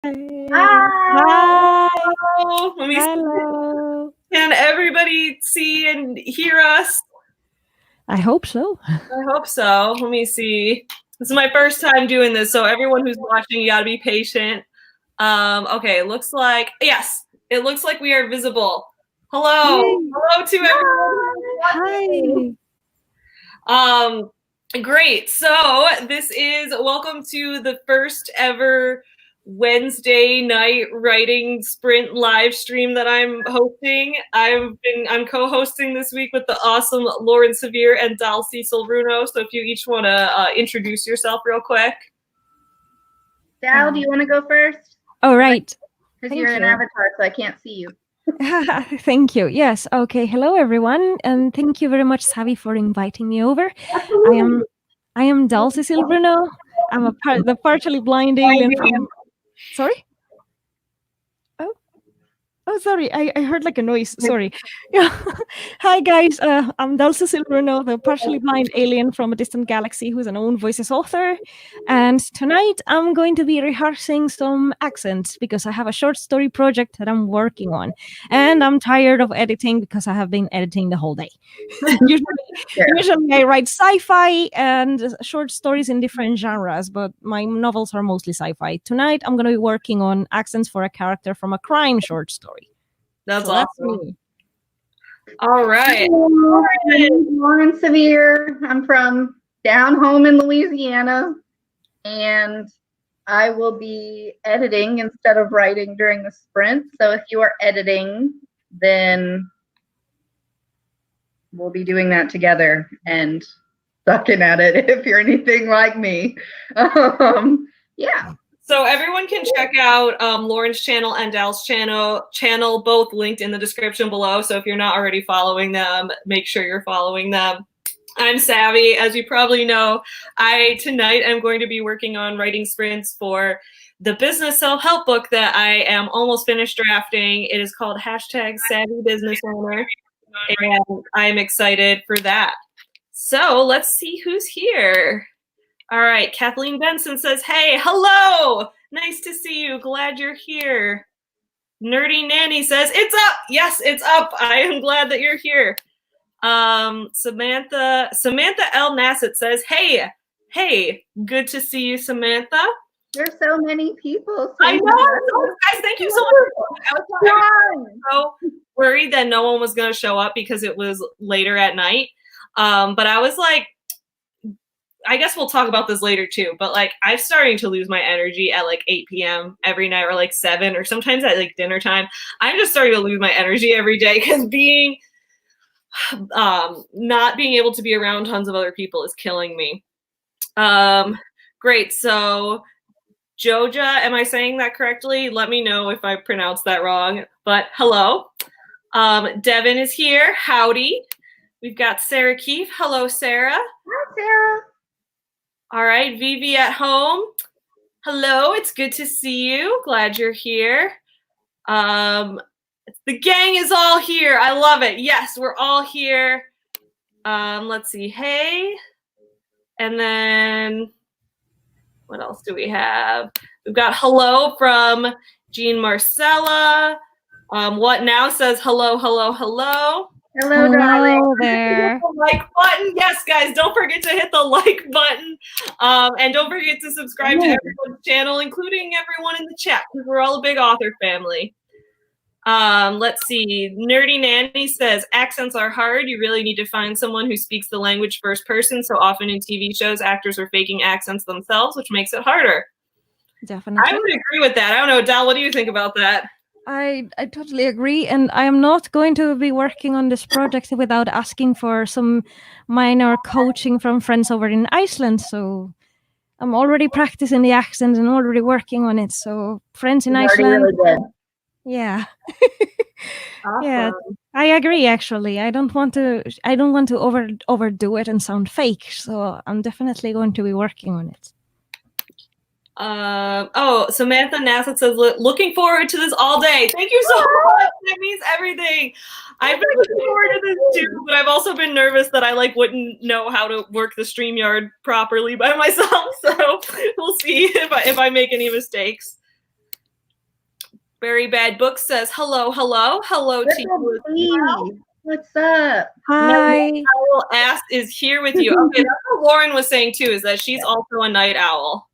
Hi. Let me Hello. Can everybody see and hear us? I hope so. I hope so. Let me see. This is my first time doing this, so everyone who's watching, you gotta be patient. Okay, it looks like, yes, it looks like we are visible. Hello. Yay. Hello to everyone. Hi. Great. So this is welcome to the first ever Wednesday night writing sprint live stream that I'm hosting. I'm co-hosting this week with the awesome Lauren Severe and Dal Cecil Bruno. So if you each want to introduce yourself real quick. Dal, do you want to go first? Oh, right. Because you're an avatar, so I can't see you. Thank you. Yes. Okay. Hello, everyone, and thank you very much, Savi, for inviting me over. I am Dal Cecil Bruno. I'm the partially blind alien from. Sorry. Oh, sorry. I heard like a noise. Sorry. Yeah. Hi, guys. I'm Dal Cecil Bruno, the partially blind alien from a distant galaxy who's an own voices author. And tonight I'm going to be rehearsing some accents because I have a short story project that I'm working on. And I'm tired of editing because I have been editing the whole day. Usually I write sci-fi and short stories in different genres, but my novels are mostly sci-fi. Tonight I'm going to be working on accents for a character from a crime short story. That's awesome. That's me. All right. I'm Lauren Severe. I'm from down home in Louisiana, and I will be editing instead of writing during the sprint. So if you are editing, then we'll be doing that together and sucking at it if you're anything like me. Yeah. So everyone can check out Lauren's channel and Dal's channel, both linked in the description below. So if you're not already following them, make sure you're following them. I'm Savvy. As you probably know, tonight I'm going to be working on writing sprints for the business self-help book that I am almost finished drafting. It is called #SavvyBusinessOwner, and I'm excited for that. So let's see who's here. All right, Kathleen Benson says, hey, hello. Nice to see you. Glad you're here. Nerdy Nanny says, it's up. Yes, it's up. I am glad that you're here. Samantha L. Nassett says, hey, good to see you, Samantha. There's so many people. I know. Guys, thank you so much. I was so worried that no one was going to show up because it was later at night. But I was like, I guess we'll talk about this later too, but like I'm starting to lose my energy at like 8 p.m. every night, or like 7, or sometimes at like dinner time. I'm just starting to lose my energy every day because not being able to be around tons of other people is killing me. Great. So Joja, am I saying that correctly? Let me know if I pronounced that wrong, but hello. Devin is here. Howdy. We've got Sarah Keefe. Hello, Sarah. Hi, Sarah. All right, Vivi at home. Hello, it's good to see you. Glad you're here. The gang is all here. I love it. Yes, we're all here. Let's see. Hey. And then what else do we have? We've got hello from Jean Marcella. What now says hello, hello, hello. Hello, darling. There. The like button. Yes, guys, don't forget to hit the like button. And don't forget to subscribe to everyone's channel, including everyone in the chat, because we're all a big author family. Let's see. Nerdy Nanny says, accents are hard. You really need to find someone who speaks the language first person. So often in TV shows, actors are faking accents themselves, which makes it harder. Definitely. I would agree with that. I don't know, Dal, what do you think about that? I totally agree, and I am not going to be working on this project without asking for some minor coaching from friends over in Iceland. So I'm already practicing the accent and already working on it. So friends in Iceland, really good. Yeah. Awesome. Yeah, I agree. Actually, I don't want to overdo it and sound fake. So I'm definitely going to be working on it. Samantha Nassett says, looking forward to this all day. Thank you so much. That means everything. I've been looking forward to this too, but I've also been nervous that I wouldn't know how to work the StreamYard properly by myself. So we'll see if I make any mistakes. Very Bad Book says, hello to you. Triple B, what's up? Hi. Night Owl Ass is here with you. Okay, that's what Lauren was saying too, is that she's also a night owl.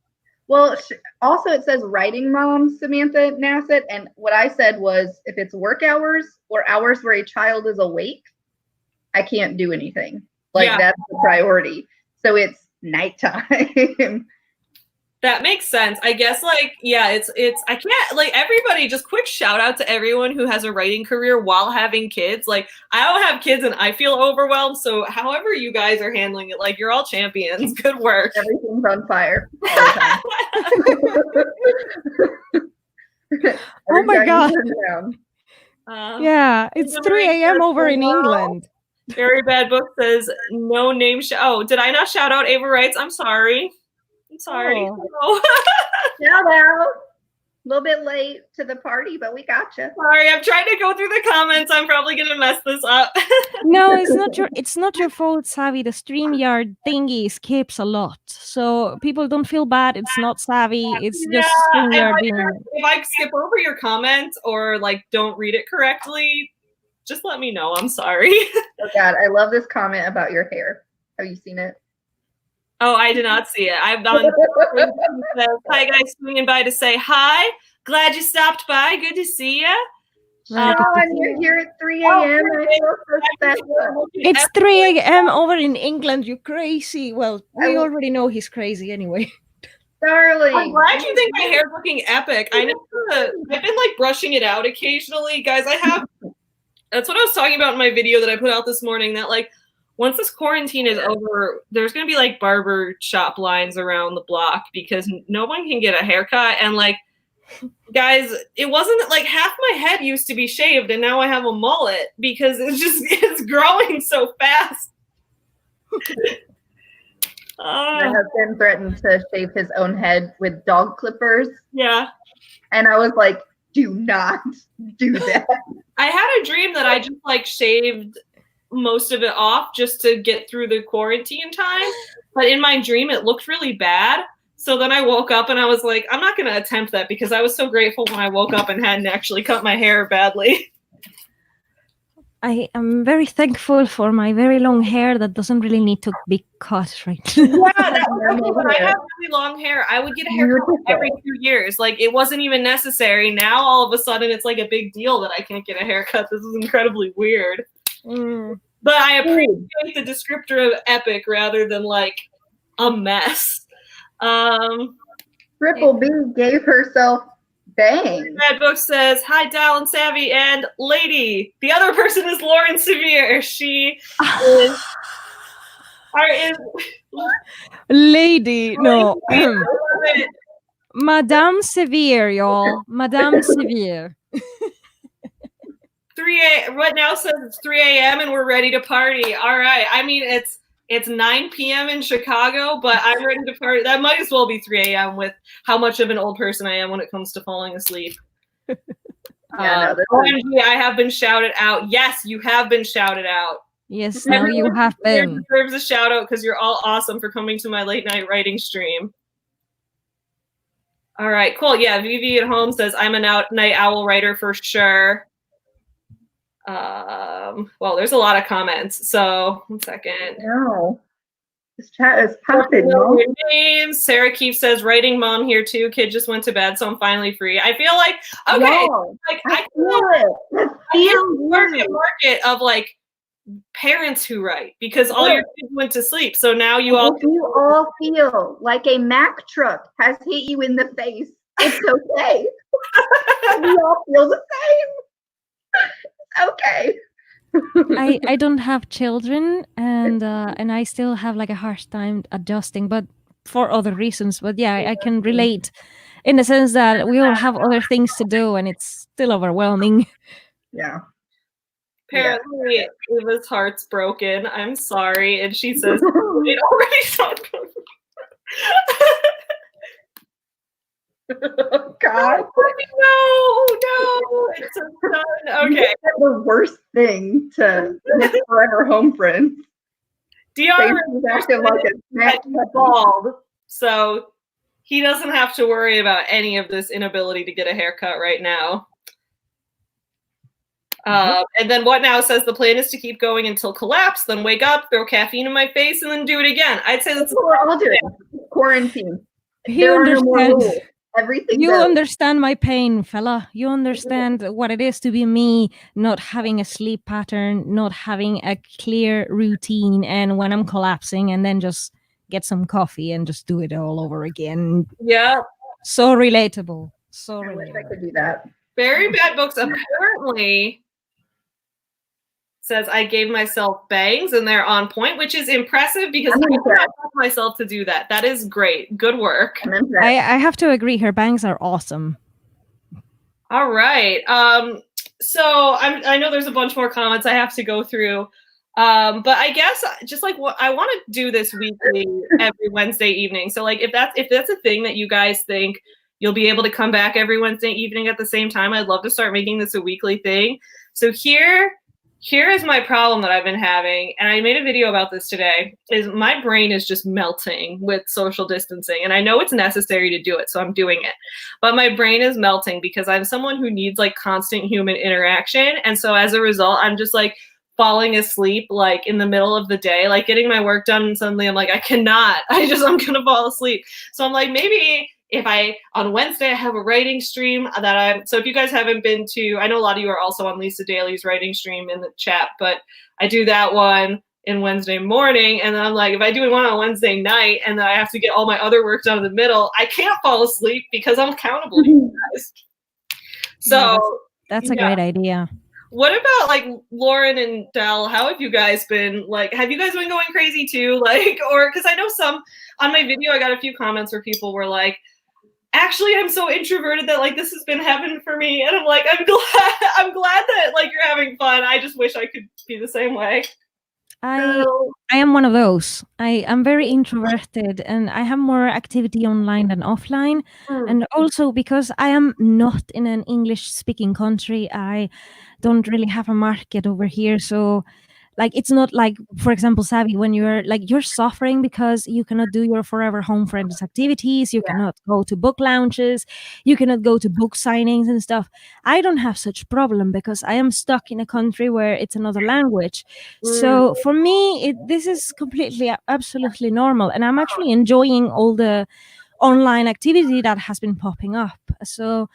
Well, also it says writing mom, Samantha Nassett, and what I said was if it's work hours or hours where a child is awake, I can't do anything. Like that's the priority. So it's nighttime. That makes sense. I guess like, yeah, it's I can't like everybody just quick shout out to everyone who has a writing career while having kids. Like I don't have kids and I feel overwhelmed. So however you guys are handling it, like you're all champions. Good work. Everything's on fire all the time. Oh my God. Yeah, it's 3 a.m. over in England. Very Bad Book says no name. Oh, did I not shout out Ava Wrights? I'm sorry. I'm sorry. Oh. Shout out. A little bit late to the party, but we gotcha. Sorry, I'm trying to go through the comments. I'm probably gonna mess this up. No, it's not your fault, Savvy. The StreamYard thingy skips a lot. So people don't feel bad. It's not Savvy. It's just StreamYard being... If I skip over your comment or like don't read it correctly, just let me know. I'm sorry. Oh God, I love this comment about your hair. Have you seen it? Oh, I did not see it. I've done. Hi guys, swinging by to say hi. Glad you stopped by. Good to see you. And you're here at 3 a.m. I feel so special. It's 3 a.m. over in England. You crazy. Well, we already know he's crazy anyway. Darling. I'm glad you think my hair's looking epic. I've been like brushing it out occasionally. Guys, that's what I was talking about in my video that I put out this morning, that like once this quarantine is over, there's going to be like barber shop lines around the block because no one can get a haircut. And like, guys, it wasn't like half my head used to be shaved and now I have a mullet because it's growing so fast. My husband threatened to shave his own head with dog clippers. Yeah. And I was like, do not do that. I had a dream that I just like shaved most of it off just to get through the quarantine time. But in my dream, it looked really bad. So then I woke up and I was like, I'm not going to attempt that because I was so grateful when I woke up and hadn't actually cut my hair badly. I am very thankful for my very long hair that doesn't really need to be cut right now. Yeah, when I have really long hair, I would get a haircut every 2 years. Like it wasn't even necessary. Now all of a sudden it's like a big deal that I can't get a haircut. This is incredibly weird. But I appreciate the descriptor of epic rather than like a mess. Triple B gave herself bang. Bad Book says, hi, Dal and Savvy and Lady. The other person is Lauren Sevier. She is... Lady, no. Madame Sevier, y'all. Madame Sevier. What now says it's 3 a.m. and we're ready to party. All right. I mean, it's 9 p.m. in Chicago, but I'm ready to party. That might as well be 3 a.m. with how much of an old person I am when it comes to falling asleep. OMG, I have been shouted out. Yes, you have been shouted out. Yes, now you have been. Deserves a shout out because you're all awesome for coming to my late night writing stream. All right, cool. Yeah, Vivi at home says I'm a night owl writer for sure. Well, there's a lot of comments. So 1 second. No, this chat is popping. Names. Sarah Keefe says writing mom here too. Kid just went to bed, so I'm finally free. I feel like okay, no, like I feel it. Market of like parents who write because all your kids went to sleep. So now you all feel like a Mack truck has hit you in the face. It's okay. We all feel the same. Okay. I don't have children and I still have like a hard time adjusting, but for other reasons. But yeah, I can relate in the sense that we all have other things to do and it's still overwhelming. Yeah. Apparently Ava's heart's broken. I'm sorry. And she says it already sounds good. Oh, God. No. It's so done. Okay. The worst thing to miss forever home friends. DR is bald, so he doesn't have to worry about any of this inability to get a haircut right now. And then what now says the plan is to keep going until collapse, then wake up, throw caffeine in my face, and then do it again. I'd say that's what we're all doing. Quarantine. You There are no more understand. rules. Everything You goes. understand my pain, fella. You understand what it is to be me, not having a sleep pattern, not having a clear routine, and when I'm collapsing, and then just get some coffee and just do it all over again. Yeah. So relatable. So I wish I relatable. could do that. Very Bad Books apparently says I gave myself bangs and they're on point, which is impressive because I did not ask myself to do that. That is great. Good work. I have to agree. Her bangs are awesome. All right. So I know there's a bunch more comments I have to go through. But I guess just like what I want to do this weekly every Wednesday evening. So like if that's a thing that you guys think you'll be able to come back every Wednesday evening at the same time, I'd love to start making this a weekly thing. So here is my problem that I've been having, and I made a video about this today, is my brain is just melting with social distancing. And I know it's necessary to do it, so I'm doing it. But my brain is melting because I'm someone who needs like constant human interaction. And so as a result, I'm just like falling asleep like in the middle of the day, like getting my work done, and suddenly I'm like, I'm gonna fall asleep. So I'm like, maybe if on Wednesday I have a writing stream so if you guys haven't been to, I know a lot of you are also on Lisa Daly's writing stream in the chat, but I do that one in Wednesday morning, and then I'm like, if I do one on Wednesday night and then I have to get all my other work done in the middle, I can't fall asleep because I'm accountable to you guys. So that's a great idea. What about like Lauren and Del? How have you guys been? Like, have you guys been going crazy too? Like, or because I know some on my video, I got a few comments where people were like, actually, I'm so introverted that like this has been heaven for me. And I'm like, I'm glad that like you're having fun. I just wish I could be the same way. I am one of those. I'm very introverted and I have more activity online than offline. And also because I am not in an English speaking country, I don't really have a market over here. So like, it's not like, for example, Savvy, when you're suffering because you cannot do your forever home friends activities, you cannot go to book lounges, you cannot go to book signings and stuff. I don't have such problem because I am stuck in a country where it's another language. So for me, this is completely, absolutely normal. And I'm actually enjoying all the online activity that has been popping up. So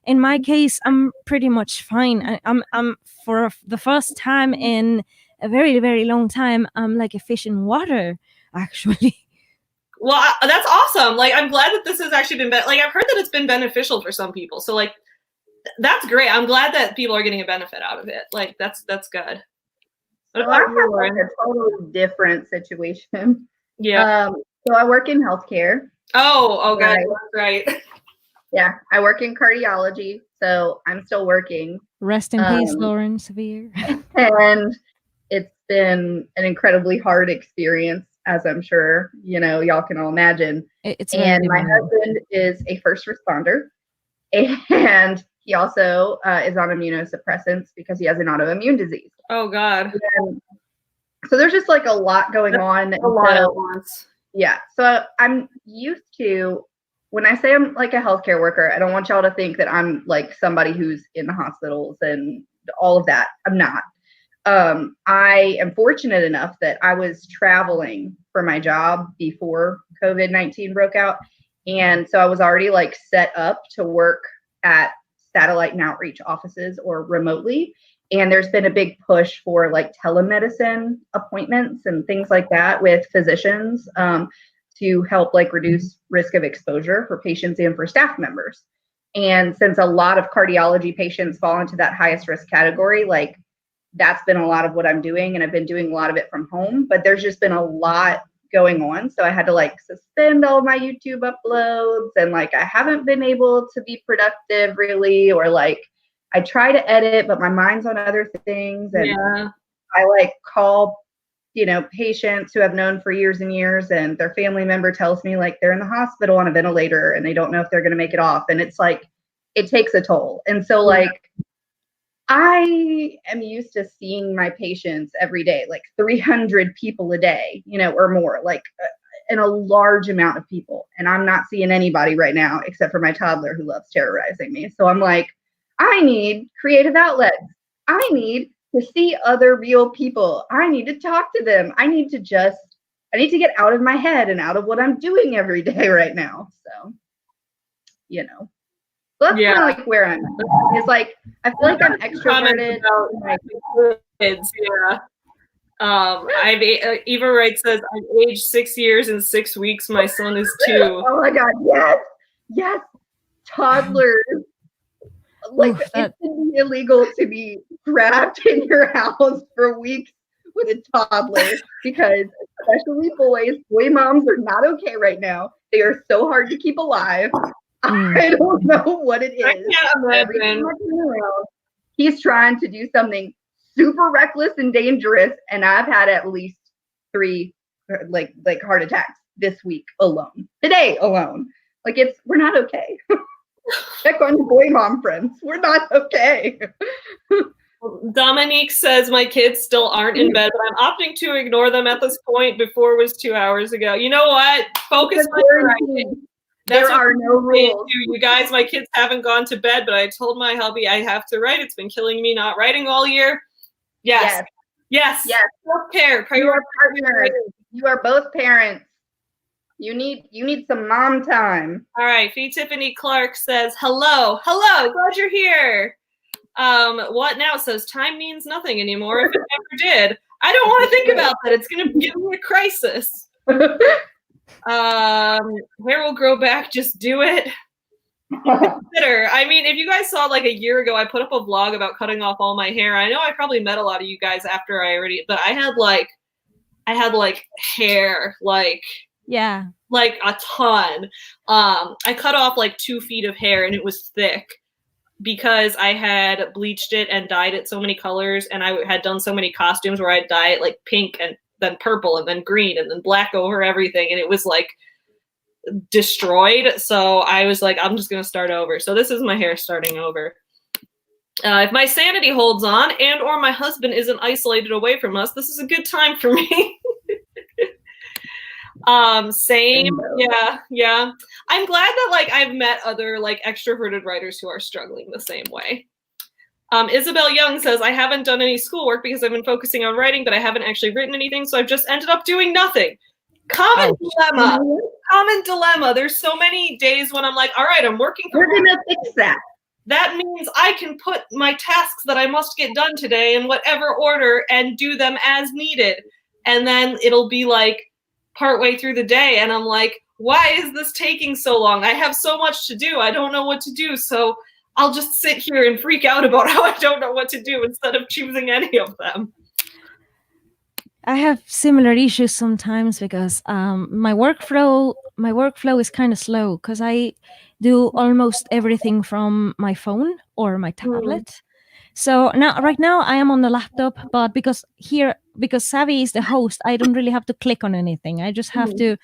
in my case, I'm pretty much fine. I'm for the first time in a very, very long time, I'm like a fish in water, actually. Well, that's awesome. Like, I'm glad that this has actually been, like, I've heard that it's been beneficial for some people. So, like, that's great. I'm glad that people are getting a benefit out of it. Like, that's good. So I have like a totally different situation. Yeah. So I work in healthcare. Oh, God, right. Yeah, I work in cardiology, so I'm still working. Rest in peace, Lauren Severe. And it's been an incredibly hard experience, as I'm sure y'all can all imagine. And my husband is a first responder, and he also is on immunosuppressants because he has an autoimmune disease. Oh God! And so there's just like a lot going on. A lot at once. Yeah. So I'm used to, when I say I'm like a healthcare worker, I don't want y'all to think that I'm like somebody who's in the hospitals and all of that. I'm not. I am fortunate enough that I was traveling for my job before COVID-19 broke out. And so I was already like set up to work at satellite and outreach offices or remotely. And there's been a big push for like telemedicine appointments and things like that with physicians to help like reduce risk of exposure for patients and for staff members. And since a lot of cardiology patients fall into that highest risk category, like that's been a lot of what I'm doing. And I've been doing a lot of it from home, but there's just been a lot going on. So I had to like suspend all my YouTube uploads, and like I haven't been able to be productive really, or like I try to edit, but my mind's on other things. And I like call, patients who I've known for years and years, and their family member tells me like they're in the hospital on a ventilator and they don't know if they're going to make it off. And it's like, it takes a toll. And so like, I am used to seeing my patients every day, like 300 people a day, or more, like in a large amount of people. And I'm not seeing anybody right now except for my toddler who loves terrorizing me. So I'm like, I need creative outlets. I need to see other real people. I need to talk to them. I need to get out of my head and out of what I'm doing every day right now. So, you know, so that's kind of like where I'm at. It's like, I feel like I'm extroverted. Kids, yeah. Eva Wright says, I've aged 6 years and 6 weeks. My son is 2. Oh my God, yes. Toddlers. Like, it's illegal to be trapped in your house for weeks with a toddler because especially boy moms are not okay right now. They are so hard to keep alive. I don't know what it is. I can't imagine. He's trying to do something super reckless and dangerous, and I've had at least 3 like heart attacks this week alone. Today alone. Like, we're not okay. Check on your boy mom friends. We're not okay. Dominique says my kids still aren't in bed, but I'm opting to ignore them at this point. Before was 2 hours ago. You know what? Focus on your writing. There are no rules. You guys, my kids haven't gone to bed, but I told my hubby I have to write. It's been killing me not writing all year. Yes. Self-care. You are both parents. You need some mom time. All right. Fee Tiffany Clark says, hello. Glad you're here. What now? Says time means nothing anymore if it never did. I don't want to think about that. It's going to give me a crisis. Hair will grow back. Just do it. Consider. I mean, if you guys saw like a year ago, I put up a vlog about cutting off all my hair. I know I probably met a lot of you guys after but I had hair, like a ton. I cut off like 2 feet of hair and it was thick because I had bleached it and dyed it so many colors, and I had done so many costumes where I'd dye it like pink and then purple and then green and then black over everything, and it was like destroyed. So I was like, I'm just gonna start over. So this is my hair starting over. If my sanity holds on and or my husband isn't isolated away from us, this is a good time for me. Same. Yeah. I'm glad that like I've met other like extroverted writers who are struggling the same way. Isabel Young says, I haven't done any schoolwork because I've been focusing on writing, but I haven't actually written anything, so I've just ended up doing nothing. Common dilemma. There's so many days when I'm like, all right, I'm working. We're gonna fix that. That means I can put my tasks that I must get done today in whatever order and do them as needed. And then it'll be like partway through the day, and I'm like, why is this taking so long? I have so much to do. I don't know what to do. So I'll just sit here and freak out about how I don't know what to do instead of choosing any of them. I have similar issues sometimes because my workflow is kind of slow because I do almost everything from my phone or my tablet. So right now I am on the laptop, but because Savvy is the host, I don't really have to click on anything. I just have to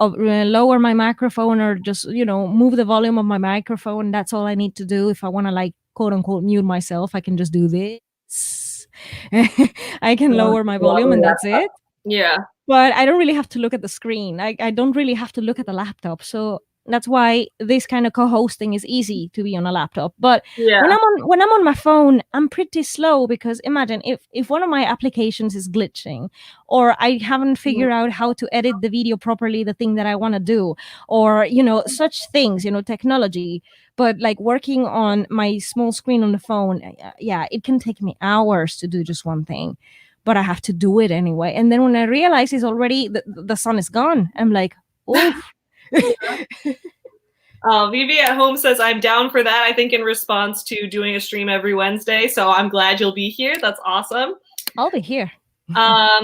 lower my microphone or just move the volume of my microphone. That's all I need to do. If I want to like quote unquote mute myself, I can just do this. I can lower my volume and that's it. Yeah. But I don't really have to look at the screen. I don't really have to look at the laptop. So that's why this kind of co-hosting is easy to be on a laptop. But when I'm on my phone, I'm pretty slow because imagine if one of my applications is glitching, or I haven't figured out how to edit the video properly, the thing that I want to do, or such things, technology. But like working on my small screen on the phone, it can take me hours to do just one thing, but I have to do it anyway. And then when I realize it's already the sun is gone, I'm like, oof. Vivi at home says, I'm down for that. I think in response to doing a stream every Wednesday. So I'm glad you'll be here. That's awesome. I'll be here.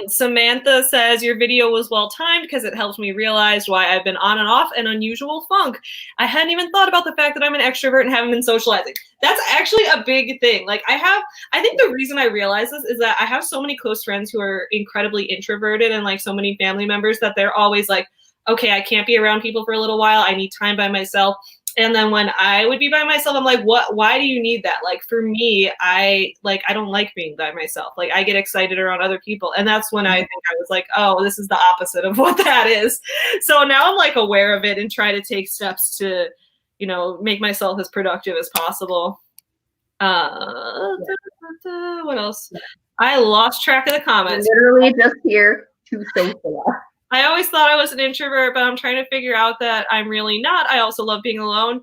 Samantha says your video was well timed because it helped me realize why I've been on and off an unusual funk. I hadn't even thought about the fact that I'm an extrovert and haven't been socializing. That's actually a big thing. Like I think the reason I realize this is that I have so many close friends who are incredibly introverted and like so many family members that they're always like, okay, I can't be around people for a little while. I need time by myself. And then when I would be by myself, I'm like, why do you need that? Like for me, I don't like being by myself. Like I get excited around other people. And that's when I think I was like, oh, this is the opposite of what that is. So now I'm like aware of it and try to take steps to, make myself as productive as possible. What else? I lost track of the comments. Literally just here to socialize. I always thought I was an introvert, but I'm trying to figure out that I'm really not. I also love being alone.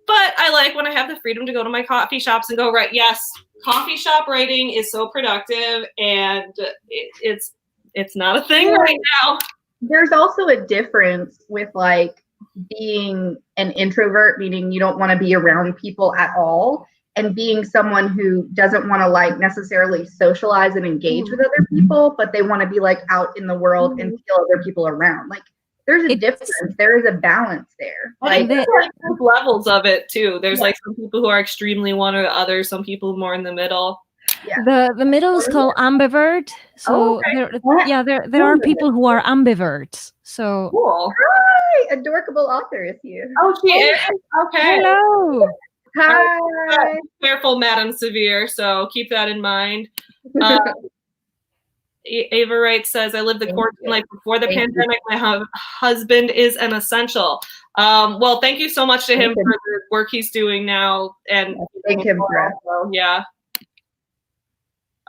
But I like when I have the freedom to go to my coffee shops and go write. Yes, coffee shop writing is so productive, and it's not a thing right now. There's also a difference with like being an introvert, meaning you don't want to be around people at all, and being someone who doesn't want to like necessarily socialize and engage with other people, but they want to be like out in the world and feel other people around. Like there's a difference. There is a balance there. Like there's like levels of it too. There's like some people who are extremely one or the other, some people more in the the the middle is called ambivert. So there are people who are ambiverts. So cool. Hi, adorable author is here. Oh, she is. Okay. Hello. Hi. Careful, Madam Severe. So keep that in mind. Ava Wright says, I lived the quarantine life before the pandemic. My husband is an essential. Well, thank you so much to him for the work he's doing now. And thank him for yeah.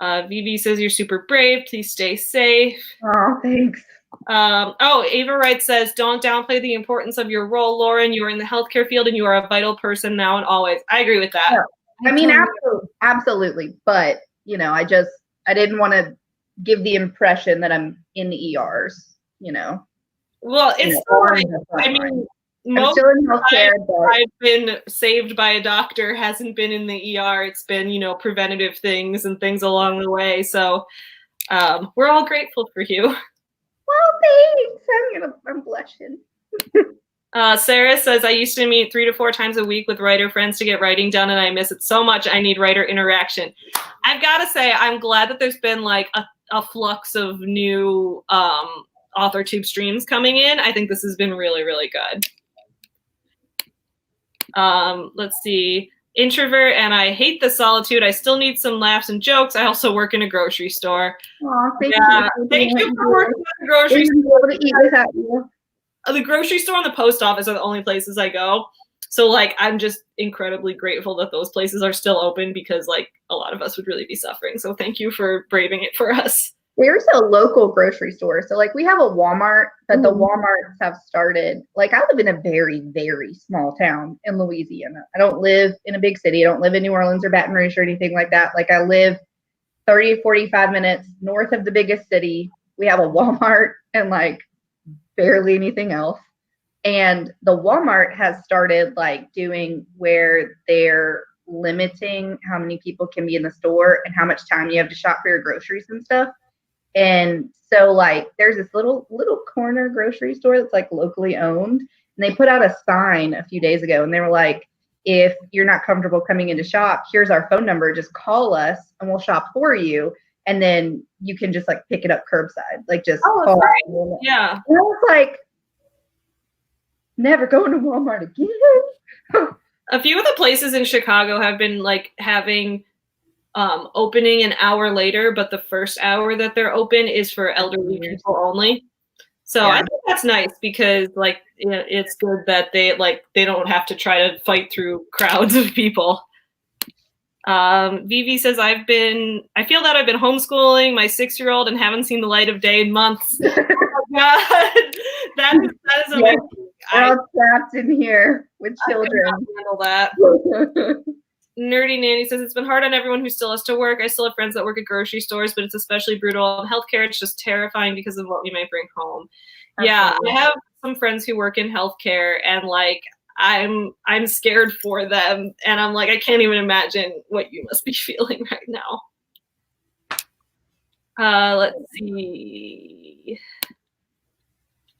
Vivi says, you're super brave. Please stay safe. Oh, thanks. Ava Wright says, don't downplay the importance of your role, Lauren. You are in the healthcare field and you are a vital person now and always. I agree with that. Yeah. I mean, absolutely. But, you know, I didn't want to give the impression that I'm in the ERs, you know. Well, it's I mean, I'm still in healthcare, but I've been saved by a doctor hasn't been in the ER. It's been, you know, preventative things and things along the way. So we're all grateful for you. Well, thanks. I'm blushing. Sarah says, I used to meet 3 to 4 times a week with writer friends to get writing done, and I miss it so much. I need writer interaction. I've got to say, I'm glad that there's been like a flux of new AuthorTube streams coming in. I think this has been really, really good. Let's see. Introvert, and I hate the solitude. I still need some laughs and jokes. I also work in a grocery store. Oh, thank you for working at the grocery store. To eat without you. The grocery store and the post office are the only places I go. So like, I'm just incredibly grateful that those places are still open because like a lot of us would really be suffering. So thank you for braving it for us. There's a local grocery store. So like we have a Walmart, but the Walmarts have started, like I live in a very, very small town in Louisiana. I don't live in a big city. I don't live in New Orleans or Baton Rouge or anything like that. Like I live 30, 45 minutes north of the biggest city. We have a Walmart and like barely anything else. And the Walmart has started like doing where they're limiting how many people can be in the store and how much time you have to shop for your groceries and stuff. And so like there's this little corner grocery store that's like locally owned, and they put out a sign a few days ago and they were like, if you're not comfortable coming into shop, here's our phone number, just call us and we'll shop for you, and then you can just like pick it up curbside, like just call. Yeah. And I was like, never going to Walmart again. A few of the places in Chicago have been like having opening an hour later, but the first hour that they're open is for elderly people only. So I think that's nice because like it's good that they don't have to try to fight through crowds of people. Vivi says, I feel that I've been homeschooling my 6-year-old and haven't seen the light of day in months. Oh my God. That is amazing. We're all trapped in here with children. I could not handle that. Nerdy Nanny says, it's been hard on everyone who still has to work. I still have friends that work at grocery stores, but it's especially brutal in healthcare. It's just terrifying because of what we might bring home. Absolutely. Yeah, I have some friends who work in healthcare, and like I'm scared for them, and I'm like, I can't even imagine what you must be feeling right now. Let's see.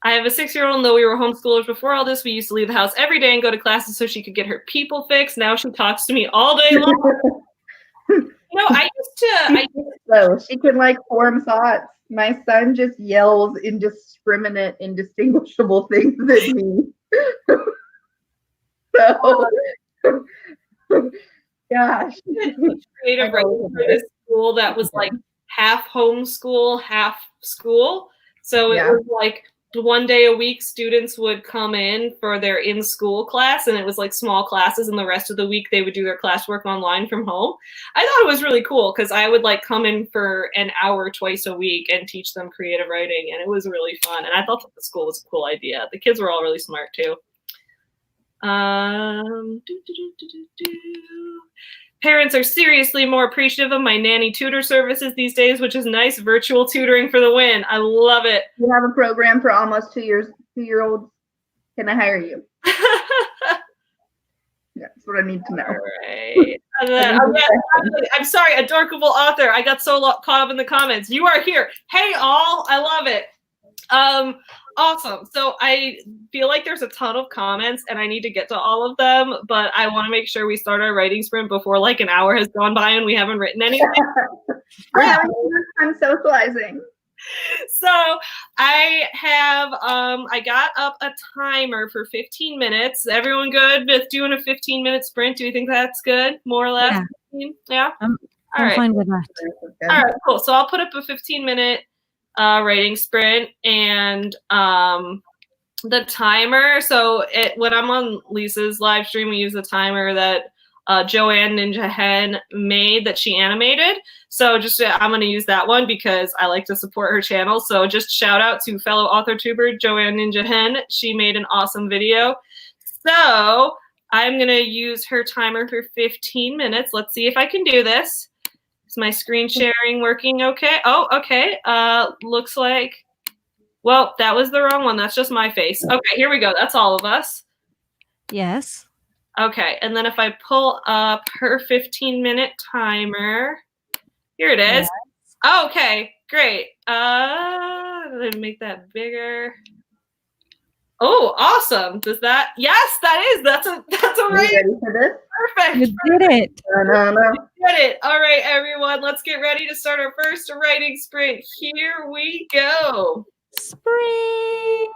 I have a 6-year-old, and though we were homeschoolers before all this, we used to leave the house every day and go to classes so she could get her people fixed. Now she talks to me all day long. I used to. So she can like form thoughts. My son just yells indiscriminate, indistinguishable things at me. So, gosh. Creative writing for this school that was like half homeschool, half school. So it was like one day a week students would come in for their in-school class, and it was like small classes, and the rest of the week they would do their classwork online from home. I thought it was really cool because I would like come in for an hour twice a week and teach them creative writing, and it was really fun. And I thought that the school was a cool idea. The kids were all really smart too. Parents are seriously more appreciative of my nanny tutor services these days, which is nice. Virtual tutoring for the win. I love it. We have a program for almost 2-year-olds. Can I hire you? That's what I need to know. All right. And then, I'm sorry, adorkable author. I got so caught up in the comments. You are here. Hey, all. I love it. Awesome. So I feel like there's a ton of comments and I need to get to all of them, but I want to make sure we start our writing sprint before like an hour has gone by and we haven't written anything. I'm socializing. So I have, I got up a timer for 15 minutes. Everyone good with doing a 15-minute sprint? Do you think that's good? More or less? Yeah. I'm all right. fine with that. All right, cool. So I'll put up a 15-minute writing sprint and the timer. So when I'm on Lisa's live stream, we use the timer that Joanne Ninja Hen made that she animated. So just I'm going to use that one because I like to support her channel. So just shout out to fellow AuthorTuber Joanne Ninja Hen. She made an awesome video. So I'm going to use her timer for 15 minutes. Let's see if I can do this. Is my screen sharing working okay? Oh, okay. Looks like, well, that was the wrong one. That's just my face. Okay, here we go. That's all of us. Yes. Okay, and then if I pull up her 15-minute timer, here it is. Yes. Okay, great. Let me make that bigger. Oh, awesome. Does that? Yes, that is. That's a right. Ready for this? Perfect. You did it. No. You did it. All right, everyone. Let's get ready to start our first writing sprint. Here we go. Spring.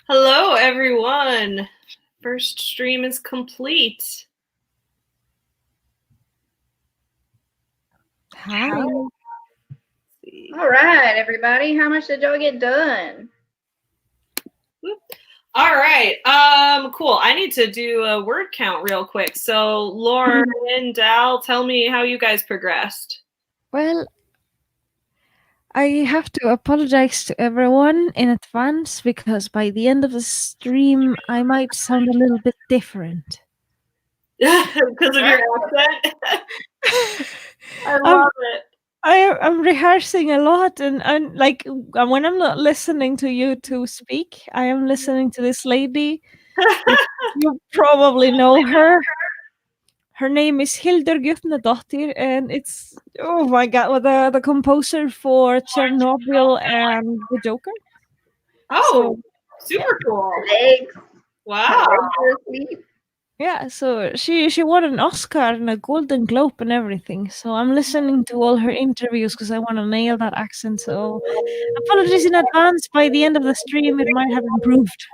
Hello, everyone. First stream is complete. Hi. All right, everybody. How much did y'all get done? All right. Cool. I need to do a word count real quick. So, Lauren and Dal, tell me how you guys progressed. Well, I have to apologize to everyone in advance because by the end of the stream, I might sound a little bit different. Because of your accent? I love it. I'm rehearsing a lot, and like when I'm not listening to you two speak, I am listening to this lady. You probably know her. Her name is Hildur Gutnadottir, and it's, oh my god, the composer for Chernobyl and The Joker. Oh, super cool. Thanks. Wow. Yeah, so she won an Oscar and a Golden Globe and everything. So I'm listening to all her interviews because I want to nail that accent. So apologies in advance. By the end of the stream, it might have improved.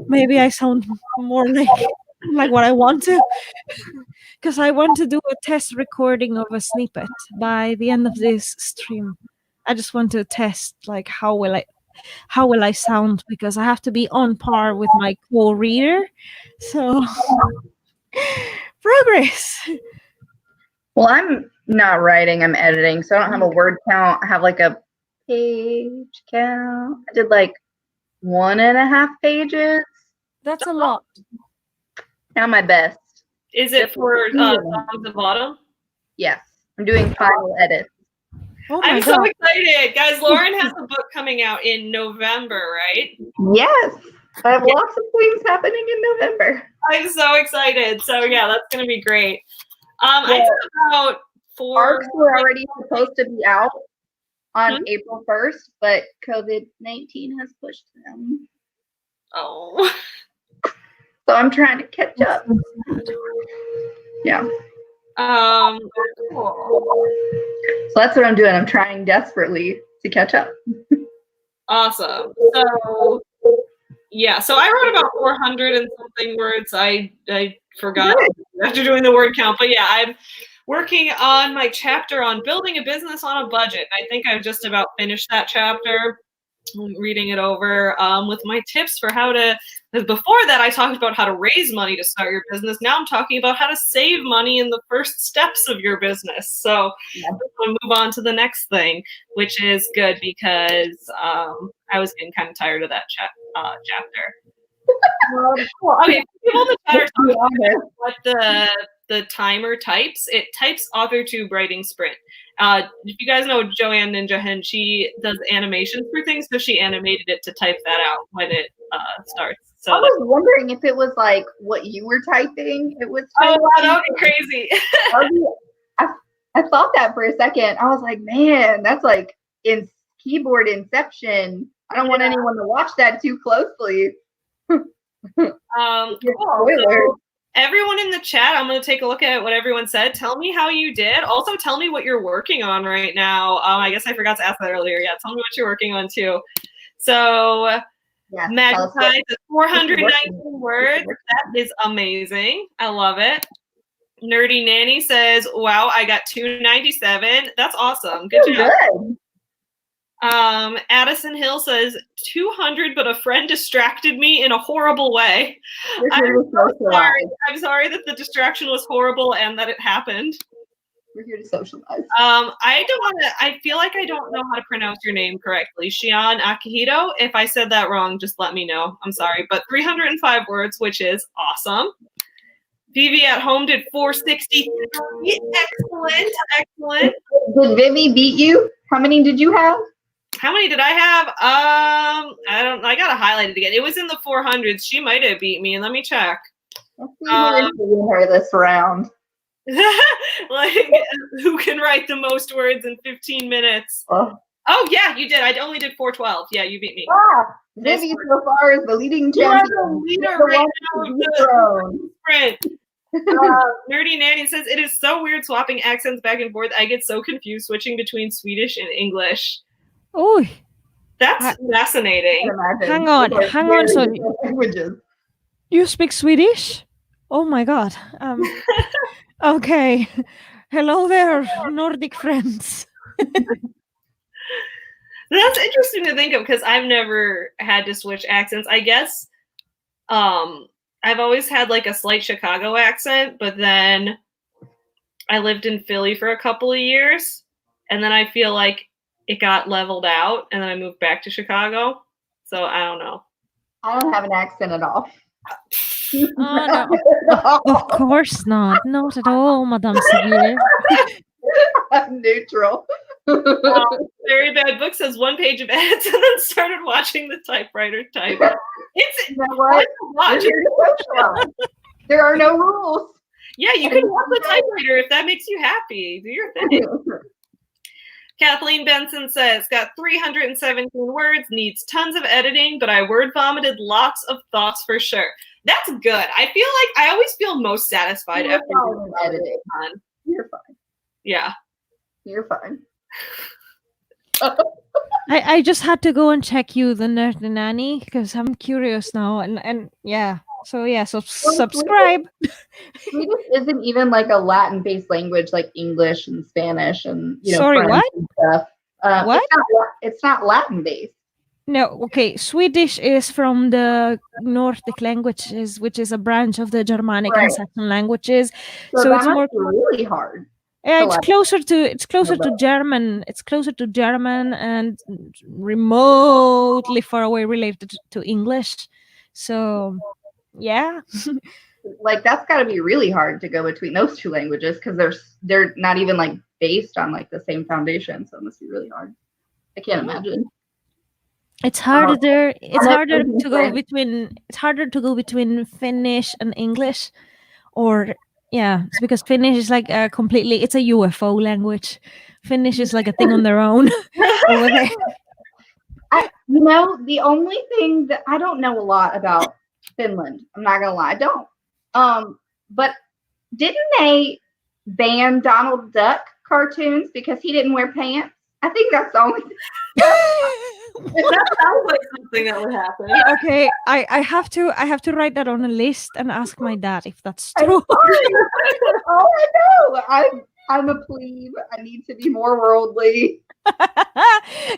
Maybe I sound more like what I want to, because I want to do a test recording of a snippet by the end of this stream. I just want to test like how will I sound, because I have to be on par with my co-reader. So progress. Well, I'm not writing, I'm editing, so I don't have a word count. I have like a page count. I did like 1.5 pages. That's a lot. Now my best. Is it for Songs of Autumn? Yes, I'm doing final edits. Oh my I'm god. so excited. Guys, Lauren has a book coming out in November, right? Yes, I have lots of things happening in November. I'm so excited. So yeah, that's gonna be great. I did about 4 arcs were already supposed to be out on April 1st, but COVID-19 has pushed them. Oh. So I'm trying to catch up. Yeah. Cool. So that's what I'm doing. I'm trying desperately to catch up. Awesome. So yeah, so I wrote about 400 and something words. I forgot after doing the word count, but yeah, I'm working on my chapter on building a business on a budget. I think I've just about finished that chapter. I'm reading it over with my tips for how to, because before that I talked about how to raise money to start your business. Now I'm talking about how to save money in the first steps of your business. So we'll move on to the next thing, which is good because I was getting kind of tired of that chapter. Cool. Okay, people in the chat are talking about what the timer types. It types AuthorTube writing sprint. If you guys know Joanne Ninja Hen, she does animations for things, so she animated it to type that out when it starts. So I was wondering if it was like what you were typing. It was. Oh wow, that would be crazy. I thought that for a second. I was like, man, that's like in keyboard inception. I don't want anyone to watch that too closely. Cool. So everyone in the chat, I'm going to take a look at what everyone said. Tell me how you did. Also, tell me what you're working on right now. I guess I forgot to ask that earlier. Yeah, tell me what you're working on too. So, Magpie, 419 words. That is amazing. I love it. Nerdy Nanny says, wow, I got 297. That's awesome. Good job. Good. Addison Hill says 200, but a friend distracted me in a horrible way. I'm so sorry. I'm sorry that the distraction was horrible and that it happened. We're here to socialize. I feel like I don't know how to pronounce your name correctly. Shion Akihito. If I said that wrong, just let me know. I'm sorry. But 305 words, which is awesome. Vivi at home did 460. Excellent. Excellent. Did Vivi beat you? How many did you have? How many did I have? I gotta highlight it again. It was in the 400s. She might have beat me. Let me check. Let's see who her this round. Like, who can write the most words in 15 minutes? Oh yeah, you did. I only did 412. Yeah, you beat me. Vivi so far is the leading champion. You are the leader right now of the sprint. Nerdy Nanny says, it is so weird swapping accents back and forth. I get so confused switching between Swedish and English. Oh, That's fascinating. Hang on. So languages. you speak Swedish? Oh my God. Okay. Hello there, Nordic friends. That's interesting to think of because I've never had to switch accents. I guess I've always had like a slight Chicago accent, but then I lived in Philly for a couple of years, and then I feel like it got leveled out, and then I moved back to Chicago. So I don't know. I don't have an accent at all. Oh, no. Of course not. Not at all, Madame Severe. I'm neutral. Very Bad Book says 1 page of edits and then started watching the typewriter type. It's You know what? watch. There are no rules. Yeah, you can watch the typewriter if that makes you happy. Do your thing. Kathleen Benson says, got 317 words, needs tons of editing, but I word vomited lots of thoughts for sure. That's good. I feel like I always feel most satisfied after editing. You're fine. Yeah. You're fine. I just had to go and check you, the Nanny, because I'm curious now, and yeah. So yeah, so subscribe. Swedish isn't even like a Latin-based language like English and Spanish and Sorry, French what? and stuff. What? It's not Latin-based. No, okay. Swedish is from the Nordic languages, which is a branch of the Germanic and Saxon languages. So it's more really hard. Yeah, it's closer to German. It's closer to German and remotely far away related to English. So, yeah. Like that's got to be really hard to go between those two languages because they're not even like based on like the same foundation. So it must be really hard. I can't imagine. It's harder. It's harder to go between. It's harder to go between Finnish and English, or. Yeah, it's because Finnish is like completely, it's a UFO language. Finnish is like a thing on their own. Over there. The only thing that I don't know a lot about Finland, I'm not gonna lie, I don't. But didn't they ban Donald Duck cartoons because he didn't wear pants? I think that's the only thing. That sounds like something that would happen. Okay, I have to write that on a list and ask my dad if that's true. Oh, I know. I'm a plebe. I need to be more worldly.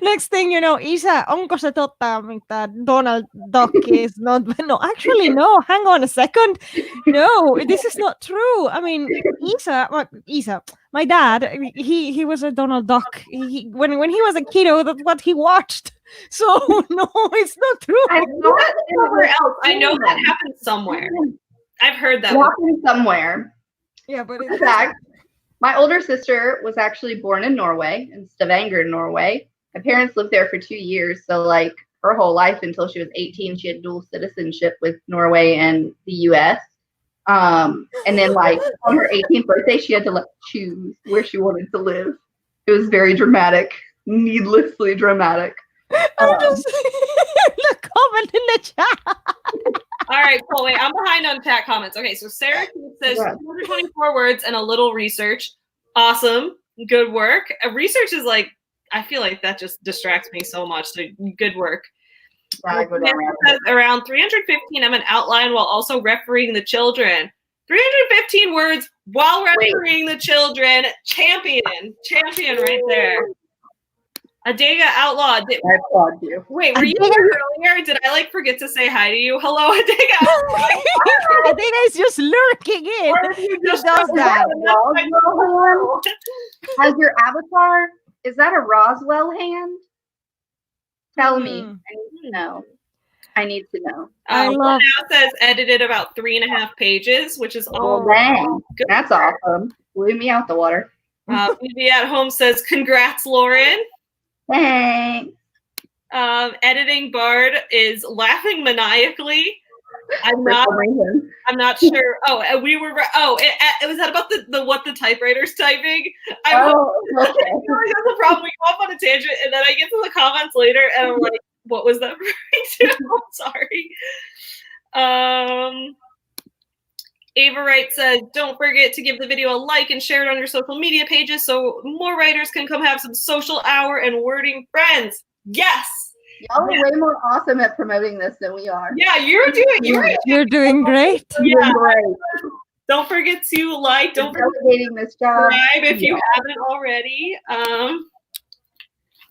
Next thing you know, Isa, onko se totta, mitä Donald Duck is not? No, actually, no. Hang on a second. No, this is not true. I mean, Isa, my dad, he was a Donald Duck. When he was a kiddo, that's what he watched. So no, it's not true. I know it somewhere else. I know that happened somewhere. I've heard that happened somewhere. Yeah, but in fact, my older sister was actually born in Norway, in Stavanger, Norway. My parents lived there for 2 years. So like her whole life until she was 18, she had dual citizenship with Norway and the US. And then like on her 18th birthday, she had to like choose where she wanted to live. It was very dramatic, needlessly dramatic. I'm just the comment in the chat. All right, cool. Wait, I'm behind on chat comments. Okay, so Sarah says 224 words and a little research. Awesome. Good work. Research is like, I feel like that just distracts me so much. So good work. Around 315, I'm an outline while also refereeing the children. 315 words while refereeing the children. Champion right there. Adega Outlaw. I applaud you. Wait, were you here earlier? Did I like forget to say hi to you? Hello, Adega Outlaw. Adega is just lurking in. He does that. Has your avatar, is that a Roswell hand? Tell me. I need to know. I need to know. Now says edited about 3.5 pages, which is all dang. Good. That's awesome. Blew me out the water. BB at home says, congrats, Lauren. Thanks. Editing Bard is laughing maniacally. I'm not sure. Was that about the what the typewriter's typing? Okay. I feel like that's a problem. We go off on a tangent, and then I get to the comments later, and I'm like, what was that referring to? I'm sorry. Ava Wright says, don't forget to give the video a like and share it on your social media pages so more writers can come have some social hour and wording friends. Yes. Y'all are way more awesome at promoting this than we are. Yeah, you're doing great. Yeah. Great. Don't forget to like, don't forget Delegating this job. subscribe if you haven't already.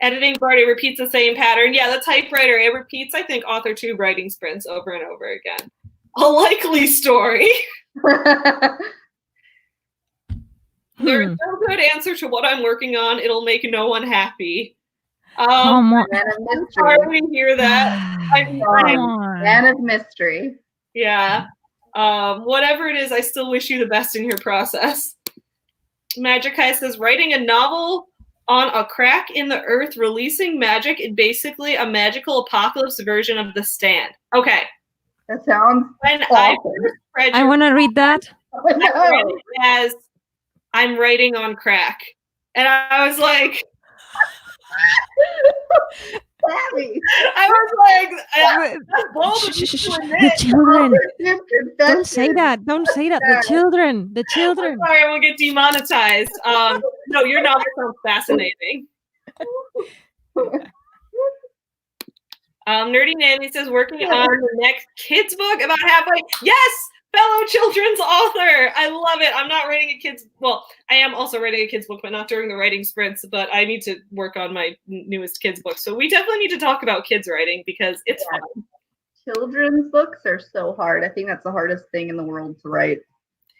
Editing Barty repeats the same pattern. Yeah, the typewriter, it repeats, I think, AuthorTube writing sprints over and over again. A likely story. There's no good answer to what I'm working on. It'll make no one happy. Come on. I'm sorry to hear that. Man of mystery. Yeah. Whatever it is, I still wish you the best in your process. Magic Kai says, writing a novel on a crack in the earth, releasing magic in basically a magical apocalypse version of The Stand. Okay. That sounds awesome. I want to read that. I read it as I'm writing on crack. And I was like, I was like, the children. Don't say that. Don't say that. The children. The children. I'm sorry, we'll get demonetized. No, your novel sounds fascinating. Nerdy Nanny says, working on the next kids book about halfway. Yes, fellow children's author. I love it. I'm not writing a kids. Well, I am also writing a kids book, but not during the writing sprints. But I need to work on my newest kids book. So we definitely need to talk about kids writing because it's fun. Children's books are so hard. I think that's the hardest thing in the world to write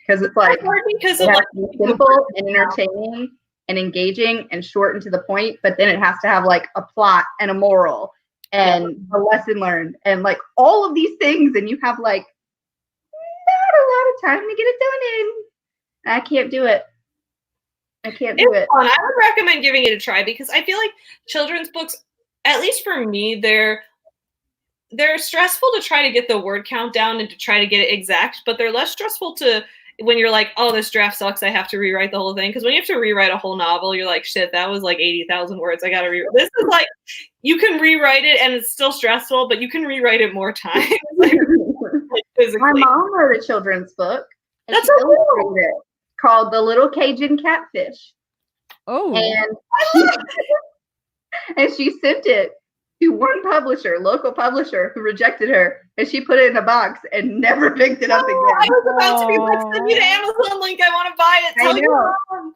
because it's like because it has to be simple and entertaining and engaging and short and to the point. But then it has to have like a plot and a moral and a lesson learned and like all of these things, and you have like not a lot of time to get it done in. I can't do it. It's fun. I would recommend giving it a try because I feel like children's books, at least for me, they're stressful to try to get the word count down and to try to get it exact, but they're less stressful to when you're like, oh, this draft sucks, I have to rewrite the whole thing. Because when you have to rewrite a whole novel, you're like, shit, that was like 80,000 words. I got to rewrite. This is like, you can rewrite it and it's still stressful, but you can rewrite it more times. Like my mom wrote a children's book. And that's she illustrated it called The Little Cajun Catfish. Oh. And she sent it to one publisher, local publisher, who rejected her, and she put it in a box and never picked it up again. I was about to be like, send me the Amazon link. I want to buy it. Tell your mom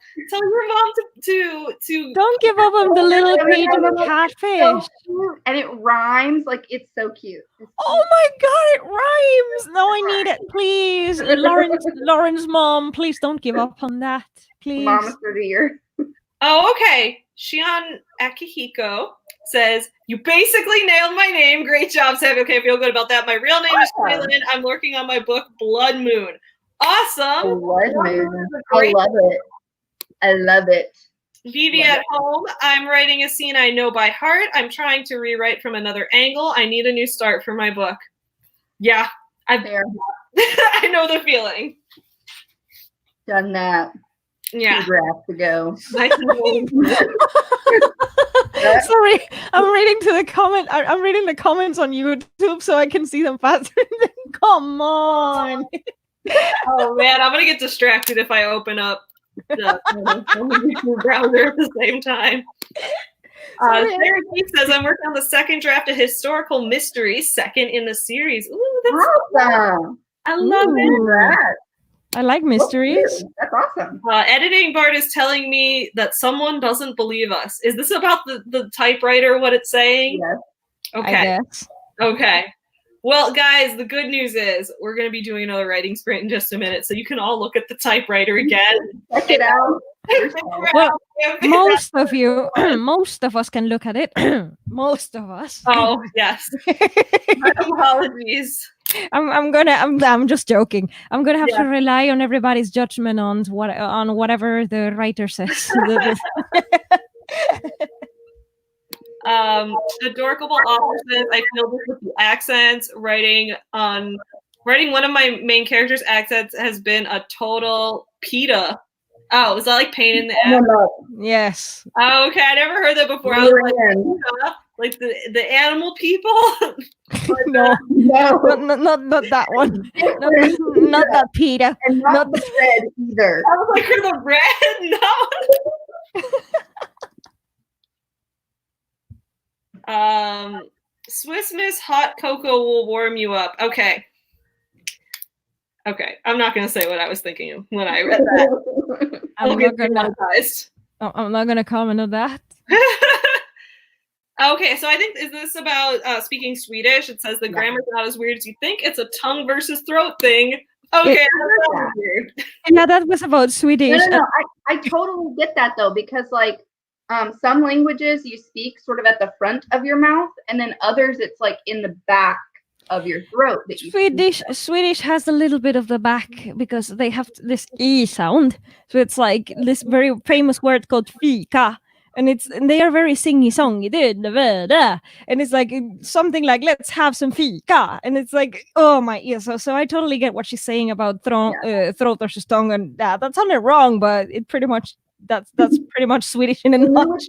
to don't give up on the little Cajun catfish. So and it rhymes like it's so cute. Oh my god, it rhymes! No, I need it, please. Lauren's mom, please don't give up on that, please. Mama's for the year. Oh, okay. Shion Akihiko says, you basically nailed my name. Great job, Sam. Okay, I feel good about that. My real name is Shaylin. I'm working on my book, Blood Moon. Awesome. Blood Moon. I love it. I love it. Vivi at home. I'm writing a scene I know by heart. I'm trying to rewrite from another angle. I need a new start for my book. Yeah, I know the feeling. Done that. Yeah. 2 drafts ago. Sorry, I'm reading the comments on YouTube so I can see them faster. Come on. Oh man, I'm gonna get distracted if I open up the YouTube browser at the same time. Sarah Keith says, I'm working on the second draft of historical mystery, second in the series. Ooh, that's awesome. I love it. I like mysteries. That's awesome. Editing Bart is telling me that someone doesn't believe us. Is this about the typewriter, what it's saying? Yes. Okay. I guess. Okay. Well, guys, the good news is we're going to be doing another writing sprint in just a minute, so you can all look at the typewriter again. Check it out. Well, most of us can look at it. Most of us. Oh, yes. My apologies. I'm just joking. I'm gonna have to rely on everybody's judgment on whatever the writer says. Adorable author says, I feel this with the accents. Writing one of my main characters' accents has been a total PETA. Oh, is that like pain in the ass? Yes. Oh, okay, I never heard that before. I was like the animal people. No, not that one. Not that PETA. And not the red either. I was like, the red? No. Swiss Miss hot cocoa will warm you up. Okay. Okay. I'm not gonna say what I was thinking when I read that. I'm not gonna comment on that. Okay, so I think, is this about speaking Swedish? It says the grammar's not as weird as you think. It's a tongue versus throat thing. Okay, that's weird. Yeah, that was about Swedish. No, I totally get that though, because like some languages you speak sort of at the front of your mouth, and then others it's like in the back of your throat. That you Swedish has a little bit of the back because they have this E sound. So it's like this very famous word called fika. And they are very singy-songy, and it's like something like "let's have some fika," and it's like, oh my ears. So I totally get what she's saying about throat versus tongue, and that sounded wrong, but it pretty much that's pretty much Swedish in a nutshell.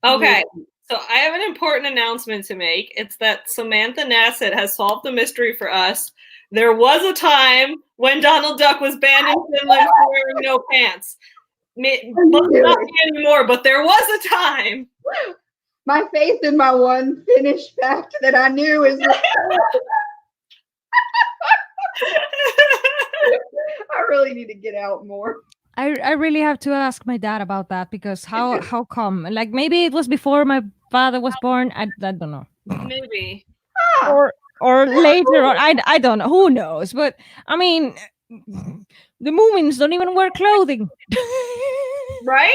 Okay, so I have an important announcement to make. It's that Samantha Nassett has solved the mystery for us. There was a time when Donald Duck was banned in Finland for wearing no pants. Not anymore, but there was a time. My faith in my one Finnish fact that I knew is I really need to get out more. I really have to ask my dad about that, because how come? Like, maybe it was before my father was born. I don't know. Maybe. Or later on. I don't know. Who knows? But I mean, the Moomins don't even wear clothing. Right?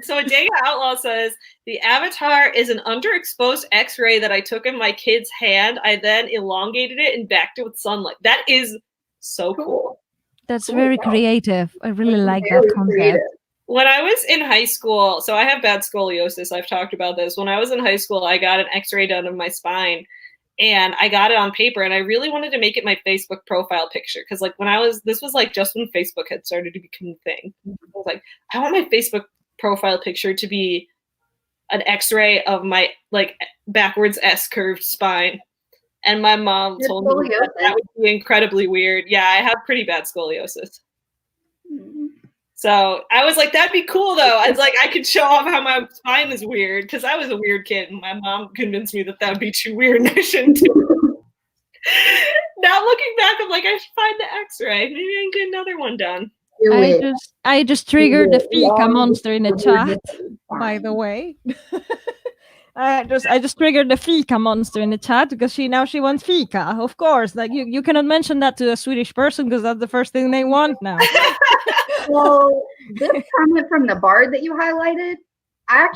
So Adega Outlaw says, the avatar is an underexposed x-ray that I took in my kid's hand. I then elongated it and backed it with sunlight. That is so cool. That's very creative. I really like that concept. When I was in high school, so I have bad scoliosis. I've talked about this. When I was in high school, I got an x-ray done of my spine. And I got it on paper, and I really wanted to make it my Facebook profile picture. Because like this was like just when Facebook had started to become a thing. I was like, I want my Facebook profile picture to be an x-ray of my like backwards S-curved spine. And my mom told me that would be incredibly weird. Yeah, I have pretty bad scoliosis. So I was like, that'd be cool though. I was like, I could show off how my spine is weird, because I was a weird kid, and my mom convinced me that would be too weird and I shouldn't do it. Now looking back, I'm like, I should find the x-ray. Maybe I can get another one done. I just triggered the fika monster in the chat, by the way. I just triggered the fika monster in the chat, because she wants fika, of course. Like you cannot mention that to a Swedish person, because that's the first thing they want now. So this comment from the Bard that you highlighted, I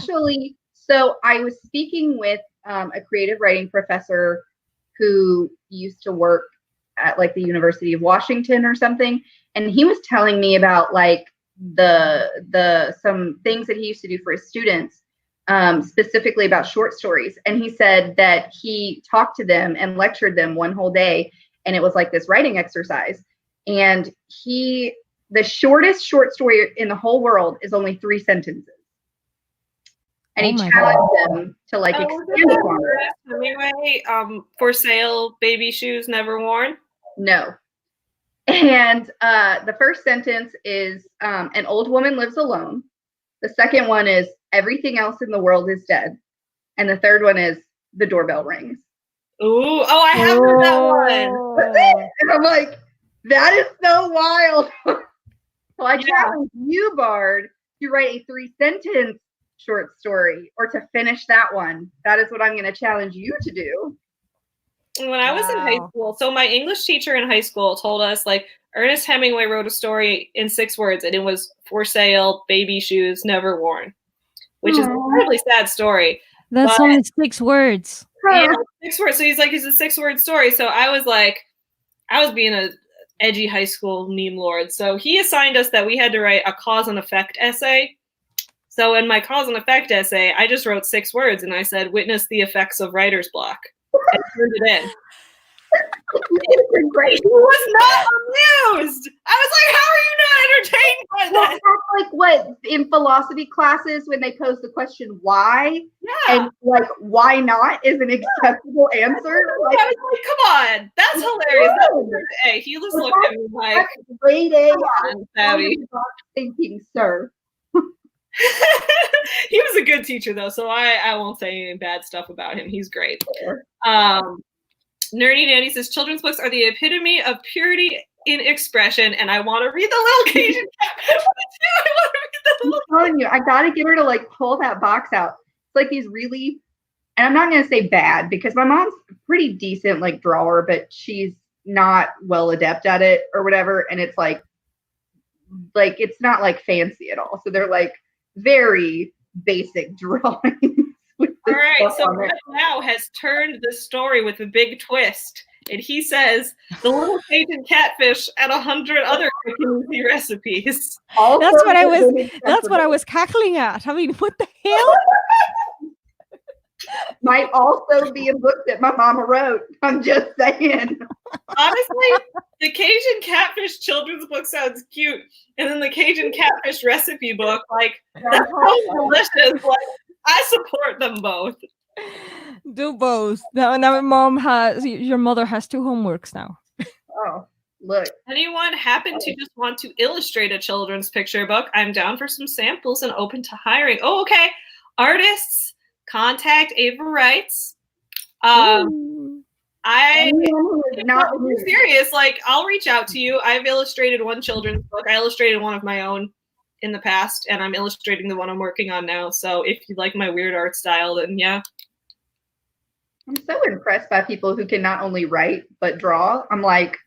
was speaking with a creative writing professor who used to work at like the University of Washington or something, and he was telling me about like some things that he used to do for his students, specifically about short stories. And he said that he talked to them and lectured them one whole day, and it was like this writing exercise. And the shortest short story in the whole world is only 3 sentences. And he challenged them to like expand upon it. Anyway, for sale, baby shoes never worn? No. And the first sentence is, an old woman lives alone. The second one is, everything else in the world is dead. And the third one is, the doorbell rings. Ooh, I have heard that one. And I'm like, that is so wild. So I challenge you, Bard, to write a 3-sentence short story, or to finish that one. That is what I'm going to challenge you to do. When I was in high school, so my English teacher in high school told us, like, Ernest Hemingway wrote a story in 6 words, and it was for sale, baby shoes never worn, which is an incredibly sad story. That's only 6 words. Yeah, 6 words. So he's like, it's a 6-word story. So I was being a edgy high school meme lord. So he assigned us that we had to write a cause and effect essay. So in my cause and effect essay, I just wrote 6 words, and I said, witness the effects of writer's block. And turned it in. Great. He was not amused. I was like, how are you not entertained by that? That's like what in philosophy classes when they pose the question why, and like why not is an acceptable answer. Like, I was like, come on, that's hilarious. Hey, he was looking at me like, grade A Savvy thinking, sir. He was a good teacher though, so I won't say any bad stuff about him. He's great. Nerdy Nanny says children's books are the epitome of purity in expression, and I want to read the little Cajun cat. I want to read the little. I'm telling you, I gotta get her to like pull that box out. It's like these really, and I'm not gonna say bad because my mom's a pretty decent like drawer, but she's not well adept at it or whatever. And it's like it's not like fancy at all. So they're like very basic drawings. All right, so Brett now has turned the story with a big twist, and he says the little Cajun catfish and 100 other cooking easy recipes. Also, That's what I was cackling at. I mean, what the hell? Might also be a book that my mama wrote. I'm just saying. Honestly, the Cajun catfish children's book sounds cute, and then the Cajun catfish recipe book, like that's so delicious. Like, I support them both. Do both. Now your mother has 2 homeworks now. Oh, look. Anyone happen to just want to illustrate a children's picture book? I'm down for some samples and open to hiring. Oh, okay. Artists, contact Ava Wrights. I'm serious. Like, I'll reach out to you. I've illustrated one children's book. I illustrated one of my own in the past, and I'm illustrating the one I'm working on now. So if you like my weird art style, then yeah. I'm so impressed by people who can not only write but draw. I'm like,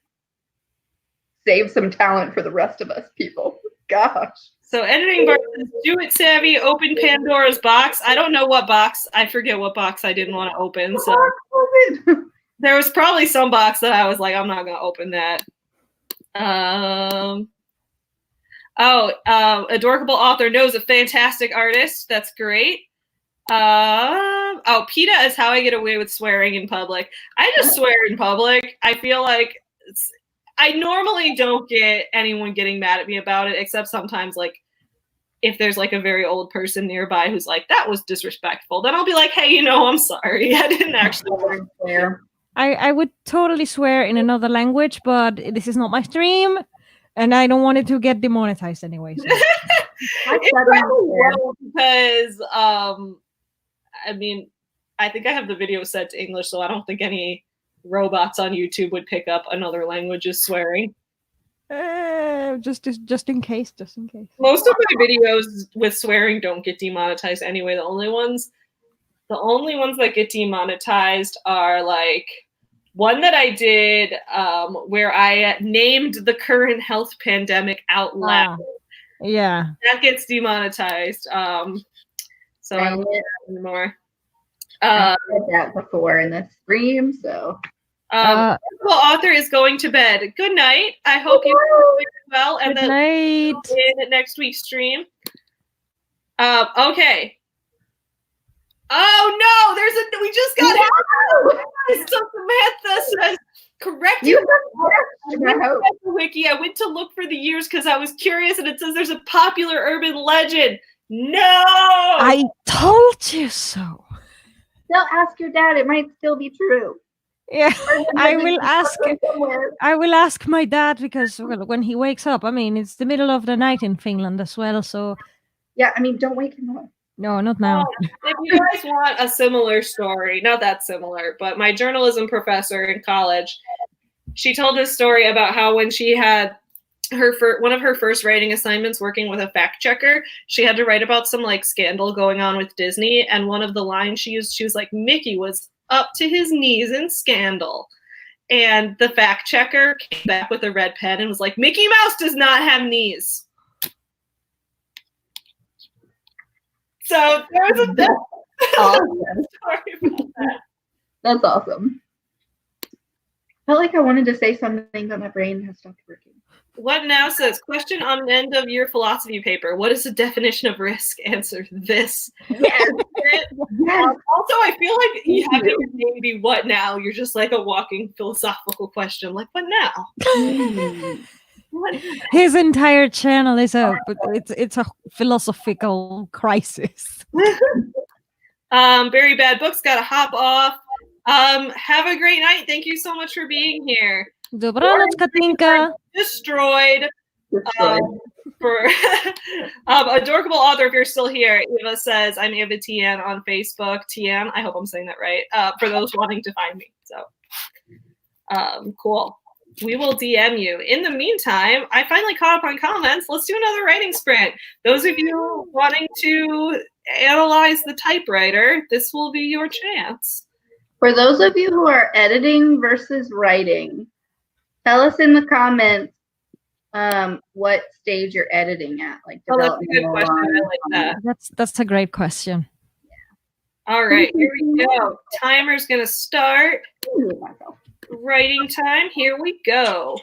save some talent for the rest of us people. Gosh. So editing bar says, do it savvy, open Pandora's box. I don't know what box. I forget what box I didn't want to open. So there was probably some box that I was like, I'm not going to open that. Adorable author knows a fantastic artist. That's great. PETA is how I get away with swearing in public. I just swear in public. I feel like I normally don't get anyone getting mad at me about it, except sometimes like if there's like a very old person nearby who's like, that was disrespectful, then I'll be like, hey, I'm sorry. I didn't actually swear. I would totally swear in another language, but this is not my stream. And I don't want it to get demonetized anyway. So. Because, I mean, I think I have the video set to English, so I don't think any robots on YouTube would pick up another language's swearing. Just in case. Most of my videos with swearing don't get demonetized anyway. The only ones that get demonetized are like one that I did where I named the current health pandemic out loud. Yeah. That gets demonetized. So I don't know anymore. I've said that before in the stream, so. Author is going to bed. Good night. I hope you sleep well. And good night. In next week's stream. Okay. Oh no! We just got it. So Samantha says, correct you. The wiki. I went to look for the years because I was curious, and it says there's a popular urban legend. No, I told you so. Still ask your dad. It might still be true. Yeah, I will ask my dad because when he wakes up, I mean, it's the middle of the night in Finland as well. So yeah, I mean, don't wake him up. No, not now. If you guys want a similar story, not that similar, but my journalism professor in college, she told this story about how when she had one of her first writing assignments working with a fact checker, she had to write about some like scandal going on with Disney, and one of the lines she used, she was like, Mickey was up to his knees in scandal. And the fact checker came back with a red pen and was like, Mickey Mouse does not have knees. So there's a awesome. story about that. That's awesome. I felt like I wanted to say something, but my brain has stopped working. What now says, question on an end of your philosophy paper. What is the definition of risk? Answer this. Yes. Yes. Also, I feel like you have your name be what now? You're just like a walking philosophical question. Like, what now? His entire channel is it's a philosophical crisis. Very Bad Books gotta hop off. Have a great night. Thank you so much for being here. Dobranoc, Katinka. Destroyed. Destroyed. For adorable author, if you're still here, Eva says, I'm Eva TN on Facebook. TN, I hope I'm saying that right, for those wanting to find me. So cool. We will DM you. In the meantime, I finally caught up on comments. Let's do another writing sprint. Those of you wanting to analyze the typewriter, this will be your chance. For those of you who are editing versus writing, tell us in the comments what stage you're editing at. Like, oh, that's a good question. I like that. That's a great question. All right, here we go. Timer's gonna start. Writing time. Here we go.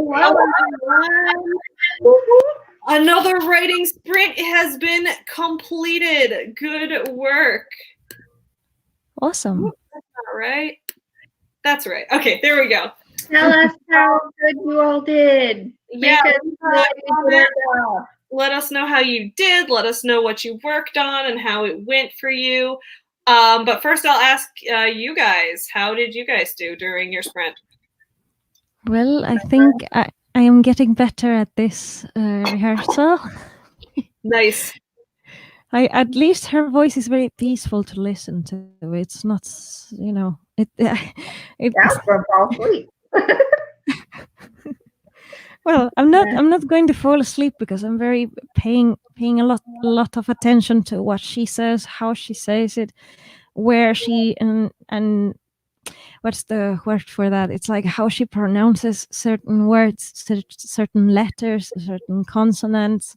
Hello, everyone. Another writing sprint has been completed. Good work. Awesome. That's not right. That's right. Okay, there we go. Tell us how good you all did. Yeah, Make let us know how you did. Let us know what you worked on and how it went for you. But first, I'll ask you guys, how did you guys do during your sprint? Well, I think I am getting better at this rehearsal. Nice. At least her voice is very peaceful to listen to. It's not, you know, That's from fall asleep. Well, I'm not going to fall asleep because I'm very paying a lot of attention to what she says, how she says it, where she and what's the word for that? It's like how she pronounces certain words, certain letters, certain consonants,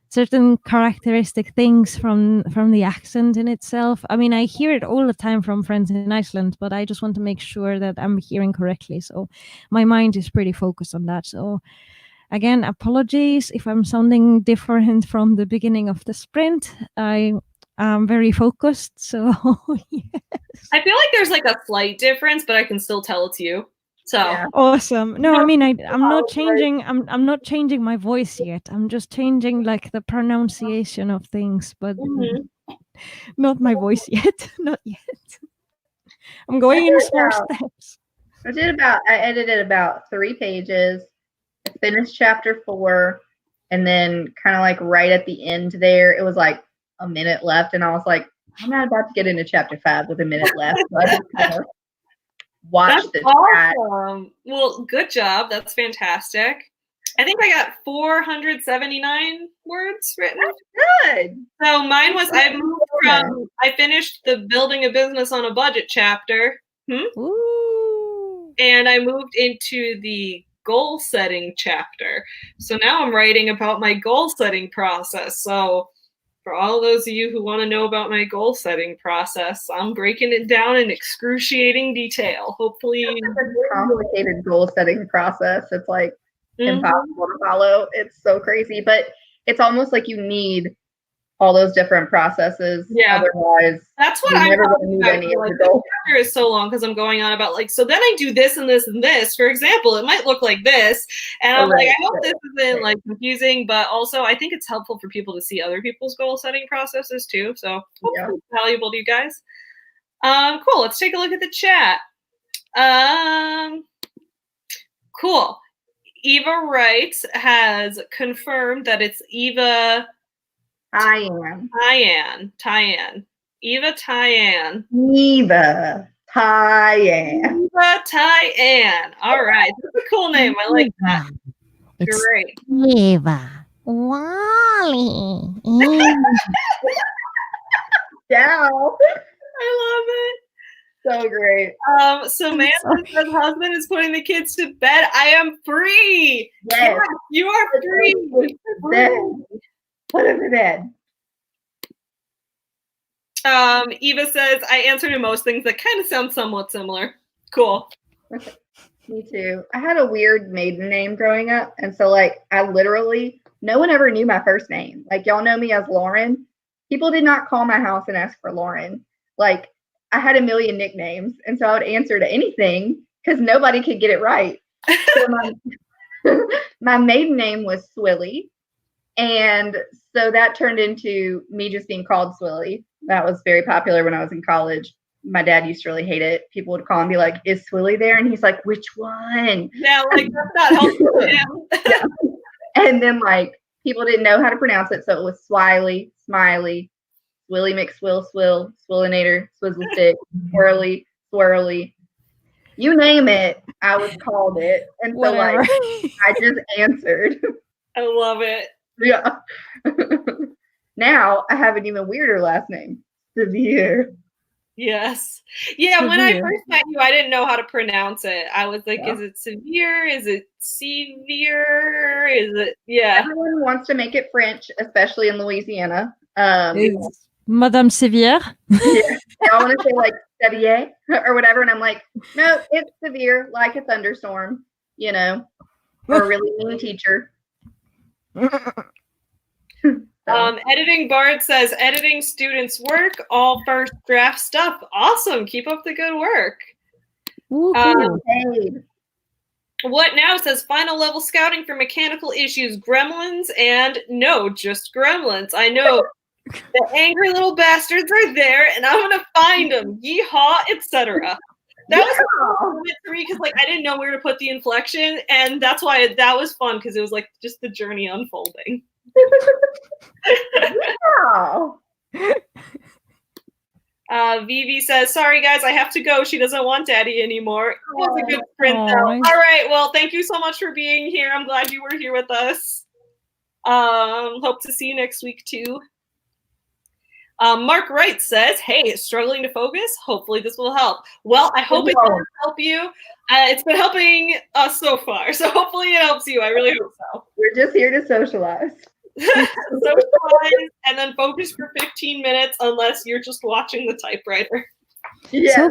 certain characteristic things from the accent in itself. I mean, I hear it all the time from friends in Iceland, but I just want to make sure that I'm hearing correctly. So my mind is pretty focused on that. So again, apologies if I'm sounding different from the beginning of the sprint. I am very focused. So yes. I feel like there's like a slight difference, but I can still tell it's you. So Yeah. Awesome. No, I mean I'm not changing. I'm not changing my voice yet. I'm just changing like the pronunciation of things, but not my voice yet. Not yet. I'm going in small steps. I edited about 3 pages. I finished chapter 4, and then kind of like right at the end there, it was like a minute left, and I was like, I'm not about to get into chapter 5 with a minute left. So I just kind of watched this. Awesome. Well, good job. That's fantastic. I think I got 479 words written. That's good. So mine was I finished the building a business on a budget chapter. Ooh. And I moved into the goal setting chapter. So now I'm writing about my goal setting process. So for all those of you who want to know about my goal setting process, I'm breaking it down in excruciating detail. Hopefully, it's a complicated goal setting process. It's like impossible to follow. It's so crazy, but it's almost like you need all those different processes. Yeah. Otherwise, that's what I'm never going to need any of the goals. The chapter is so long because I'm going on about like, so then I do this and this and this. For example, it might look like this. And I'm like, I hope this isn't like confusing, but also I think it's helpful for people to see other people's goal setting processes too. So hopefully it's valuable to you guys. Cool. Let's take a look at the chat. Cool. Eva writes has confirmed that it's Eva Tyann. Eva Tyann. Eva Tyann. Eva Tyann. All right. That's a cool name. I like that. It's great. Eva. Wally. Down. I love it. So great. So Samantha's husband is putting the kids to bed. I am free. Yes. You are free. Put him to bed. Eva says, I answer to most things that kind of sound somewhat similar. Cool. Me too. I had a weird maiden name growing up. And so like I literally, no one ever knew my first name. Like y'all know me as Lauren. People did not call my house and ask for Lauren. Like I had a million nicknames. And so I would answer to anything because nobody could get it right. So my maiden name was Swilly. And so that turned into me just being called Swilly. That was very popular when I was in college. My dad used to really hate it. People would call and be like, is Swilly there? And he's like, which one? Yeah, like that's not helpful. Yeah. And then like people didn't know how to pronounce it. So it was Swiley, Smiley, Swilly McSwill, Swill, Swillinator, Swizzle Stick, Swirly, Swirly. You name it, I was called it. And so like I just answered. I love it. Yeah. Now I have an even weirder last name, Severe. Yes. Yeah, Severe. when I first met you, I didn't know how to pronounce it. I was like, is it severe? Is it severe? Is it, Everyone wants to make it French, especially in Louisiana. It's Madame Sevier. Yeah. Y'all want to say like Sevier or whatever. And I'm like, no, it's severe, like a thunderstorm, you know. or a really mean teacher. Editing Bard says, editing students' work, all first draft stuff. Awesome. Keep up the good work. Paid. What now says final level scouting for mechanical issues, gremlins, and no, just gremlins. I know the angry little bastards are there, and I'm gonna find them. Yeehaw, etc. That was fun for me because like I didn't know where to put the inflection, and that's why that was fun because it was like just the journey unfolding. Wow. Vivi says, sorry guys, I have to go. She doesn't want daddy anymore. It was a good sprint though. All right, well, thank you so much for being here. I'm glad you were here with us. Hope to see you next week too. Mark Wright says, hey, struggling to focus? Hopefully this will help. Well, I hope it does help you. It's been helping us so far, so hopefully it helps you. I really hope so. We're just here to socialize. Socialize and then focus for 15 minutes unless you're just watching the typewriter. Yeah.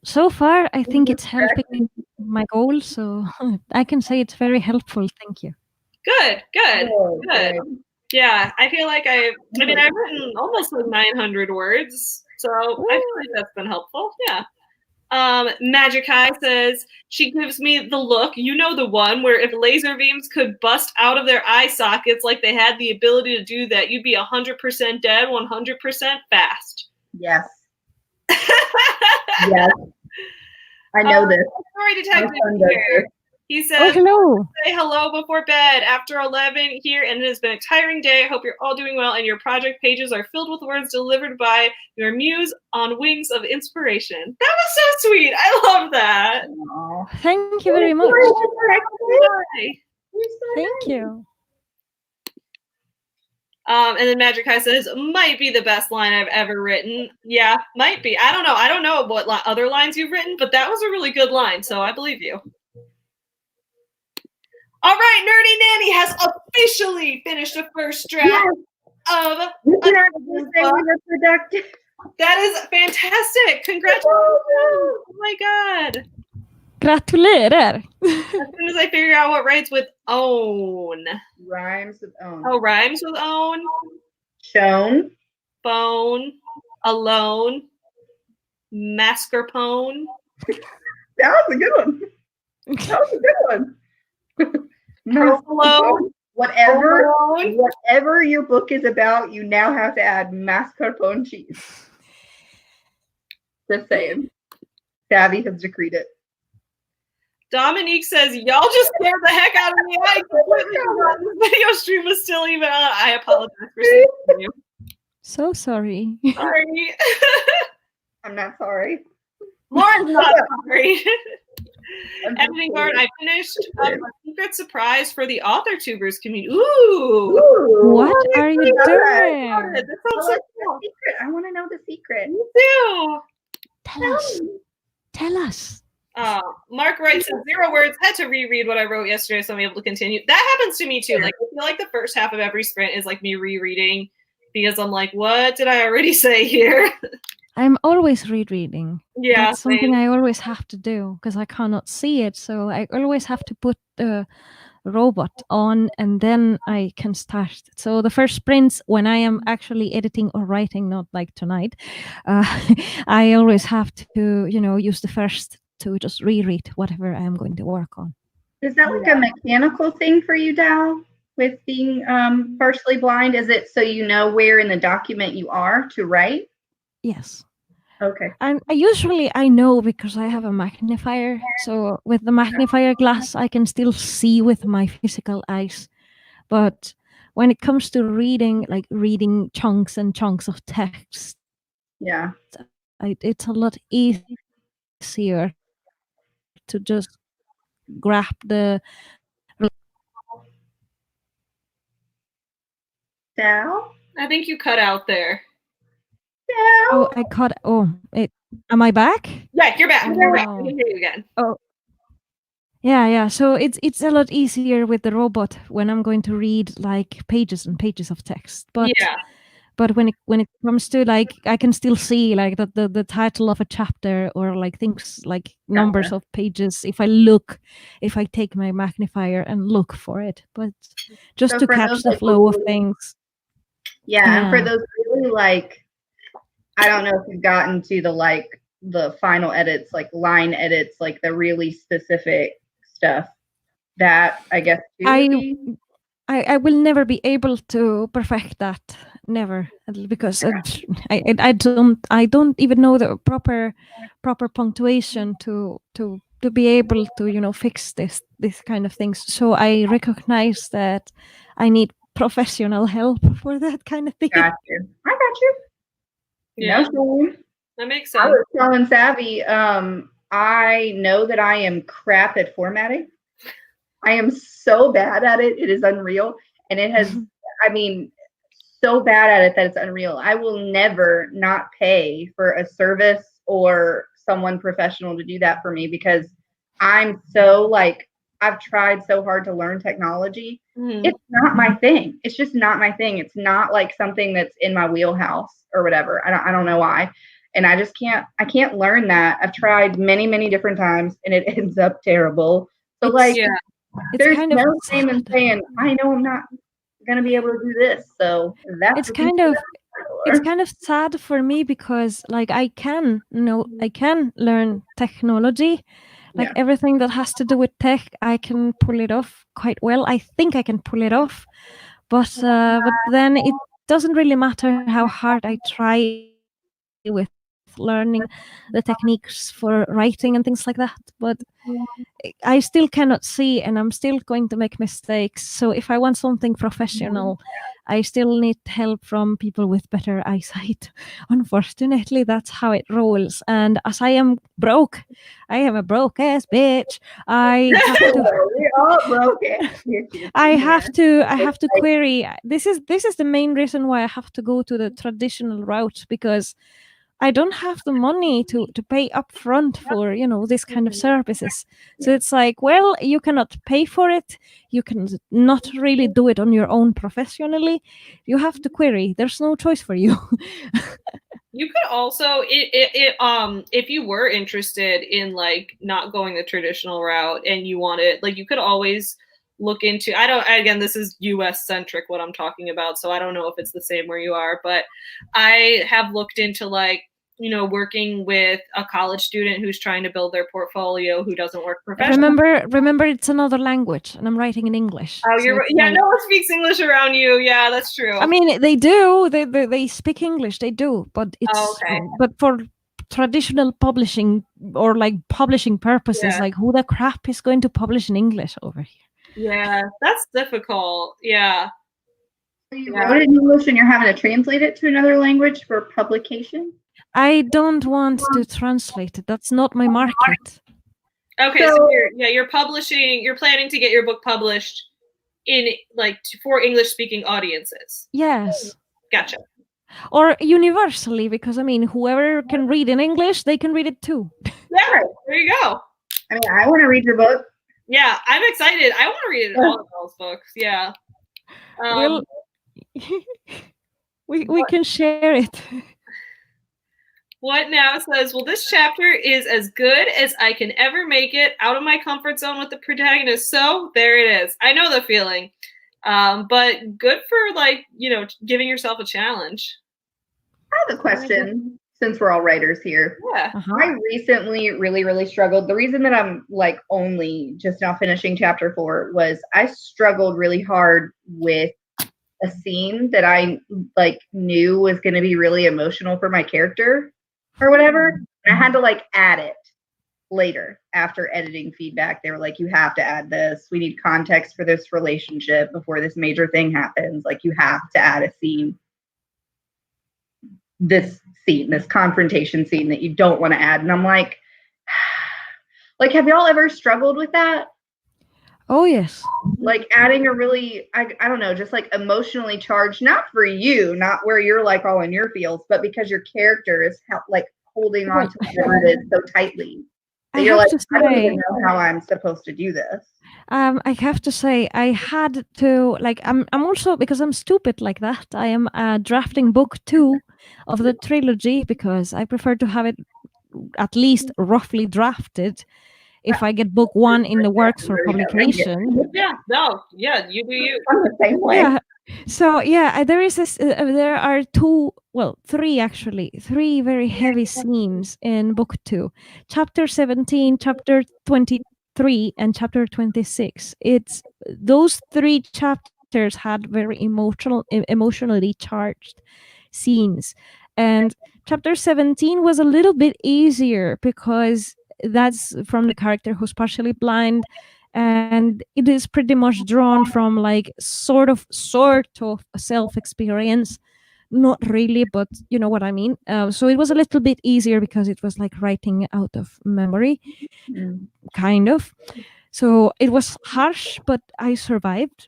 So far, I think it's helping my goal, so I can say it's very helpful. Thank you. Good. Yeah, I feel like I've written almost like 900 words, so I feel like that's been helpful. Yeah. Magic High says, she gives me the look, you know the one, where if laser beams could bust out of their eye sockets like they had the ability to do that, you'd be 100% dead, 100% fast. Yes. Yes. I know this. Story detective here. He says, hello. Say hello before bed after 11 here, and it has been a tiring day. I hope you're all doing well, and your project pages are filled with words delivered by your muse on wings of inspiration. That was so sweet. I love that. Aww. Thank you very much. Thank you. And then Magic High says, might be the best line I've ever written. Yeah, might be. I don't know. I don't know what other lines you've written, but that was a really good line, so I believe you. All right, Nerdy Nanny has officially finished the first draft of productive. That is fantastic. Congratulations. Oh my God. Gratulerar. As soon as I figure out what writes with own. Rhymes with own. Oh, rhymes with own. Shown. Bone. Alone. Mascarpone. That was a good one. That was a good one. Whatever your book is about, you now have to add mascarpone cheese. Just saying. Savvy has decreed it. Dominique says, y'all just scared the heck out of me. I completely forgot this video stream was still even on. I apologize for saying you. So sorry. Sorry. I'm not sorry. Lauren's not sorry. Editing Guard, I finished a secret surprise for the AuthorTubers community. Ooh. What are you doing? That sounds so cool. Secret. I want to know the secret. Me too. Tell us. Mark writes 0 words. Had to reread what I wrote yesterday, so I'm able to continue. That happens to me too. Like I feel like the first half of every sprint is like me rereading because I'm like, what did I already say here? I'm always rereading. Yeah, that's something I always have to do because I cannot see it. So I always have to put the robot on and then I can start. So the first sprints when I am actually editing or writing, not like tonight, I always have to, use the first to just reread whatever I am going to work on. Is that like a mechanical thing for you, Dal, with being partially blind? Is it so you know where in the document you are to write? Yes. Okay. And I know because I have a magnifier. So with the magnifier glass, I can still see with my physical eyes. But when it comes to reading, like reading chunks and chunks of text, it's a lot easier to just grab the. Dal? I think you cut out there. Oh, I caught. Am I back? Yeah, you're back. You're back. I can hear you again. Oh, yeah. So it's a lot easier with the robot when I'm going to read like pages and pages of text. But But when it comes to like, I can still see like the title of a chapter or like things like numbers of pages if I take my magnifier and look for it. But just So to for catch those, the like, flow of really- things. Yeah, and for those really like, I don't know if you've gotten to the final edits, like line edits, like the really specific stuff. That I guess would be. I will never be able to perfect that, never, because I don't even know the proper punctuation to be able to fix this kind of things. So I recognize that I need professional help for that kind of thing. Got you. I got you. Yeah, no shame. that makes I sense. was telling Savvy, I know that I am crap at formatting. I am so bad at it. It is unreal. And it has, I mean, so bad at it that it's unreal. I will never not pay for a service or someone professional to do that for me because I'm so like, I've tried so hard to learn technology. It's not my thing. It's just not my thing. It's not like something that's in my wheelhouse or whatever. I don't know why. And I just can't learn that. I've tried many, many different times and it ends up terrible. So there's kind of no shame in saying, I know I'm not going to be able to do this. So that's it's kind of sad for me because like I can learn technology, like everything that has to do with tech, I can pull it off quite well. I think I can pull it off, but then it doesn't really matter how hard I try with learning the techniques for writing and things like that. But I still cannot see, and I'm still going to make mistakes. So if I want something professional, I still need help from people with better eyesight. Unfortunately, that's how it rolls. And as I am broke, I am a broke ass bitch. I have to. We're all broken. I have to query. This is the main reason why I have to go to the traditional route, because I don't have the money to pay upfront for this kind of services. So it's like, well, you cannot pay for it. You can not really do it on your own professionally. You have to query. There's no choice for you. You could also, if you were interested in like not going the traditional route and you wanted, like, you could always look into, again, this is US centric what I'm talking about, so I don't know if it's the same where you are, but I have looked into like, working with a college student who's trying to build their portfolio who doesn't work professionally. Remember, it's another language, and I'm writing in English. Oh, you're right. Yeah, no one speaks English around you. Yeah, that's true. I mean, they do. They speak English. They do, but it's but for traditional publishing or like publishing purposes, like who the crap is going to publish in English over here? Yeah, that's difficult. Yeah. You wrote it in English and you're having to translate it to another language for publication? I don't want to translate it. That's not my market. Okay, so you're publishing. You're planning to get your book published in like for English-speaking audiences. Yes. Gotcha. Or universally, because I mean, whoever can read in English, they can read it too. Yeah, there you go. I mean, I want to read your book. Yeah, I'm excited. I want to read all of those books. Yeah. Well, we can share it. What now says, well, this chapter is as good as I can ever make it, out of my comfort zone with the protagonist. So there it is. I know the feeling. But good for like, giving yourself a challenge. I have a question since we're all writers here. Yeah. I recently really, really struggled. The reason that I'm like only just now finishing chapter 4 was I struggled really hard with a scene that I like knew was going to be really emotional for my character or whatever. And I had to like add it later after editing feedback. They were like, you have to add this. We need context for this relationship before this major thing happens. Like, you have to add a scene. This confrontation scene that you don't want to add. And I'm like, have y'all ever struggled with that? Oh, yes. Like adding a really, I don't know, just like emotionally charged, not for you, not where you're like all in your feels, but because your character is like holding on to whatever it is so tightly. That you're like, I don't even know how I'm supposed to do this. I have to say, I had to like. I'm also, because I'm stupid like that. I am drafting book 2 of the trilogy because I prefer to have it at least roughly drafted. If I get book 1 in the works for publication, Yeah, no, yeah, you do you. I'm the same way. yeah. So yeah, there is this. There are 2, well, 3 actually, 3 very heavy scenes in book 2, chapter 17, chapter 23, and chapter 26. It's those 3 chapters had very emotionally charged scenes, and chapter 17 was a little bit easier because that's from the character who's partially blind, and it is pretty much drawn from like sort of self experience, not really, but you know what I mean. So it was a little bit easier because it was like writing out of memory, kind of. So it was harsh, but I survived.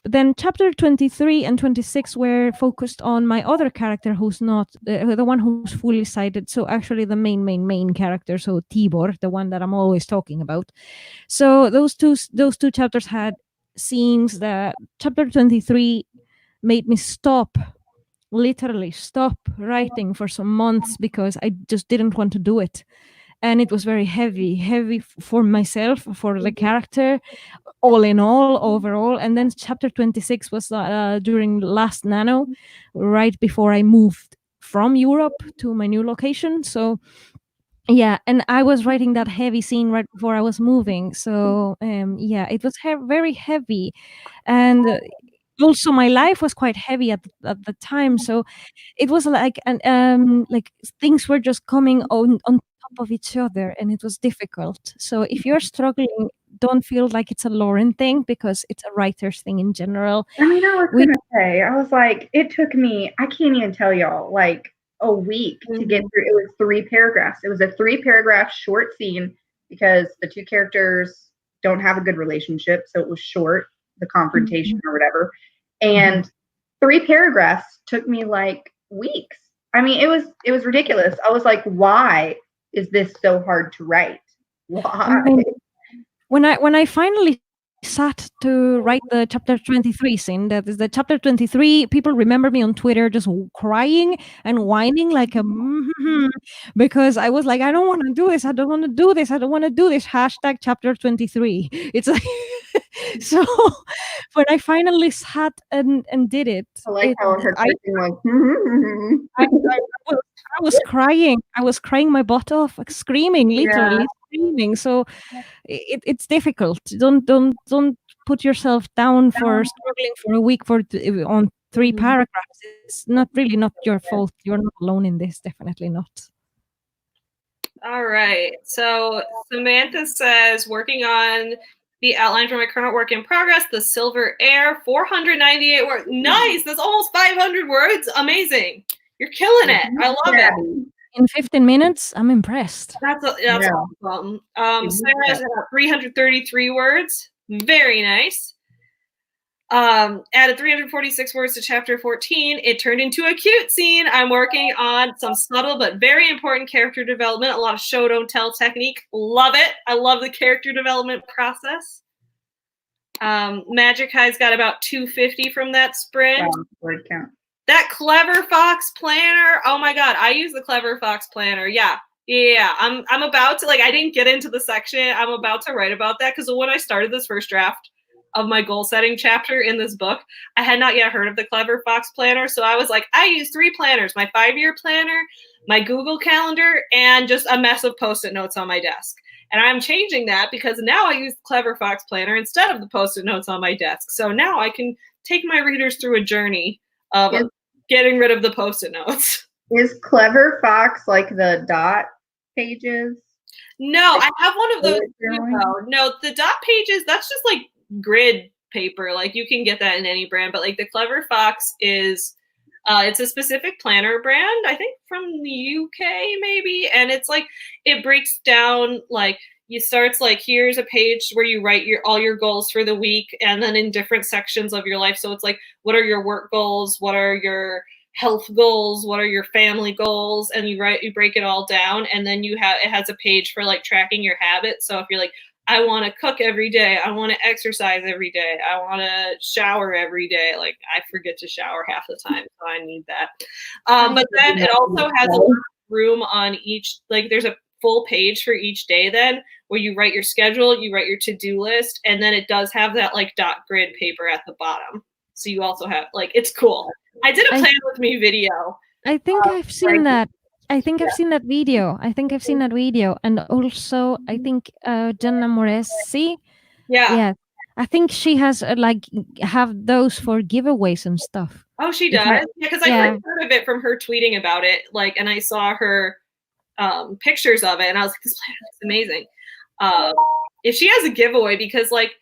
Then chapter 23 and 26 were focused on my other character who's not the one who's fully sighted. So actually the main character, so Tibor, the one that I'm always talking about. So those two chapters had scenes that chapter 23 made me literally stop writing for some months because I just didn't want to do it. And it was very heavy for myself, for the character, all in all, overall. And then chapter 26 was during last Nano, right before I moved from Europe to my new location. So yeah, and I was writing that heavy scene right before I was moving. So yeah, it was very heavy. And also my life was quite heavy at the time. So it was like things were just coming on top of each other, and it was difficult. So if you're struggling, don't feel like it's a Lauren thing, because it's a writer's thing in general. I mean, I was gonna say, I was like, it took me, I can't even tell y'all, like a week to get through. It was 3 paragraphs. It was a 3-paragraph short scene because the 2 characters don't have a good relationship, so it was short, the confrontation or whatever. And 3 paragraphs took me like weeks. I mean, it was ridiculous. I was like, why is this so hard to write? Why? I mean, when I finally sat to write the chapter 23 scene, that is the chapter 23, people remember me on Twitter just crying and whining like a because I was like, I don't want to do this, I don't want to do this, I don't want to do this, hashtag chapter 23. It's like so when I finally sat and did it, I like how her person like I was crying. I was crying my butt off, like screaming, literally screaming. So it's difficult. Don't put yourself down for struggling for a week on 3 paragraphs. It's not your fault. You're not alone in this. Definitely not. All right. So Samantha says, working on the outline for my current work in progress, The Silver Air, 498 words. Nice. That's almost 500 words. Amazing. You're killing it. I love it. In 15 minutes, I'm impressed. That's awesome. Sarah's at 333 words. Very nice. Added 346 words to chapter 14. It turned into a cute scene. I'm working on some subtle but very important character development. A lot of show don't tell technique. Love it. I love the character development process. Magic High's got about 250 from that sprint. Word count. That Clever Fox planner. Oh my God, I use the Clever Fox planner. Yeah. I'm about to, like, I didn't get into the section. I'm about to write about that because when I started this first draft of my goal setting chapter in this book, I had not yet heard of the Clever Fox planner. So I was like, I use 3 planners, my 5-year planner, my Google Calendar, and just a mess of Post-it notes on my desk. And I'm changing that because now I use the Clever Fox planner instead of the Post-it notes on my desk. So now I can take my readers through a journey of getting rid of the Post-it notes. Is Clever Fox like the dot pages? No, I have one of those. No, the dot pages, that's just like grid paper. Like you can get that in any brand, but like the Clever Fox is it's a specific planner brand, I think from the UK maybe, and it's like it breaks down, like you starts like here's a page where you write all your goals for the week, and then in different sections of your life. So it's like, what are your work goals, what are your health goals, what are your family goals, and you break it all down, and then it has a page for like tracking your habits. So if you're like, I want to cook every day. I want to exercise every day. I want to shower every day. Like, I forget to shower half the time, so I need that. But then it also has a lot of room on each, like there's a full page for each day then where you write your schedule, you write your to-do list, and then it does have that like dot grid paper at the bottom. So you also have, like, it's cool. I did a plan with me video. I think I've seen that. I think I've seen that video. And also I think Jenna Moresi. Yeah. I think she has like have those for giveaways and stuff. Oh, she does? Yeah, because I heard of it from her tweeting about it, like, and I saw her pictures of it, and I was like, this planner looks amazing. If she has a giveaway, because like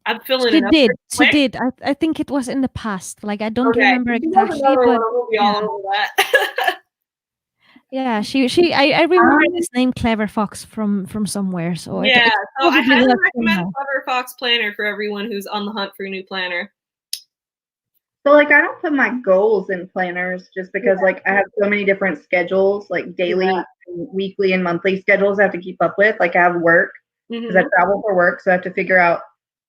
I'm filling it up. She did. I think it was in the past. Like I don't remember exactly, but yeah, I remember this name Clever Fox from somewhere. So yeah, so I highly recommend Clever Fox Planner for everyone who's on the hunt for a new planner. So like I don't put my goals in planners just because like I have so many different schedules, like daily, weekly, and monthly schedules I have to keep up with. Like I have work because I travel for work, so I have to figure out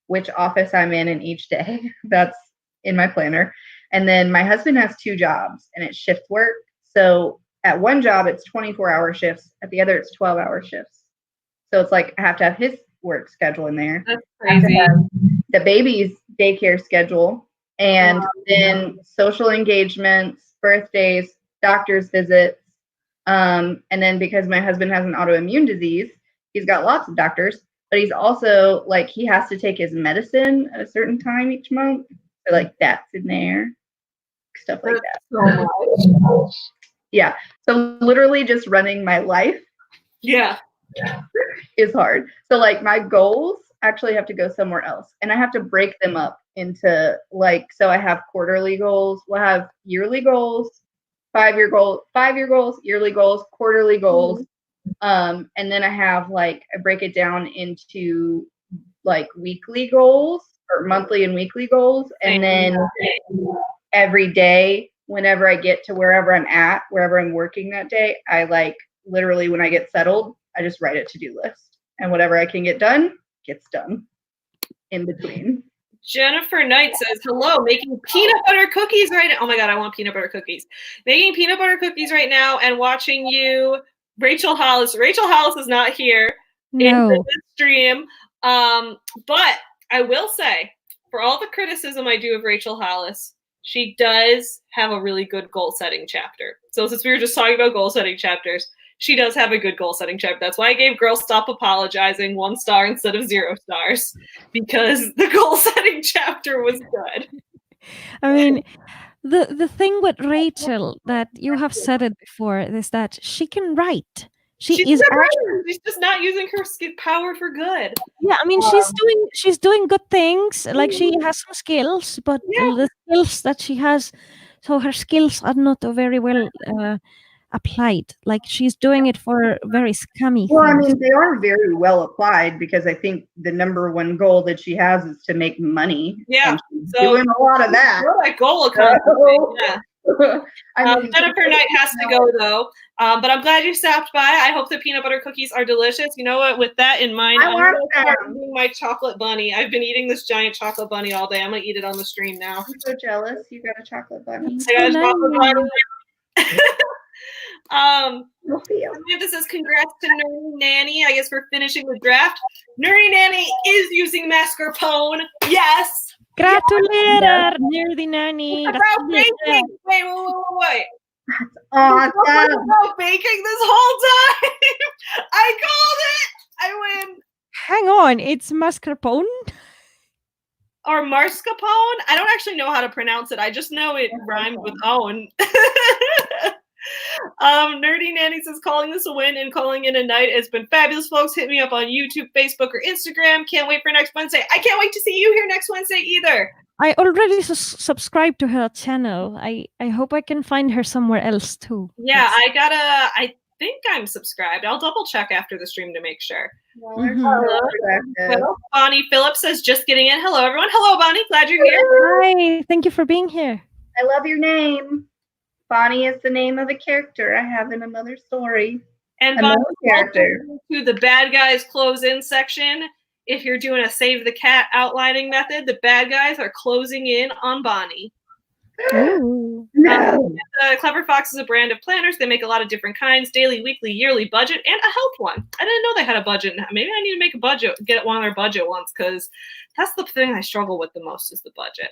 which office I'm in each day. That's in my planner. And then my husband has 2 jobs and it's shift work. So at one job, it's 24-hour shifts. At the other, it's 12-hour shifts. So it's like I have to have his work schedule in there. That's crazy. The baby's daycare schedule, and then social engagements, birthdays, doctor's visits. And then because my husband has an autoimmune disease, he's got lots of doctors, but he's also like, he has to take his medicine at a certain time each month. So like that's in there, stuff like that. So much. Yeah. So literally just running my life. Yeah. Is hard. So like my goals actually have to go somewhere else, and I have to break them up into like, so I have quarterly goals, we'll have yearly goals, 5-year goals, yearly goals, quarterly goals. And then I have like, I break it down into like weekly goals or monthly and weekly goals. And then every day, whenever I get to wherever I'm at, wherever I'm working that day, I like literally when I get settled, I just write a to-do list, and whatever I can get done gets done in between. Jennifer Knight says, hello, making peanut butter cookies right now. Oh my God, I want peanut butter cookies. Making peanut butter cookies right now and watching you, Rachel Hollis. Rachel Hollis is not here in the stream. But I will say, for all the criticism I do of Rachel Hollis, she does have a really good goal setting chapter. So since we were just talking about goal setting chapters, she does have a good goal setting chapter. That's why I gave Girl Stop Apologizing 1 star instead of 0 stars, because the goal setting chapter was good. I mean, the thing with Rachel, that you have said it before, is that she can write. She's just not using her power for good. Yeah, I mean, she's doing good things. Like she has some skills, but the skills that she has, so her skills are not very well applied. Like she's doing it for very scummy things. I mean, they are very well applied, because I think the #1 goal that she has is to make money. Yeah, she's doing a lot of that. That goal accomplishment. Jennifer Knight has to go though, but I'm glad you stopped by. I hope the peanut butter cookies are delicious. You know what? With that in mind, I'm going to start eating my chocolate bunny. I've been eating this giant chocolate bunny all day. I'm gonna eat it on the stream now. I'm so jealous. You got a chocolate bunny. I got a chocolate bunny. Amanda says, congrats to Nerdy Nanny, I guess, for finishing the draft. Nerdy Nanny is using mascarpone. Yes. Gratulerar, Nerdy Nanny. About baking. Wait. That's awesome. About baking this whole time. I called it. I win. Hang on, it's mascarpone? Or mascarpone? I don't actually know how to pronounce it. I just know it rhymed with own. Nerdy Nanny says, calling this a win and calling it a night has been fabulous, folks. Hit me up on YouTube, Facebook, or Instagram. Can't wait for next Wednesday. I can't wait to see you here next Wednesday either. I already subscribed to her channel. I hope I can find her somewhere else too. Yeah, I think I'm subscribed. I'll double check after the stream to make sure. Bonnie Phillips says, just getting in. Hello, everyone. Hello, Bonnie. Glad you're here. Hi. Thank you for being here. I love your name. Bonnie is the name of a character I have in another story. And Bonnie, character to the bad guys close in section. if you're doing a save the cat outlining method, the bad guys are closing in on Bonnie. Ooh. No. Clever Fox is a brand of planners. They make a lot of different kinds, daily, weekly, yearly, budget, and a health one. I didn't know they had a budget. Maybe I need to make a budget, get one of their budget ones, because that's the thing I struggle with the most is the budget.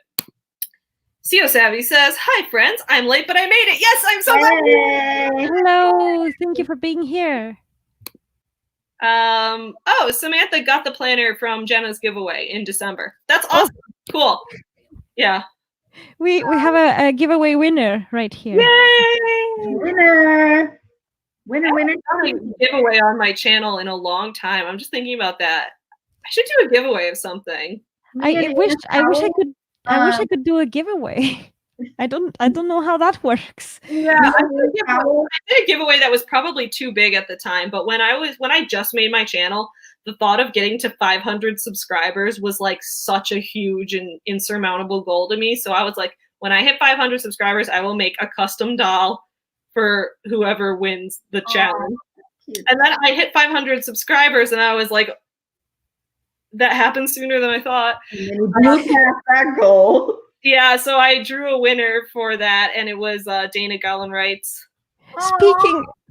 CO Savvy says, hi, friends. I'm late, but I made it. Yes, I'm so glad. Hello. Thank you for being here. Oh, Samantha got the planner from Jenna's giveaway in December. That's awesome. Cool. Yeah. We have a giveaway winner right here. Yay! Winner. Winner, I winner. haven't done a giveaway on my channel in a long time. I'm just thinking about that. I should do a giveaway of something. I wish I could do a giveaway. I don't know how that works. Yeah, I did a giveaway that was probably too big at the time, but when I just made my channel, the thought of getting to 500 subscribers was like such a huge and insurmountable goal to me. So I was like, when I hit 500 subscribers, I will make a custom doll for whoever wins the challenge. And then I hit 500 subscribers, and I was like, that happened sooner than I thought. And then you blew past that goal. Yeah, so I drew a winner for that, and it was Dana Gaulin writes.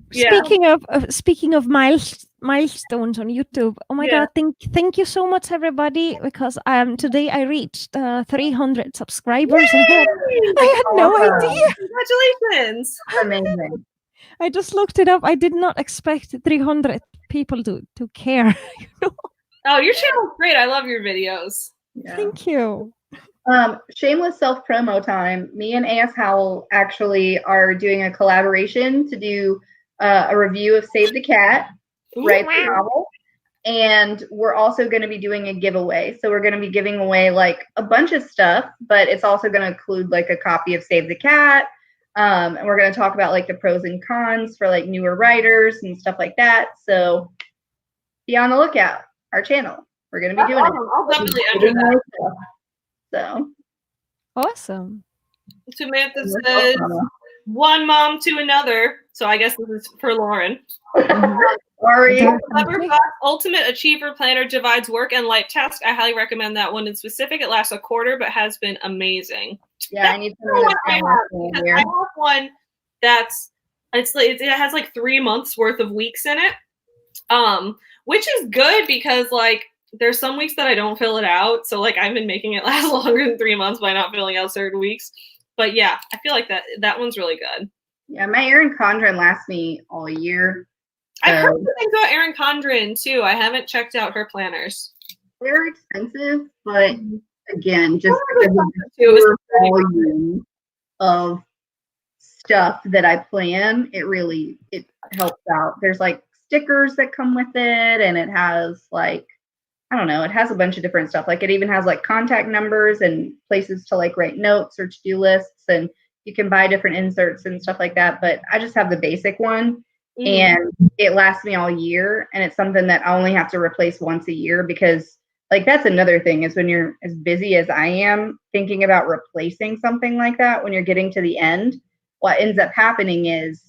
Speaking of milestones on YouTube. Oh my God! Thank you so much, everybody, because today I reached 300 subscribers. I had no idea. Congratulations! Amazing. I just looked it up. I did not expect 300 people to care. You know? Oh, your channel's great. I love your videos. Yeah. Thank you. Shameless self-promo time. Me and AS Howell actually are doing a collaboration to do a review of Save the Cat, right? The novel. And we're also going to be doing a giveaway. So we're going to be giving away like a bunch of stuff, but it's also going to include like a copy of Save the Cat. And we're going to talk about like the pros and cons for like newer writers and stuff like that. So be on the lookout. Our channel. We're going to be doing it. I'll definitely enter that. So awesome. Samantha says, one mom to another. So I guess this is for Lauren. Sorry. Clever Fox Ultimate Achiever Planner divides work and life tasks. I highly recommend that one in specific. It lasts a quarter, but has been amazing. Yeah, I need to I have one that's it has like 3 months worth of weeks in it. Which is good because like there's some weeks that I don't fill it out. So like I've been making it last longer than 3 months by not filling out certain weeks. But yeah, I feel like that one's really good. Yeah, my Erin Condren lasts me all year. I've heard good things about Erin Condren too. I haven't checked out her planners. They're expensive, but again, just because of the volume of stuff that I plan, it helps out. There's like stickers that come with it, and it has like, I don't know, it has a bunch of different stuff. Like it even has like contact numbers and places to like write notes or to-do lists, and you can buy different inserts and stuff like that. But I just have the basic one, and it lasts me all year, and it's something that I only have to replace once a year, because like that's another thing is when you're as busy as I am, thinking about replacing something like that when you're getting to the end, what ends up happening is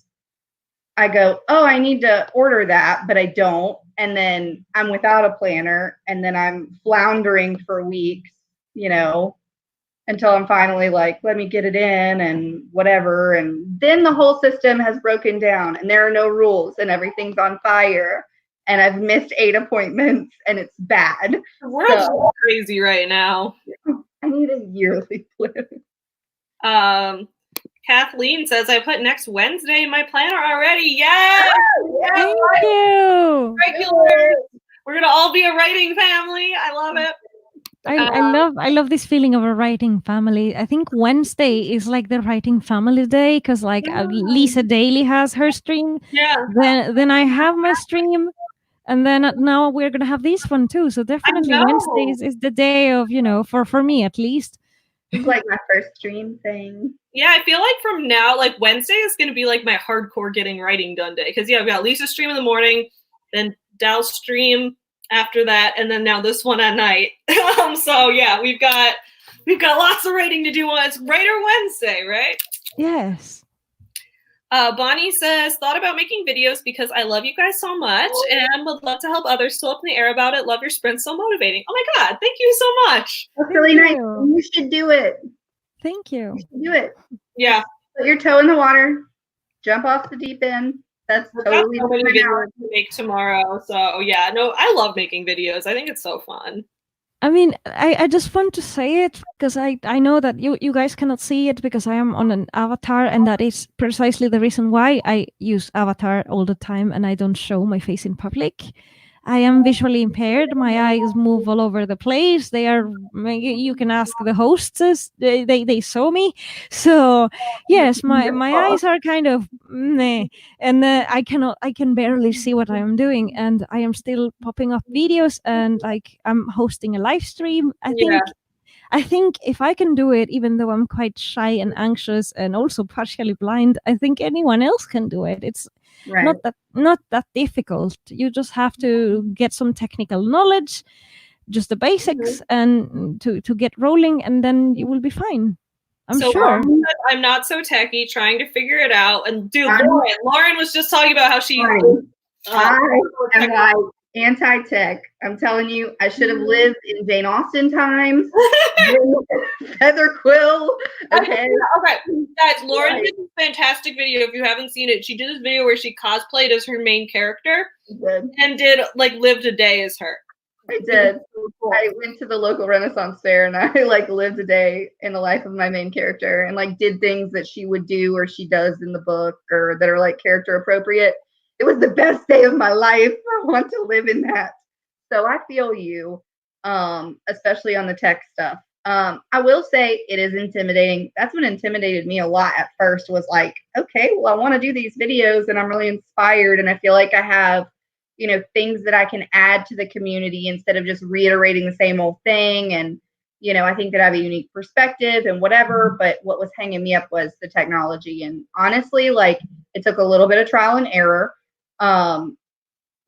I go, oh, I need to order that, but I don't. And then I'm without a planner, and then I'm floundering for weeks, you know, until I'm finally like, let me get it in and whatever. And then the whole system has broken down and there are no rules and everything's on fire. And I've missed 8 appointments and it's bad. The world's crazy right now. I need a yearly plan. Kathleen says, I put next Wednesday in my planner already. Yay! Thank you. Regulars. We're gonna all be a writing family. I love it. I love this feeling of a writing family. I think Wednesday is like the writing family day, because like Lisa Daly has her stream. Yeah. Then I have my stream, and then now we're gonna have this one too. So definitely Wednesdays is the day of, you know, for me at least. It's like my first stream thing. Yeah, I feel like from now, like Wednesday is going to be like my hardcore getting writing done day. Because yeah, we got Lisa's stream in the morning, then Dal's stream after that, and then now this one at night. So yeah, we've got lots of writing to do on it's Writer Wednesday, right? Yes. Bonnie says, thought about making videos because I love you guys so much and would love to help others still up in the air about it. Love your sprint, so motivating. Oh my God, thank you so much. That's really nice. You should do it. Thank you. You should do it. Yeah. Put your toe in the water. Jump off the deep end. That's totally so many videos to make tomorrow. So yeah, no, I love making videos. I think it's so fun. I mean, I just want to say it because I know that you guys cannot see it because I am on an avatar, and that is precisely the reason why I use avatar all the time and I don't show my face in public. I am visually impaired. My eyes move all over the place. They are. You can ask the hosts. They saw me. So yes, my eyes are kind of meh, and I can barely see what I am doing, and I am still popping up videos, and like I'm hosting a live stream. I think if I can do it, even though I'm quite shy and anxious and also partially blind, I think anyone else can do it. It's not that difficult. You just have to get some technical knowledge, just the basics, and to get rolling, and then you will be fine. I'm sure. I'm not so techie, trying to figure it out. And dude, Lauren was just talking about how she. I am like anti-tech. I'm telling you, I should have lived in Jane Austen times. Feather quill. Okay. Guys, Lauren did a fantastic video. If you haven't seen it, she did this video where she cosplayed as her main character and did like lived a day as her. I did. I went to the local Renaissance fair and I like lived a day in the life of my main character and like did things that she would do or she does in the book or that are like character appropriate. It was the best day of my life. I want to live in that. So I feel you, especially on the tech stuff. I will say it is intimidating. That's what intimidated me a lot at first was like, okay, well, I want to do these videos and I'm really inspired. And I feel like I have, you know, things that I can add to the community instead of just reiterating the same old thing. And, you know, I think that I have a unique perspective and whatever, but what was hanging me up was the technology. And honestly, like it took a little bit of trial and error.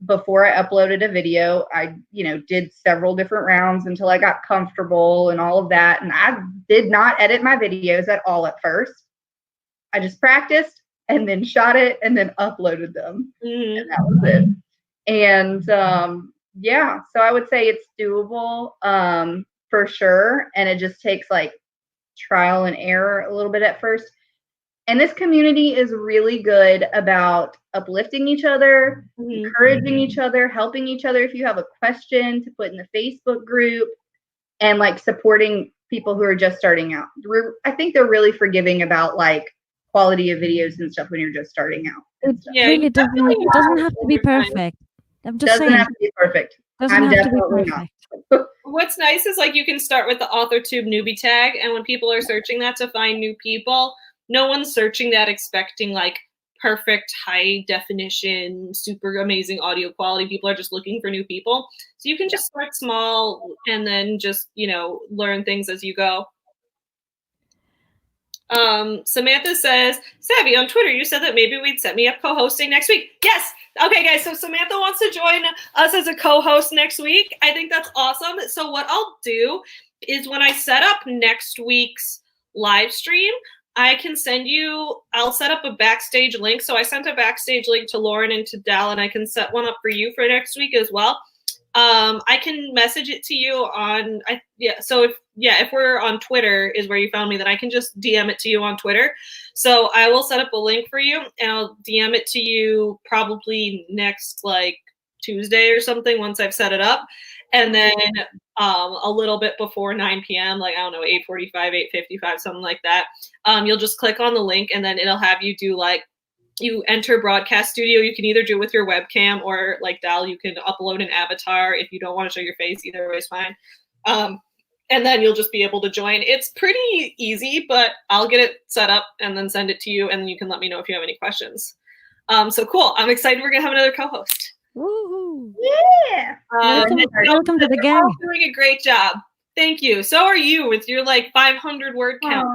Before I uploaded a video, I, you know, did several different rounds until I got comfortable and all of that. And I did not edit my videos at all at first. I just practiced and then shot it and then uploaded them. And that was it. And yeah, so I would say it's doable for sure. And it just takes like trial and error a little bit at first. And this community is really good about uplifting each other, encouraging each other, helping each other. If you have a question to put in the Facebook group and like supporting people who are just starting out. I think they're really forgiving about like quality of videos and stuff when you're just starting out. It really doesn't have to be perfect. I'm just saying. Doesn't have to be perfect. I'm definitely not. What's nice is like you can start with the AuthorTube newbie tag, and when people are searching that to find new people, no one's searching that expecting like perfect high definition, super amazing audio quality. People are just looking for new people. So you can just start small and then just, you know, learn things as you go. Samantha says, Savvy, on Twitter, you said that maybe we'd set me up co-hosting next week. Yes. Okay, guys. So Samantha wants to join us as a co-host next week. I think that's awesome. So what I'll do is when I set up next week's live stream, I can send you, I'll set up a backstage link. So I sent a backstage link to Lauren and to Dal, and I can set one up for you for next week as well. I can message it to you on, so if we're on Twitter is where you found me, then I can just DM it to you on Twitter. So I will set up a link for you and I'll DM it to you probably next like Tuesday or something once I've set it up. And then a little bit before 9 p.m., like, I don't know, 8:45, 8:55, something like that. You'll just click on the link and then it'll have you do like, you enter Broadcast Studio. You can either do it with your webcam or like Dal, you can upload an avatar if you don't want to show your face. Either way is fine. And then you'll just be able to join. It's pretty easy, but I'll get it set up and then send it to you. And then you can let me know if you have any questions. So cool. I'm excited. We're going to have another co-host. Woohoo. Yeah. Welcome to the gang. Doing a great job. Thank you. So are you with your like 500 word count.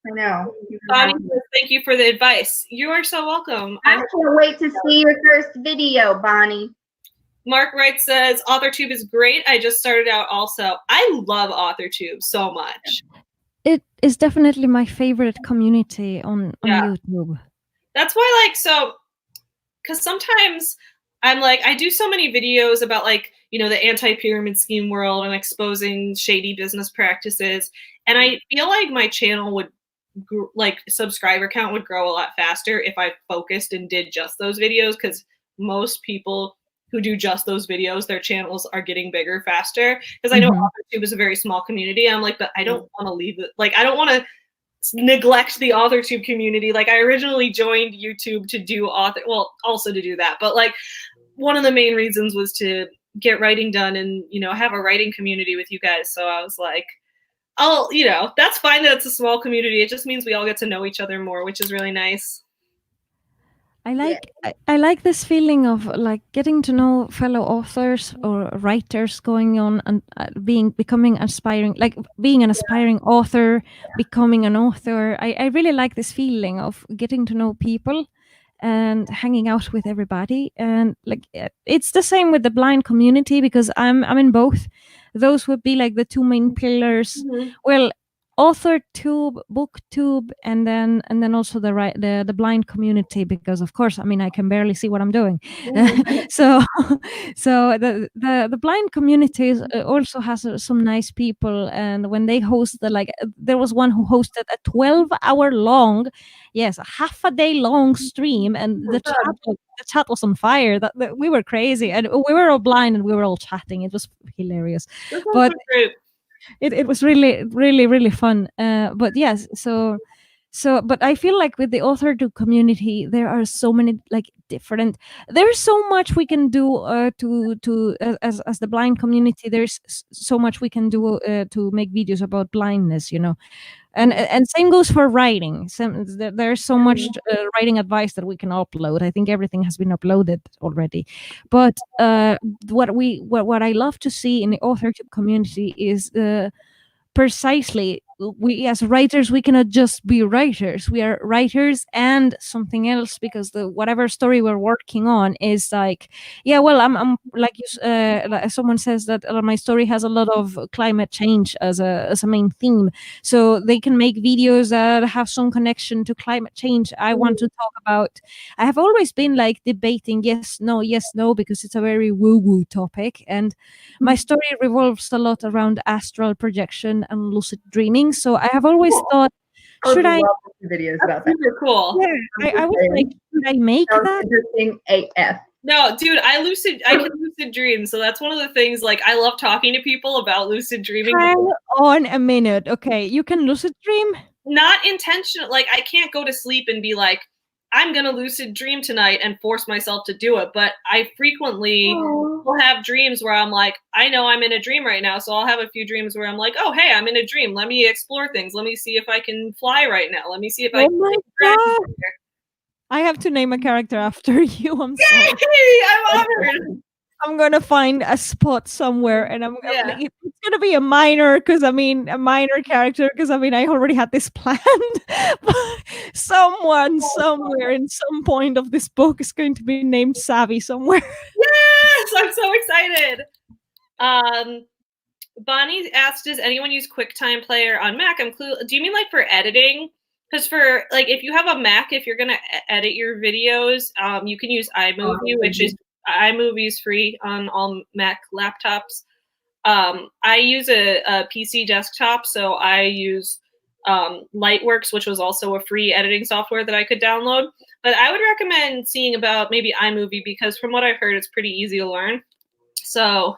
I know. Bonnie says, thank you for the advice. You are so welcome. I can't wait to see your first video, Bonnie. Mark Wright says, AuthorTube is great. I just started out also. I love AuthorTube so much. It is definitely my favorite community on YouTube. That's why, like, so, because sometimes I'm like, I do so many videos about, like, you know, the anti-pyramid scheme world and exposing shady business practices. And I feel like my channel would, like, subscriber count would grow a lot faster if I focused and did just those videos, because most people who do just those videos, their channels are getting bigger faster. Because I know AuthorTube is a very small community. I'm like, but I don't want to leave it. Like, I don't want to neglect the AuthorTube community. Like, I originally joined YouTube to do also to do that, but like one of the main reasons was to get writing done and, you know, have a writing community with you guys. So I was like, oh, you know, that's fine that it's a small community. It just means we all get to know each other more, which is really nice. I like this feeling of like getting to know fellow authors or writers going on and becoming aspiring, like being an aspiring author, becoming an author. I really like this feeling of getting to know people and hanging out with everybody. And like it's the same with the blind community, because I'm in both. Those would be like the two main pillars. Well, AuthorTube, BookTube, and then also the blind community, because of course, I mean, I can barely see what I'm doing. so the blind community also has some nice people, and when they host there was one who hosted a 12-hour long, yes, a half a day long stream, and the chat was on fire. That we were crazy, and we were all blind and we were all chatting. It was hilarious, but it was really, really, really fun. But yes, but I feel like with the AuthorTube community, there are so many like different. There's so much we can do as the blind community. There's so much we can do to make videos about blindness, you know. And same goes for writing. There's so much writing advice that we can upload. I think everything has been uploaded already. But what I love to see in the AuthorTube community is precisely, we as writers, we cannot just be writers. We are writers and something else, because whatever story we're working on is like, yeah, well, I'm like someone says that my story has a lot of climate change as a main theme, so they can make videos that have some connection to climate change. I want to talk about, I have always been like debating yes, no, because it's a very woo-woo topic, and my story revolves a lot around astral projection and lucid dreaming. So I have always thought, should I videos about that? Super cool. Yeah, I was like, should I make that? Interesting AF. No, dude, I can lucid dream. So that's one of the things, like, I love talking to people about lucid dreaming. Hang on a minute. Okay, you can lucid dream? Not intentional. Like, I can't go to sleep and be like, I'm going to lucid dream tonight and force myself to do it. But I frequently will have dreams where I'm like, I know I'm in a dream right now. So I'll have a few dreams where I'm like, oh, hey, I'm in a dream. Let me explore things. Let me see if I can fly right now. Let me see if I can. Oh my God. I have to name a character after you. I'm sorry. I'm honored. I'm gonna find a spot somewhere, and it's gonna be a minor character, because I mean I already had this planned. But someone somewhere in some point of this book is going to be named Savvy somewhere. Yes, I'm so excited. Bonnie asked, does anyone use QuickTime Player on Mac? Do you mean like for editing? Because for like, if you have a Mac, if you're gonna edit your videos, you can use iMovie, which is iMovie is free on all Mac laptops. I use a PC desktop, so I use Lightworks, which was also a free editing software that I could download. But I would recommend seeing about maybe iMovie, because from what I've heard, it's pretty easy to learn. So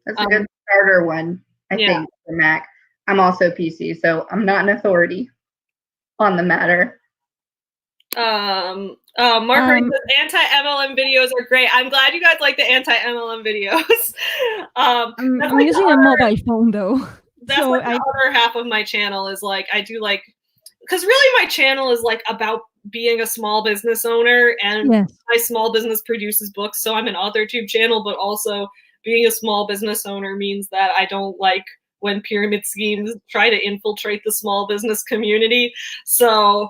that's a good starter one, I think, for Mac. I'm also PC, so I'm not an authority on the matter. Mark says anti-MLM videos are great. I'm glad you guys like the anti-MLM videos. I'm like using a mobile phone though. That's so like the other half of my channel is like, I do like, because really my channel is like about being a small business owner, and my small business produces books. So I'm an AuthorTube channel, but also being a small business owner means that I don't like when pyramid schemes try to infiltrate the small business community. So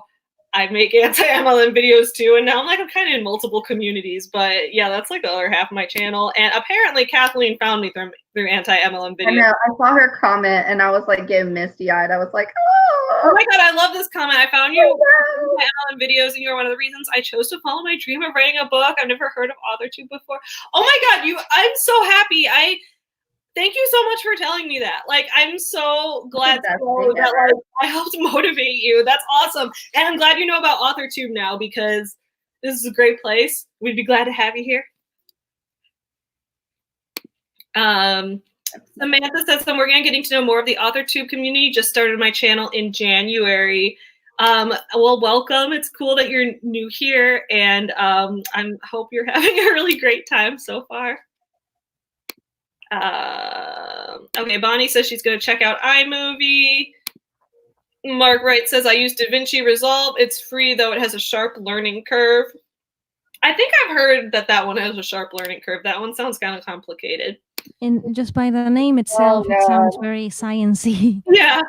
I make anti-MLM videos too, and now I'm kind of in multiple communities. But yeah, that's like the other half of my channel. And apparently Kathleen found me through anti-MLM videos. I know. I saw her comment, and I was like getting misty-eyed. I was like, oh my god, I love this comment. I found you anti-MLM videos, and you're one of the reasons I chose to follow my dream of writing a book. I've never heard of AuthorTube before. Oh my god, I'm so happy. Thank you so much for telling me that. Like, I'm so glad that I helped motivate you. That's awesome. And I'm glad you know about AuthorTube now, because this is a great place. We'd be glad to have you here. Samantha says, I'm working on getting to know more of the AuthorTube community. Just started my channel in January. Well, welcome. It's cool that you're new here, and I hope you're having a really great time so far. Okay, Bonnie says she's going to check out iMovie. Mark Wright says, I use DaVinci Resolve. It's free, though it has a sharp learning curve. I think I've heard that one has a sharp learning curve. That one sounds kind of complicated. And just by the name itself, it sounds very sciencey. Yeah.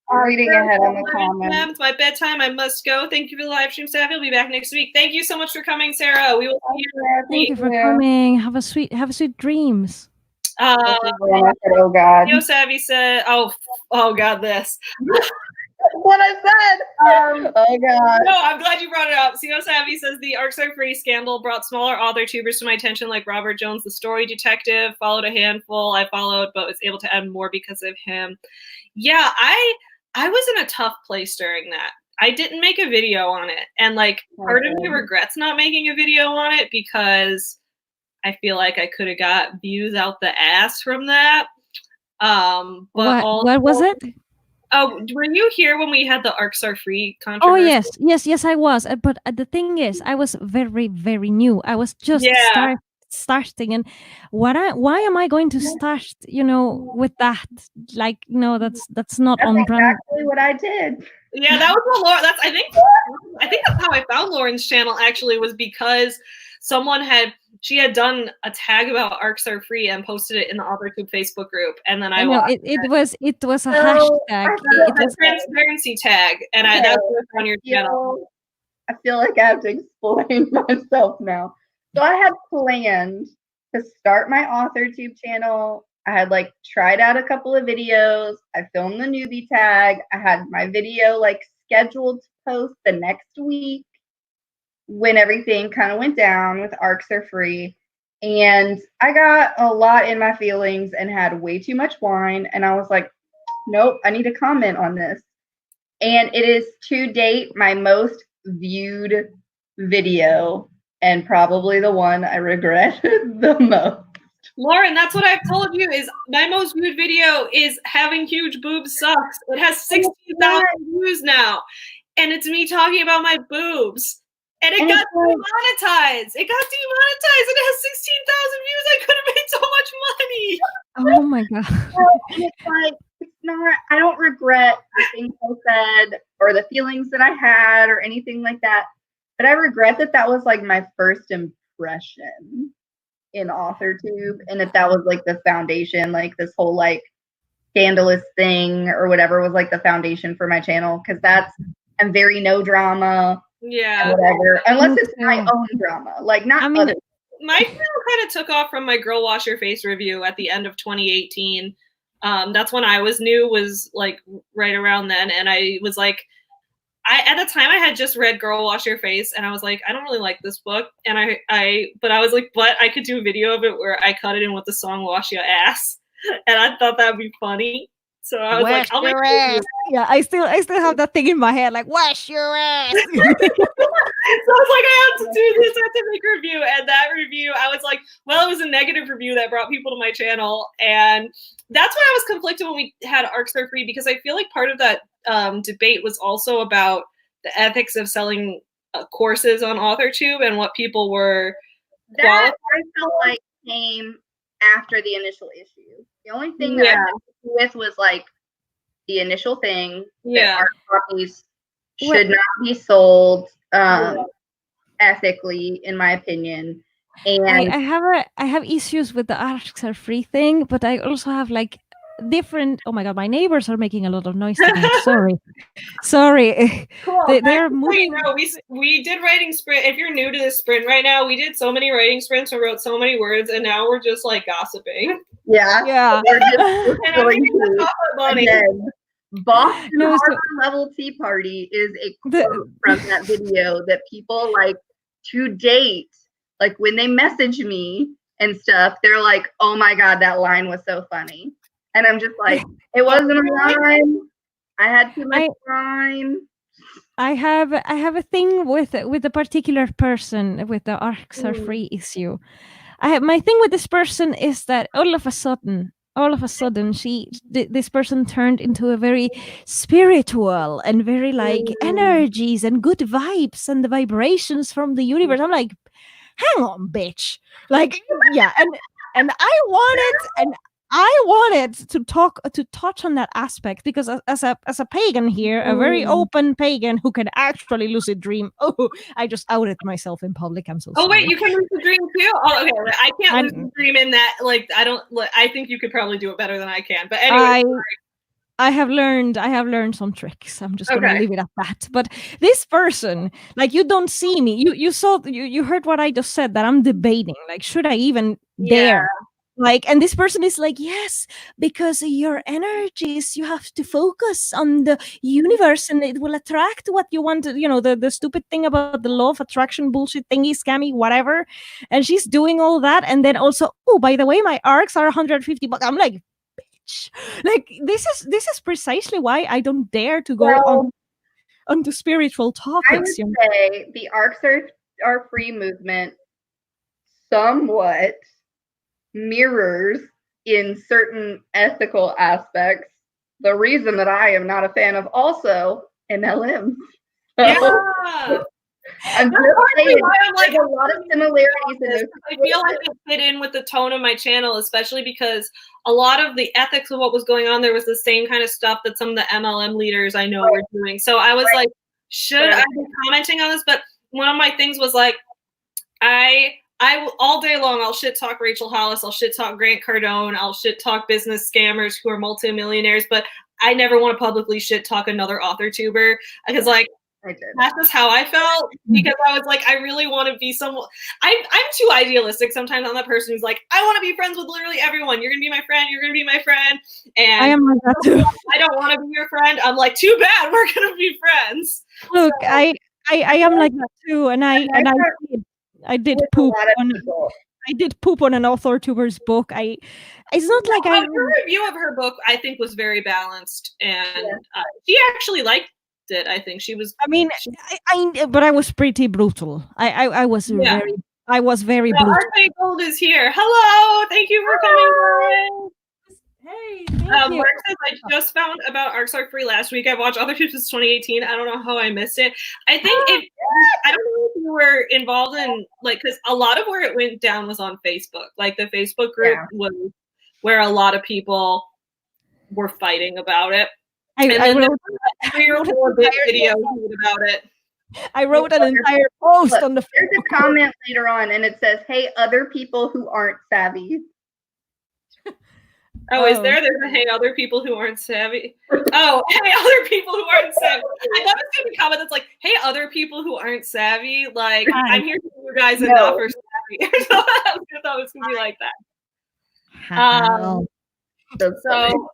I'm reading ahead on the comments. It's my bedtime. I must go. Thank you for the live stream, Savvy. I'll be back next week. Thank you so much for coming, Sarah. We will see you. Thank you for coming. Have a sweet dreams. Oh God. Theo Savvy said, oh God, this. What I said. Oh God. No, I'm glad you brought it up. Theo Savvy says the Arcs Are Free scandal brought smaller author tubers to my attention, like Robert Jones, the story detective. Followed a handful I followed, but was able to add more because of him. Yeah, I was in a tough place during that. I didn't make a video on it. And part of me regrets not making a video on it, because I feel like I could have got views out the ass from that. But what was it? Oh, were you here when we had the Arcs Are Free controversy? Oh yes, I was. But the thing is, I was very, very new. I was just starting, and why am I going to start? With that? That's not on brand. Exactly what I did. Yeah, that was what Lauren. I think that's how I found Lauren's channel. Actually, was because she had done a tag about Arcs Are Free and posted it in the AuthorTube Facebook group, and then it was a hashtag. It was a transparency tag, and that was on your channel. I feel like I have to explain myself now. So I had planned to start my AuthorTube channel. I had tried out a couple of videos. I filmed the newbie tag. I had my video scheduled to post the next week, when everything kind of went down with Arcs Are Free. And I got a lot in my feelings and had way too much wine. And I was like, nope, I need to comment on this. And it is to date my most viewed video, and probably the one I regret the most. Lauren, that's what I've told you, is my most viewed video is Having Huge Boobs Sucks. It has 16,000 views now. And it's me talking about my boobs. And it got demonetized. It got demonetized, and it has 16,000 views. I could have made so much money. Oh my God. It's not, I don't regret the things I said or the feelings that I had or anything like that. But I regret that was my first impression in AuthorTube, and that was the foundation, this whole scandalous thing or whatever was the foundation for my channel, because I'm very no drama. Yeah. Whatever. Unless it's my own drama. Not other. My channel kind of took off from my Girl Wash Your Face review at the end of 2018. That's when I was new, was right around then. And I was at the time I had just read Girl Wash Your Face, and I was I don't really like this book. And but I was but I could do a video of it where I cut it in with the song Wash Your Ass. And I thought that'd be funny. So I was I'll make ass. Yeah, I still have that thing in my head, wash your ass. So I was I have to do this. I have to make a review. And that review, I was well, it was a negative review that brought people to my channel. And that's why I was conflicted when we had Arcs Are Free, because I feel part of that debate was also about the ethics of selling courses on AuthorTube and what people were. That I felt came after the initial issue. The only thing that I with was the initial thing that art copies should not be sold ethically, in my opinion. And I have issues with the Arcs Are Free thing, but I also have different. Oh my god, my neighbors are making a lot of noise today. Sorry. Cool. They're moving. We did writing sprint. If you're new to this sprint right now, we did so many writing sprints and wrote so many words, and now we're just like gossiping. Yeah. We're just And I'm reading the top of Bonnie. again, Boston Harbor Level Tea Party is a quote from that video that people like to date. Like when they message me and stuff, they're like, "Oh my god, that line was so funny," and I'm just like, "It wasn't a line. I had too much line." I have a thing with a particular person with the arcs are free issue. My thing with this person is that all of a sudden, this person turned into a very spiritual and very like energies and good vibes and the vibrations from the universe. I'm like, hang on, bitch. Like, yeah, and I wanted to touch on that aspect because as a pagan here, a very open pagan who can actually lucid dream. Oh, I just outed myself in public. I'm so sorry. Oh wait, you can lucid dream too? Oh, okay. I can't lucid dream in that. Like, I think you could probably do it better than I can. But anyway, I have learned some tricks. I'm just gonna leave it at that. But this person, like, you don't see me. You heard what I just said, that I'm debating. Like, should I even dare? Like, and this person is like, yes, because your energies, you have to focus on the universe and it will attract what you want to, the stupid thing about the law of attraction bullshit thingy, scammy, whatever. And she's doing all that. And then also, oh, by the way, my arcs are 150 bucks. I'm like, bitch. Like, this is precisely why I don't dare to go onto spiritual topics. I would say the arcs are free movement somewhat mirrors in certain ethical aspects the reason that I am not a fan of also MLM. So, I'm just saying, I'm like a lot of similarities in this. I feel like it fit in with the tone of my channel, especially because a lot of the ethics of what was going on, there was the same kind of stuff that some of the MLM leaders I know were doing. So I was like, should I be commenting on this? But one of my things was like, I all day long, I'll shit talk Rachel Hollis, I'll shit talk Grant Cardone, I'll shit talk business scammers who are multimillionaires, but I never want to publicly shit talk another AuthorTuber because like, that's just how I felt, because I was like, I really want to be someone. I'm too idealistic sometimes. I'm that person who's like, I want to be friends with literally everyone. You're gonna be my friend. You're gonna be my friend. And I am like that too. I don't want to be your friend. I'm like, too bad. We're gonna be friends. Look, so, I am like that too, and I did poop on. I did poop on an AuthorTuber's book. It's not like her review of her book, I think, was very balanced, and she actually liked it. I think she was. I mean, but I was pretty brutal. I was very brutal. RK Gold is here. Hello, thank you for coming. Hey, thank you. Mark says, I just found about Arcs Are Free last week. I've watched AuthorTube since 2018. I don't know how I missed it. I think I don't know if you were involved in, like, because a lot of where it went down was on Facebook. Like, the Facebook group was where a lot people were fighting about it. I wrote 3 or 4 big videos about it. I wrote an entire post on the. There's a comment later on, and it says, "Hey, other people who aren't savvy." Oh, is there? There's a hey, other people who aren't savvy. Oh, hey, other people who aren't savvy. I thought it was going to be a comment that's like, hey, other people who aren't savvy. Like, I'm here for you guys and not for savvy. I thought it was going to be like that. So,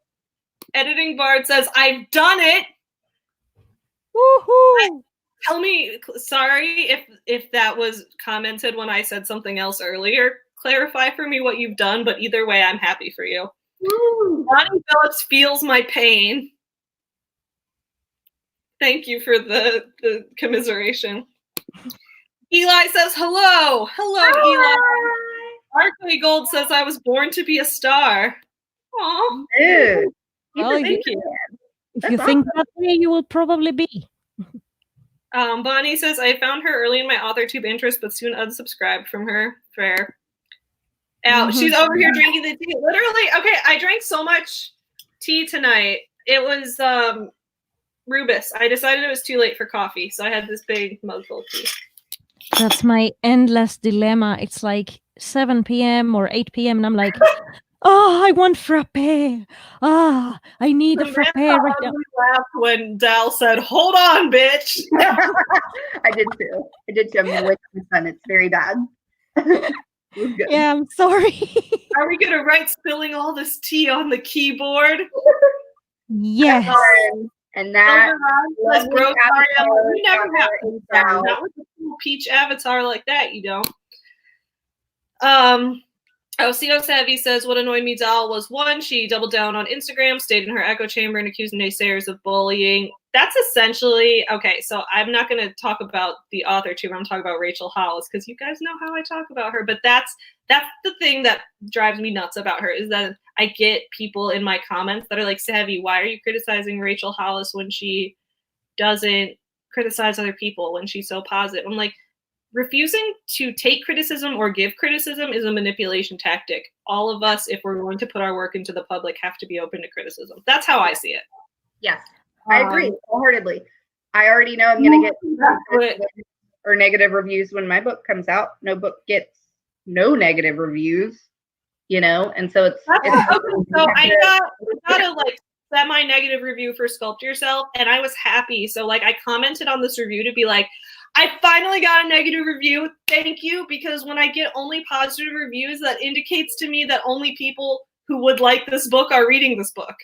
Editing Bard says, I've done it. Woohoo! Tell me, sorry if that was commented when I said something else earlier. Clarify for me what you've done, but either way, I'm happy for you. Bonnie Phillips feels my pain. Thank you for the commiseration. Eli says, hello. Hello, Eli. Arkley Gold says, I was born to be a star. Aw. Well, thank you. If you think that way, you will probably be. Bonnie says, I found her early in my AuthorTube interest, but soon unsubscribed from her. Fair. She's over here drinking the tea. Literally, okay, I drank so much tea tonight. It was Rubus. I decided it was too late for coffee, so I had this big mug full of tea. That's my endless dilemma. It's like 7 p.m. or 8 p.m. and I'm like, Oh, I want frappe. Ah, I need a frappe Samantha right now. laughed when Dal said, "Hold on, bitch." I did too. I'm with my son. It's very bad. Yeah, I'm sorry. Are we gonna write spilling all this tea on the keyboard? Yes. And that was gross. You never have Dal. not with a cool peach avatar like that. You don't. Oseo Savvy says, what annoyed me, Dal, was one, she doubled down on Instagram, stayed in her echo chamber, and accused naysayers of bullying. That's essentially, okay, so I'm not going to talk about the AuthorTube. I'm talking about Rachel Hollis, because you guys know how I talk about her. But that's the thing that drives me nuts about her, is that I get people in my comments that are like, Savvy, why are you criticizing Rachel Hollis when she doesn't criticize other people, when she's so positive? I'm like, refusing to take criticism or give criticism is a manipulation tactic. All of us, if we're going to put our work into the public, have to be open to criticism. That's how I see it. Yes, I agree wholeheartedly. I already know I'm going to get or negative reviews when my book comes out. No book gets no negative reviews, you know, and so it's so I got a like semi-negative review for Sculpt Yourself, and I was happy. So like I commented on this review to be like, I finally got a negative review. Thank you, because when I get only positive reviews, that indicates to me that only people who would like this book are reading this book,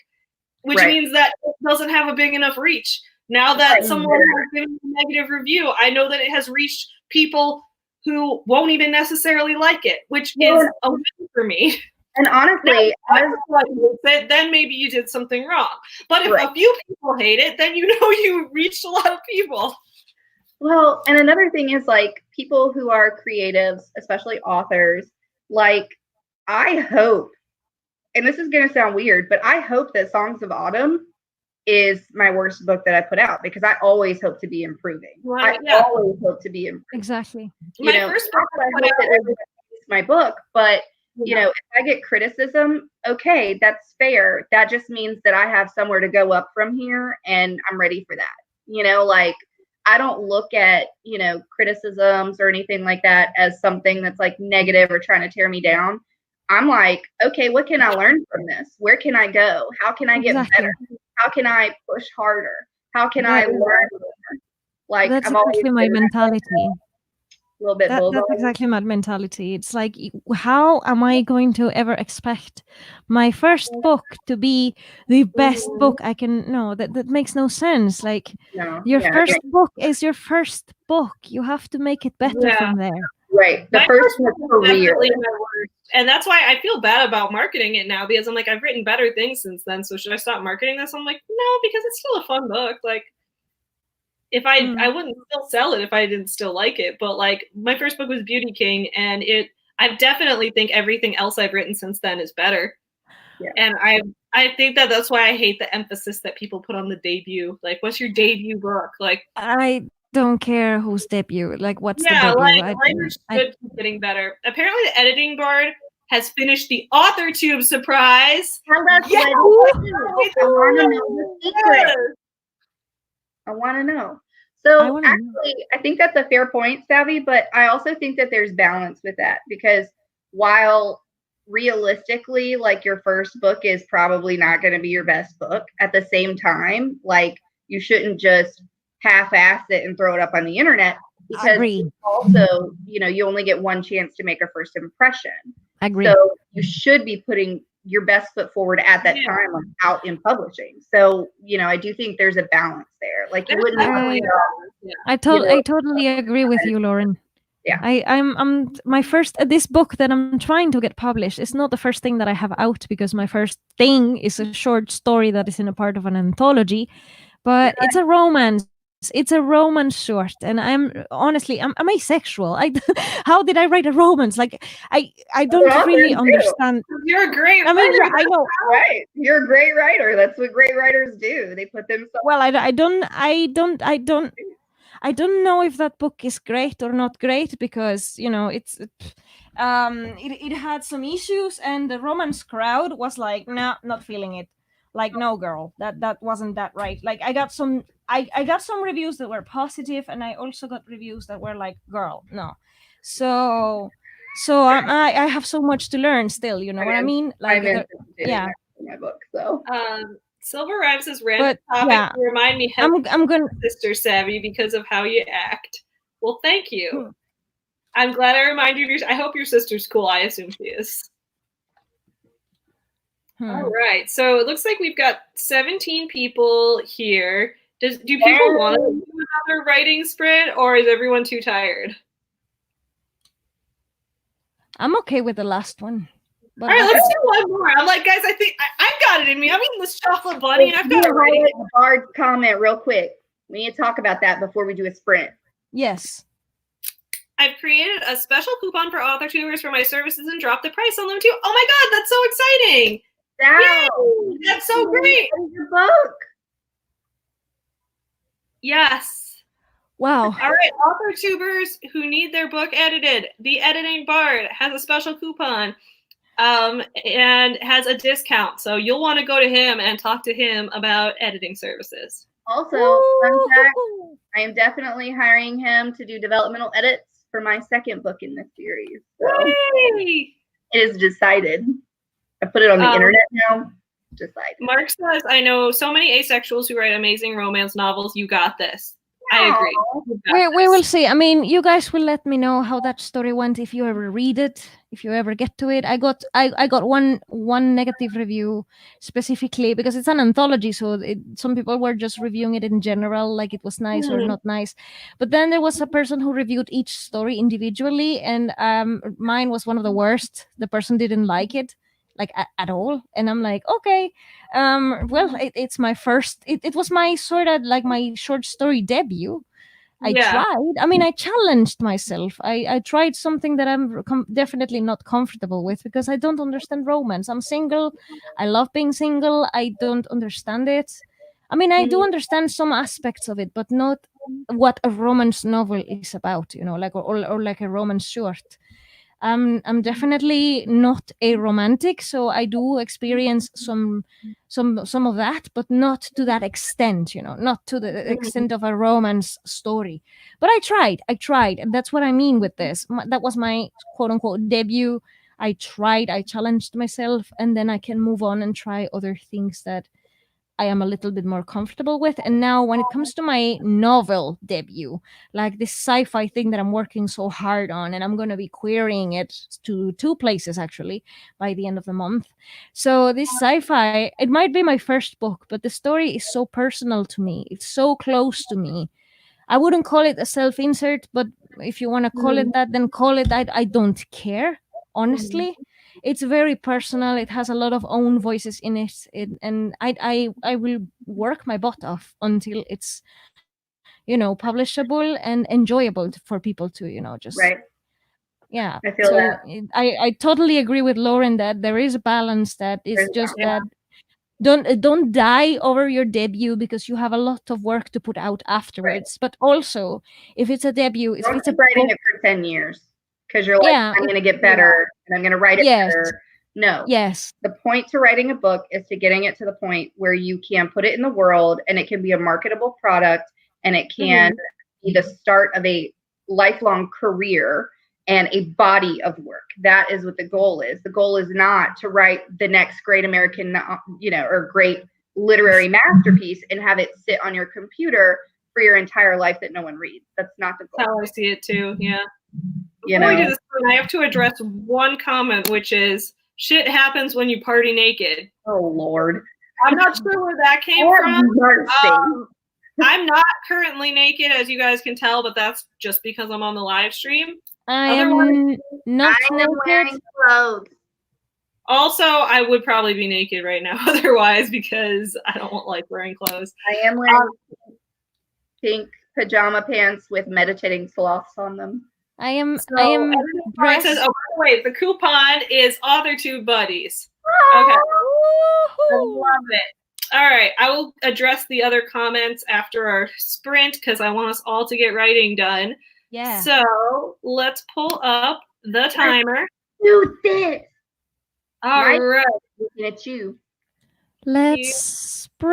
which means that it doesn't have a big enough reach. Now that someone has given a negative review, I know that it has reached people who won't even necessarily like it, which is a win for me. And honestly, then maybe you did something wrong. But if a few people hate it, then you know you reached a lot of people. Well, and another thing is like people who are creatives, especially authors, like I hope, and this is going to sound weird, but I hope that Songs of Autumn is my worst book that I put out, because I always hope to be improving. Right, I always hope to be improving. Exactly. You know, first book I hope that everybody reads my book, but you know, if I get criticism, okay, that's fair. That just means that I have somewhere to go up from here, and I'm ready for that. You know, like I don't look at, you know, criticisms or anything like that as something that's like negative or trying to tear me down. I'm like, okay, what can I learn from this? Where can I go? How can I get better? How can I push harder? How can I learn more? Like that's I'm exactly my mentality. A little bit that's exactly my mentality. It's like, how am I going to ever expect my first book to be the best book I can? No, that makes no sense. Like your first book is your first book. You have to make it better from there. Right. The first book for definitely my worst. And that's why I feel bad about marketing it now, because I'm like, I've written better things since then. So should I stop marketing this? I'm like, no, because it's still a fun book. Like, if I wouldn't still sell it if I didn't still like it. But like my first book was Beauty King, and I definitely think everything else I've written since then is better. Yeah. And I think that's why I hate the emphasis that people put on the debut. Like, what's your debut book? Like, I don't care whose debut. Like, what's the debut? Like writers should keep getting better. Apparently, the editing board has finished the AuthorTube surprise. Yes! I want to know the secret. I want to know. So actually, I think that's a fair point, Savvy, but I also think that there's balance with that, because while realistically, like your first book is probably not going to be your best book, at the same time, like you shouldn't just half-ass it and throw it up on the internet, because also, you know, you only get one chance to make a first impression. So you should be putting your best foot forward at that time, like out in publishing. So, you know, I do think there's a balance there. Like you wouldn't I totally agree with you, Lauren. Yeah. I'm my first this book that I'm trying to get published is not the first thing that I have out, because my first thing is a short story that is in a part of an anthology, but it's a romance. It's a romance short, and I'm asexual. How did I write a romance? Like I don't really understand. You're a great writer. I mean, I know. Right. You're a great writer. That's what great writers do. They put themselves. Well, I don't know if that book is great or not great, because you know it had some issues, and the romance crowd was like, nah, not feeling it. Like, no, girl, that wasn't that right. Like I got some reviews that were positive, and I also got reviews that were like, girl, no. So So I have so much to learn still. You know what I mean? I'm Like, anticipating yeah. that in my book. So Silver Rhymes says random But topic yeah, to remind me I'm gonna. sister savvy because of how you act. Well, thank you. Hmm. I'm glad I reminded you of your. I hope your sister's cool. I assume she is. All right. So it looks like we've got 17 people here. Do people want to do another writing sprint, or is everyone too tired? I'm okay with the last one. But all right, let's do one more. I'm like, guys, I think I've got it in me. I'm eating this chocolate bunny, and I've got it ready. Highlight the Bard's comment real quick. We need to talk about that before we do a sprint. Yes. I've created a special coupon for AuthorTubers for my services and dropped the price on them too. Oh my God, that's so exciting! Wow, that's so great. Your book. Yes. Wow. All right, AuthorTubers who need their book edited, the Editing Bard has a special coupon and has a discount. So you'll want to go to him and talk to him about editing services. Also, fun fact, I am definitely hiring him to do developmental edits for my second book in this series. So it is decided. I put it on the internet now. Decided. Mark says, I know so many asexuals who write amazing romance novels. You got this. I agree. We will see. I mean, you guys will let me know how that story went if you ever read it, if you ever get to it. I got one negative review specifically because it's an anthology, so some people were just reviewing it in general, like it was nice or not nice. But then there was a person who reviewed each story individually, and mine was one of the worst. The person didn't like it. Like at all, and I'm like, okay, well, it's my first. It was my sort of like my short story debut. I tried. I mean, I challenged myself. I tried something that I'm definitely not comfortable with because I don't understand romance. I'm single. I love being single. I don't understand it. I mean, I do understand some aspects of it, but not what a romance novel is about. You know, like or like a romance short. I'm definitely not a romantic, so I do experience some of that, but not to that extent, you know, not to the extent of a romance story. But I tried, and that's what I mean with this. That was my quote unquote debut. I tried, I challenged myself, and then I can move on and try other things that I am a little bit more comfortable with. And now when it comes to my novel debut, like this sci-fi thing that I'm working so hard on, and I'm going to be querying it to 2 places actually by the end of the month. So this sci-fi, it might be my first book, but the story is so personal to me. It's so close to me. I wouldn't call it a self-insert, but if you want to call it that, then call it that. I don't care, honestly. It's very personal. It has a lot of own voices in it, and I will work my butt off until it's, you know, publishable and enjoyable for people to, you know, just yeah. I feel that. I totally agree with Lauren that there is a balance that is just that. Don't die over your debut because you have a lot of work to put out afterwards. But also, if it's a debut, if it's a writing it for 10 years because you're like, I'm going to get better and I'm going to write it better. No. Yes. The point to writing a book is to getting it to the point where you can put it in the world and it can be a marketable product and it can be the start of a lifelong career and a body of work. That is what the goal is. The goal is not to write the next great American, you know, or great literary masterpiece and have it sit on your computer for your entire life that no one reads. That's not the goal. That's how I see it too. Yeah. You Before know, we do this, I have to address one comment, which is shit happens when you party naked. Oh Lord. I'm not sure where that came from. I'm not currently naked, as you guys can tell, but that's just because I'm on the live stream. I am not wearing clothes. Also, I would probably be naked right now otherwise because I don't like wearing clothes. I am wearing pink pajama pants with meditating sloths on them. I am says, oh, by the way, the coupon is AuthorTube Buddies. Okay. I love it. All right. I will address the other comments after our sprint because I want us all to get writing done. Yeah. So let's pull up the timer. Do this. All right. Looking at you. Let's sprint.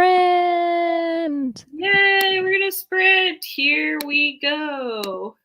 Yay, we're going to sprint. Here we go.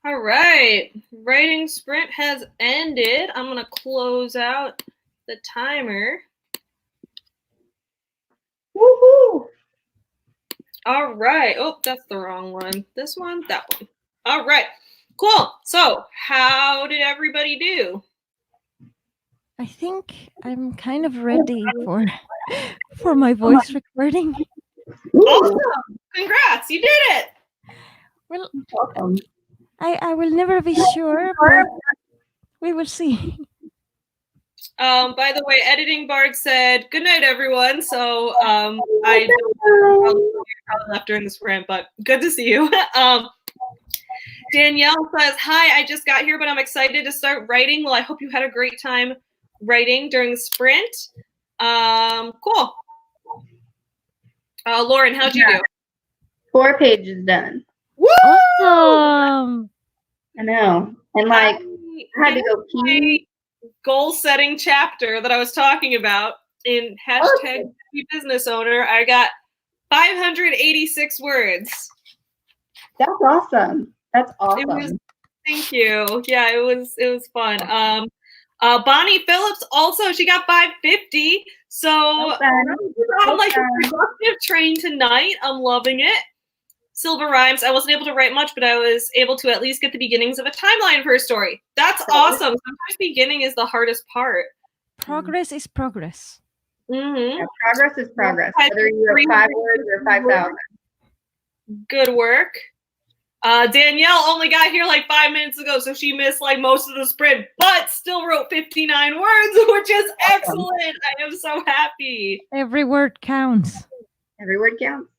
All right. Writing sprint has ended. I'm going to close out the timer. Woohoo! All right. Oh, that's the wrong one. This one, that one. All right. Cool. So, how did everybody do? I think I'm kind of ready for my voice recording. Awesome. Congrats. You did it. Well, Welcome. I will never be sure, but we will see. By the way, Editing Bard said, good night, everyone. So I probably left during the sprint, but good to see you. Danielle says, hi, I just got here, but I'm excited to start writing. Well, I hope you had a great time writing during the sprint. Cool. Lauren, how'd you do? 4 pages done. Woo! Awesome. I know. And like, I had to go pee. Goal-setting chapter that I was talking about in hashtag business owner, I got 586 words. That's awesome. That's awesome. Thank you. Yeah, it was fun. Bonnie Phillips also, she got 550. So I'm like a productive train tonight. I'm loving it. Silver Rhymes, I wasn't able to write much, but I was able to at least get the beginnings of a timeline for a story. That's awesome. Sometimes beginning is the hardest part. Progress is progress. Mm-hmm. Yeah, progress is progress, whether you're at 5 words or 5,000. Good work. Danielle only got here like 5 minutes ago, so she missed like most of the sprint, but still wrote 59 words, which is excellent. I am so happy. Every word counts. Every word counts.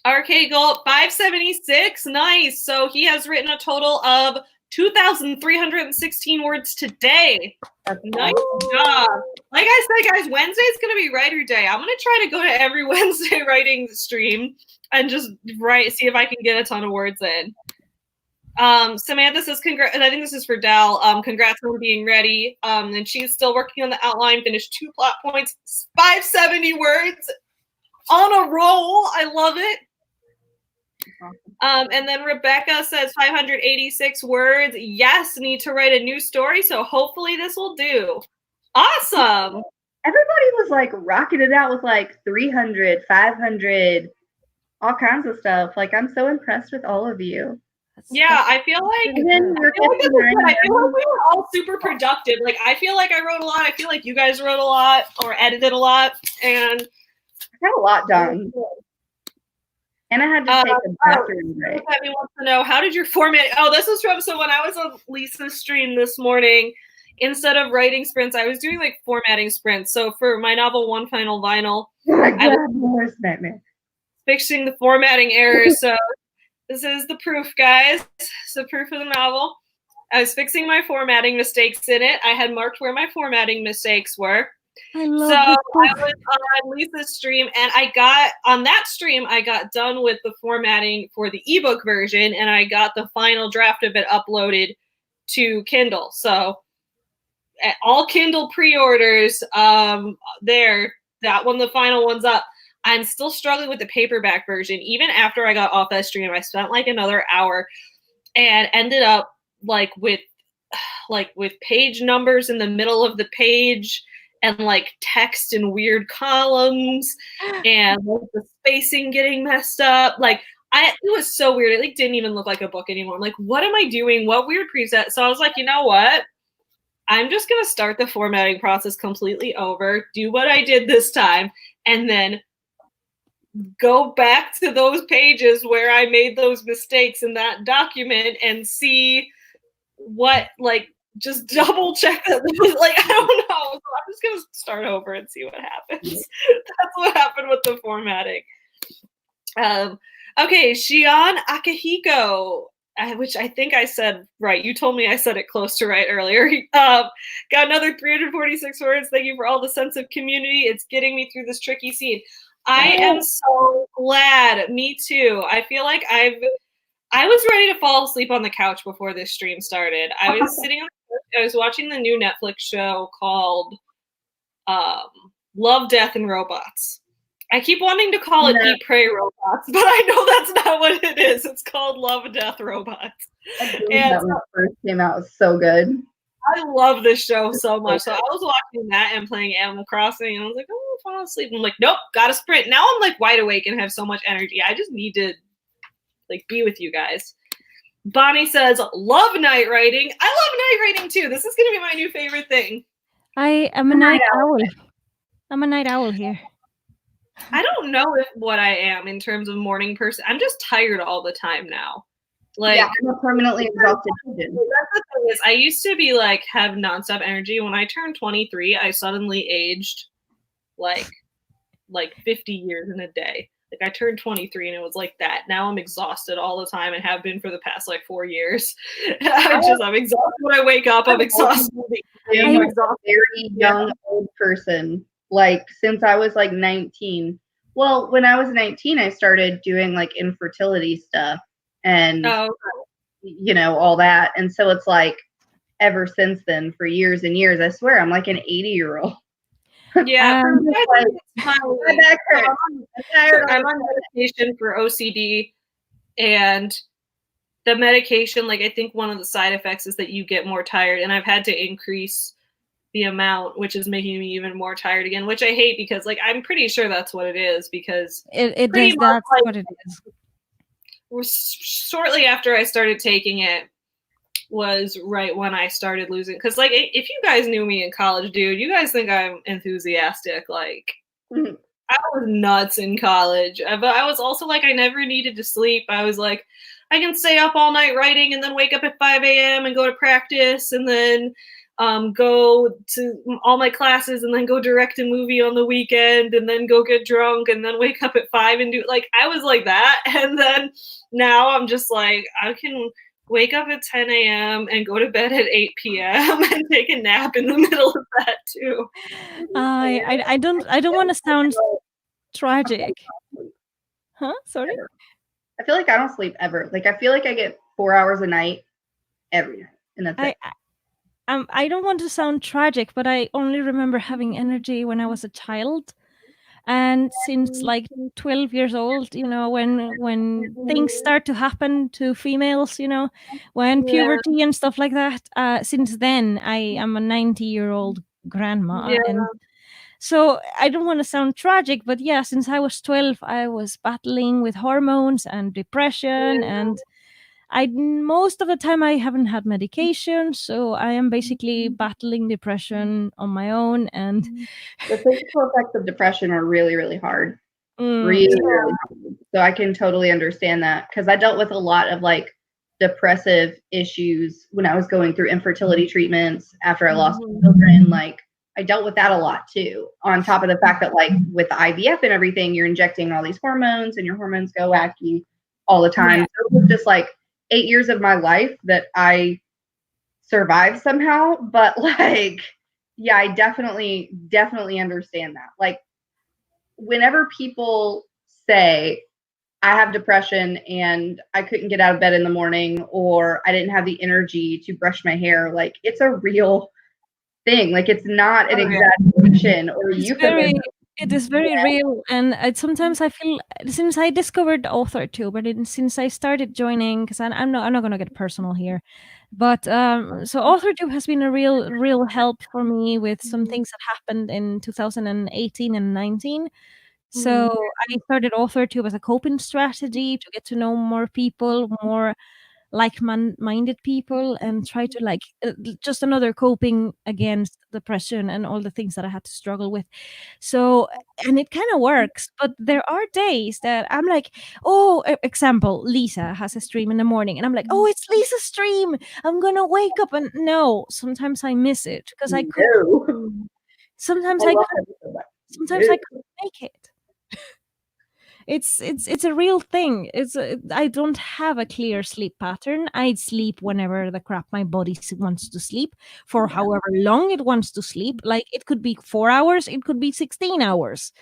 RK Gold 576. Nice. So he has written a total of 2,316 words today. That's nice job. Like I said, guys, Wednesday's going to be writer day. I'm going to try to go to every Wednesday writing stream and just write, see if I can get a ton of words in. Samantha says, congrats. I think this is for Dal. Congrats on being ready. And she's still working on the outline, finished 2 plot points, 570 words on a roll. I love it. And then Rebecca says 586 words. Yes, need to write a new story. So hopefully this will do. Awesome. Everybody was like rocking it out with like 300, 500, all kinds of stuff. Like, I'm so impressed with all of you. Yeah, I feel like we were all super productive. Like, I feel like I wrote a lot. I feel like you guys wrote a lot or edited a lot. And I got a lot done. And I had to take a bathroom break. He wants to know, how did your format? Oh, this is from, so when I was on Lisa's stream this morning, instead of writing sprints, I was doing like formatting sprints. So for my novel, One Final Vinyl, I was fixing the formatting errors. So this is the proof, guys. It's the proof of the novel. I was fixing my formatting mistakes in it. I had marked where my formatting mistakes were. I love so I was on Lisa's stream, and I got done with the formatting for the ebook version, and I got the final draft of it uploaded to Kindle. So all Kindle pre-orders, there, that one, the final one's up. I'm still struggling with the paperback version. Even after I got off that stream, I spent like another hour and ended up with page numbers in the middle of the page, and like text in weird columns, and the spacing getting messed up. Like, it was so weird. It like didn't even look like a book anymore. I'm like, what am I doing? What weird preset? So I was like, you know what? I'm just gonna start the formatting process completely over, do what I did this time, and then go back to those pages where I made those mistakes in that document and see what, like, just double check that. Like, I don't know. So I'm just gonna start over and see what happens. That's what happened with the formatting. Okay, Shion Akihiko, which I think I said right. You told me I said it close to right earlier. Got another 346 words. Thank you for all the sense of community. It's getting me through this tricky scene. I am so glad. Me too. I feel like I was ready to fall asleep on the couch before this stream started. I was sitting on the couch, I was watching the new Netflix show called Love, Death, and Robots. I keep wanting to call it Eat, Pray Robots, but I know that's not what it is. It's called Love, Death, Robots. And that when it first came out, it was so good. I love this show so much. So I was watching that and playing Animal Crossing, and I was like, oh, fall asleep. I'm like, nope, gotta sprint. Now I'm like wide awake and have so much energy. I just need to like be with you guys. Bonnie says, love night writing. I love night writing too. This is gonna be my new favorite thing. I am a night owl. I'm a night owl here. I don't know what I am in terms of morning person. I'm just tired all the time now. Like, yeah, I'm a permanently exhausted student. That's the thing is, I used to be like have nonstop energy. When I turned 23, I suddenly aged like 50 years in a day. Like I turned 23 and it was like that. Now I'm exhausted all the time and have been for the past like 4 years. I'm exhausted when I wake up. I'm exhausted. I'm a very young old person. Like since I was like 19. Well, when I was 19, I started doing like infertility stuff and you know, all that. And so it's like ever since then for years and years, I swear I'm like an 80-year-old. Yeah, my back hurts. I'm on medication for OCD, and the medication, like I think one of the side effects is that you get more tired, and I've had to increase the amount, which is making me even more tired again, which I hate because like I'm pretty sure that's what it is because it is that's like, what it is. Shortly after I started taking it was right when I started losing, because like if you guys knew me in college, dude, you guys think I'm enthusiastic. Like I was nuts in college, but I was also like I never needed to sleep. I was like I can stay up all night writing and then wake up at 5 a.m. and go to practice and then go to all my classes and then go direct a movie on the weekend and then go get drunk and then wake up at 5 and do like I was like that. And then now I'm just like I can wake up at 10 a.m. and go to bed at 8 p.m. and take a nap in the middle of that too. I don't want to sound tragic. Huh? Sorry? I feel like I don't sleep ever. Like I feel like I get 4 hours a night every night. And that's it. I don't want to sound tragic, but I only remember having energy when I was a child. And since like 12 years old, you know, when things start to happen to females, you know, when puberty and stuff like that, since then I am a 90-year-old grandma. Yeah. And so I don't want to sound tragic, but yeah, since I was 12, I was battling with hormones and depression and most of the time I haven't had medication, so I am basically battling depression on my own. And the physical effects of depression are really, really hard. Really hard. So I can totally understand that because I dealt with a lot of like depressive issues when I was going through infertility treatments after I lost children. Like I dealt with that a lot too. On top of the fact that like with the IVF and everything, you're injecting all these hormones and your hormones go wacky all the time. So it was just like 8 years of my life that I survived somehow. But like, yeah, I definitely understand that. Like whenever people say I have depression and I couldn't get out of bed in the morning or I didn't have the energy to brush my hair, like it's a real thing. Like it's not an exaggeration or a euphemism. It is very real, and sometimes I feel since I discovered AuthorTube, and since I started joining, because I'm not going to get personal here, but so AuthorTube has been a real help for me with some things that happened in 2018 and 19. So I started AuthorTube as a coping strategy to get to know more people, more like-minded people, and try to like just another coping against depression and all the things that I had to struggle with. So, and it kind of works, but there are days that I'm like, oh, example, Lisa has a stream in the morning and I'm like, oh, it's Lisa's stream, I'm gonna wake up. And no, sometimes I miss it because I couldn't. Sometimes I couldn't make it. It's a real thing. I don't have a clear sleep pattern. I sleep whenever the crap my body wants to sleep for however long it wants to sleep. Like it could be 4 hours, it could be 16 hours.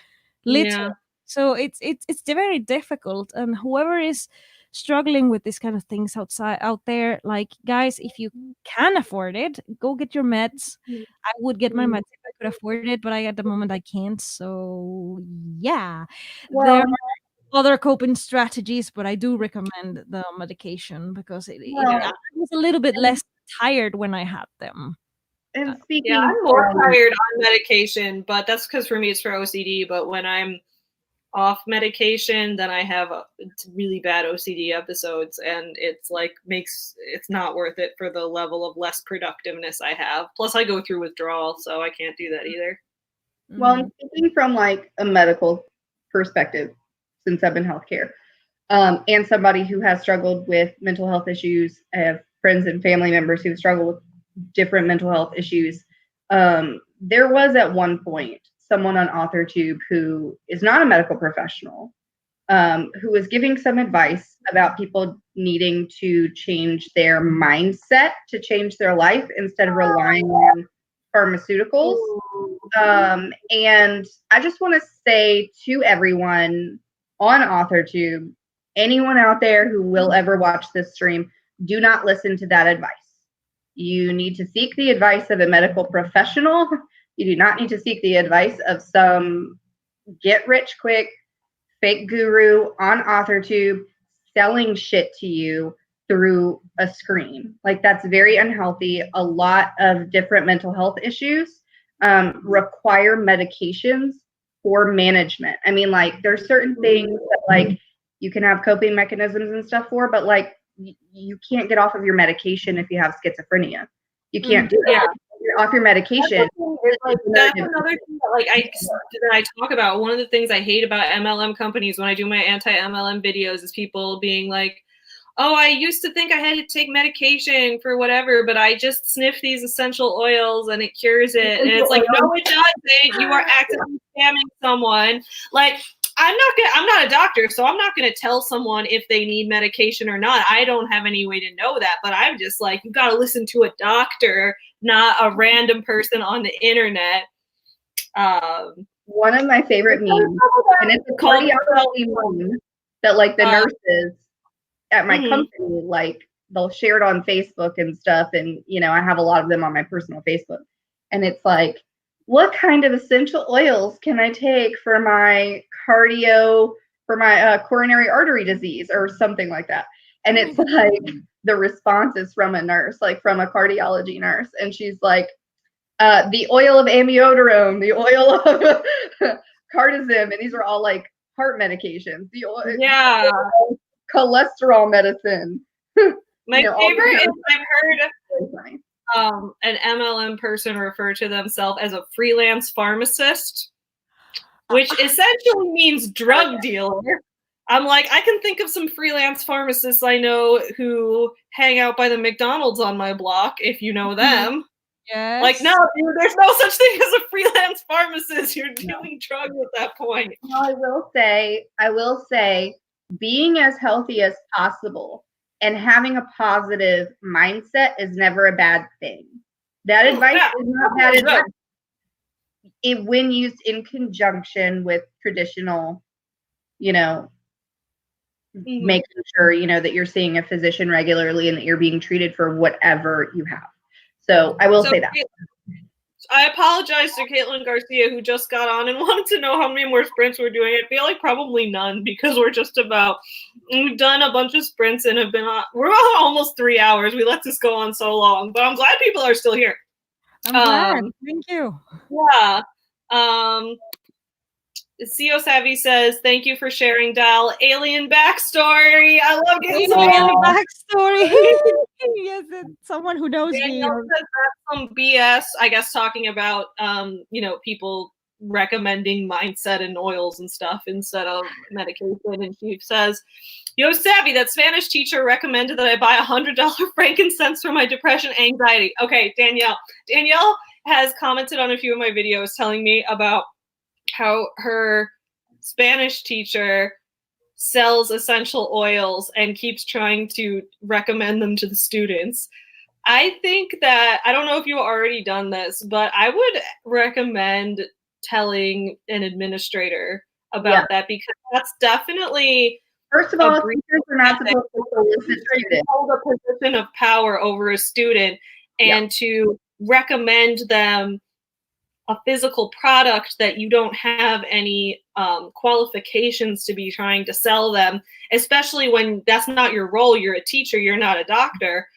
Literally. Yeah. So it's very difficult. And whoever is struggling with these kind of things out there, like, guys, if you can afford it, go get your meds. I would get my meds if I could afford it, but at the moment I can't. So yeah, there Well, are other coping strategies, but I do recommend the medication because I was a little bit less tired when I had them. and Yeah, speaking I'm more from, tired on medication, but that's because for me it's for OCD. But when I'm off medication, then I have it's really bad OCD episodes, and it's like it's not worth it for the level of less productiveness I have. Plus, I go through withdrawal, so I can't do that either. well, I'm speaking from like a medical perspective, since I've been healthcare, and somebody who has struggled with mental health issues. I have friends and family members who struggle with different mental health issues. There was at one point someone on AuthorTube who is not a medical professional, who was giving some advice about people needing to change their mindset to change their life instead of relying on pharmaceuticals. And I just want to say to everyone on AuthorTube, anyone out there who will ever watch this stream, do not listen to that advice. You need to seek the advice of a medical professional. You do not need to seek the advice of some get-rich-quick fake guru on AuthorTube selling shit to you through a screen. Like, that's very unhealthy. A lot of different mental health issues require medications for management. I mean, like, there's certain things that, like, you can have coping mechanisms and stuff for, but, like, you can't get off of your medication if you have schizophrenia. You can't do that. You're off your medication. That's another thing that I talk about. One of the things I hate about MLM companies when I do my anti-MLM videos is people being like, oh, I used to think I had to take medication for whatever, but I just sniff these essential oils and it cures it. And it's like, no, it doesn't. You are actively scamming someone. Like, I'm not a doctor, so I'm not going to tell someone if they need medication or not. I don't have any way to know that, but I'm just like, you got to listen to a doctor, not a random person on the internet. One of my favorite memes, and it's a cardiology meme that, like, the nurses at my company, like, they'll share it on Facebook and stuff, and, you know, I have a lot of them on my personal Facebook, and it's like, what kind of essential oils can I take for my coronary artery disease or something like that? And it's like, the response is from a nurse, like from a cardiology nurse, and she's like, the oil of amiodarone, the oil of cardizem, and these are all like heart medications. The oil, cholesterol medicine. My favorite is I've heard an MLM person refer to themselves as a freelance pharmacist, which essentially means drug dealer. I'm like, I can think of some freelance pharmacists I know who hang out by the McDonald's on my block, if you know them. Yes. Like, no, dude, there's no such thing as a freelance pharmacist. You're dealing drugs at that point. No, I will say, being as healthy as possible and having a positive mindset is never a bad thing. That advice is not bad advice. When used in conjunction with traditional, you know, making sure, you know, that you're seeing a physician regularly and that you're being treated for whatever you have. So I will say that. I apologize to Caitlin Garcia, who just got on and wanted to know how many more sprints we're doing. I feel like probably none, because we've done a bunch of sprints and we're on almost 3 hours. We let this go on so long, but I'm glad people are still here. I'm glad. Thank you. Yeah. CO Savvy says, thank you for sharing, Dal. Alien backstory. I love getting some alien backstory. Yes, it's someone who knows me. Says that's some BS, I guess, talking about, you know, people recommending mindset and oils and stuff instead of medication. And she says, yo, Savvy, that Spanish teacher recommended that I buy $100 frankincense for my depression anxiety. Okay, Danielle. Danielle has commented on a few of my videos telling me about how her Spanish teacher sells essential oils and keeps trying to recommend them to the students. I think that, I don't know if you've already done this, but I would recommend telling an administrator about that, because that's definitely First of all, teachers are not supposed to solicit students. Hold a position of power over a student and to recommend them a physical product that you don't have any qualifications to be trying to sell them, especially when that's not your role. You're a teacher, you're not a doctor.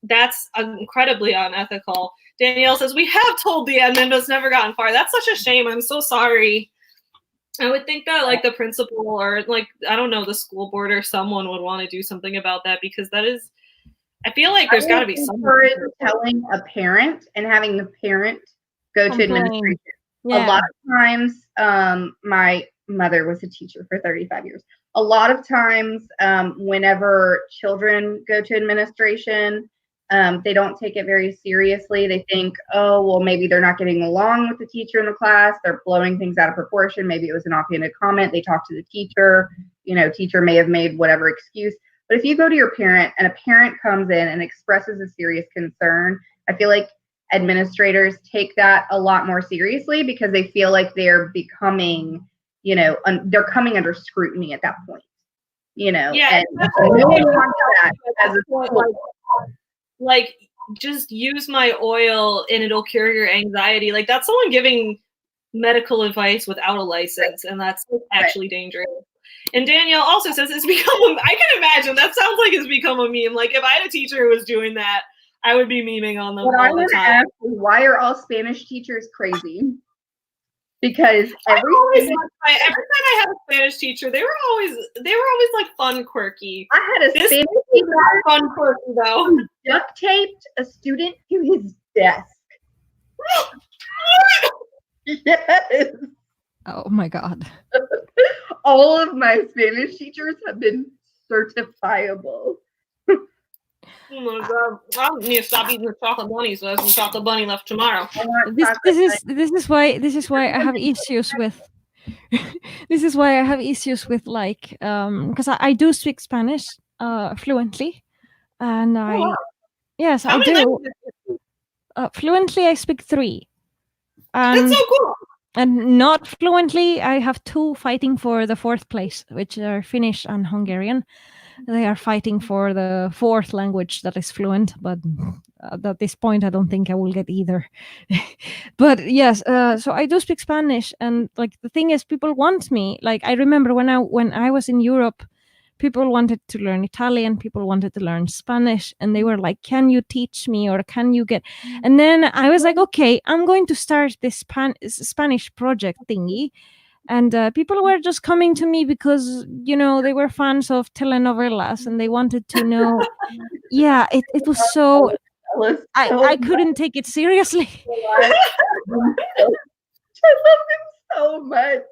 That's incredibly unethical. Danielle says, we have told the admin, but it's never gotten far. That's such a shame. I'm so sorry. I would think that like the principal or like, I don't know, the school board or someone would want to do something about that, because that is, I feel like there's got to be something. Telling a parent and having the parent go to administration. Yeah. A lot of times, my mother was a teacher for 35 years. A lot of times, whenever children go to administration, they don't take it very seriously. They think, oh, well, maybe they're not getting along with the teacher in the class. They're blowing things out of proportion. Maybe it was an offhanded comment. They talked to the teacher. Teacher may have made whatever excuse. But if you go to your parent and a parent comes in and expresses a serious concern, I feel like administrators take that a lot more seriously, because they feel like they're becoming, they're coming under scrutiny at that point, Yeah, and no one wants that as a school. Like, just use my oil and it'll cure your anxiety. Like, that's someone giving medical advice without a license, and that's actually dangerous. And Danielle also says it's become, I can imagine, that sounds like it's become a meme. Like, if I had a teacher who was doing that, I would be memeing on them all the time. Ask, why are all Spanish teachers crazy? Because every time I had a Spanish teacher, they were always like fun, quirky. I had a Spanish teacher fun, quirky though. Who duct taped a student to his desk. Yes. Oh my God. All of my Spanish teachers have been certifiable. Oh my God! I need to stop eating the chocolate bunny, so there's some chocolate bunny left tomorrow. This is why I have issues with. This is why I have issues with like because I do speak Spanish fluently, and I do. Fluently, I speak 3. That's so cool. And not fluently, I have 2 fighting for the 4th place, which are Finnish and Hungarian. They are fighting for the 4th language that is fluent, but at this point, I don't think I will get either. But yes, so I do speak Spanish, and like the thing is, people want me. Like I remember when I was in Europe, people wanted to learn Italian, people wanted to learn Spanish, and they were like, "Can you teach me, or can you get?" And then I was like, "Okay, I'm going to start this Spanish project thingy." And people were just coming to me because, they were fans of telenovelas and they wanted to know. Yeah, it was so... I couldn't take it seriously. I love him so much.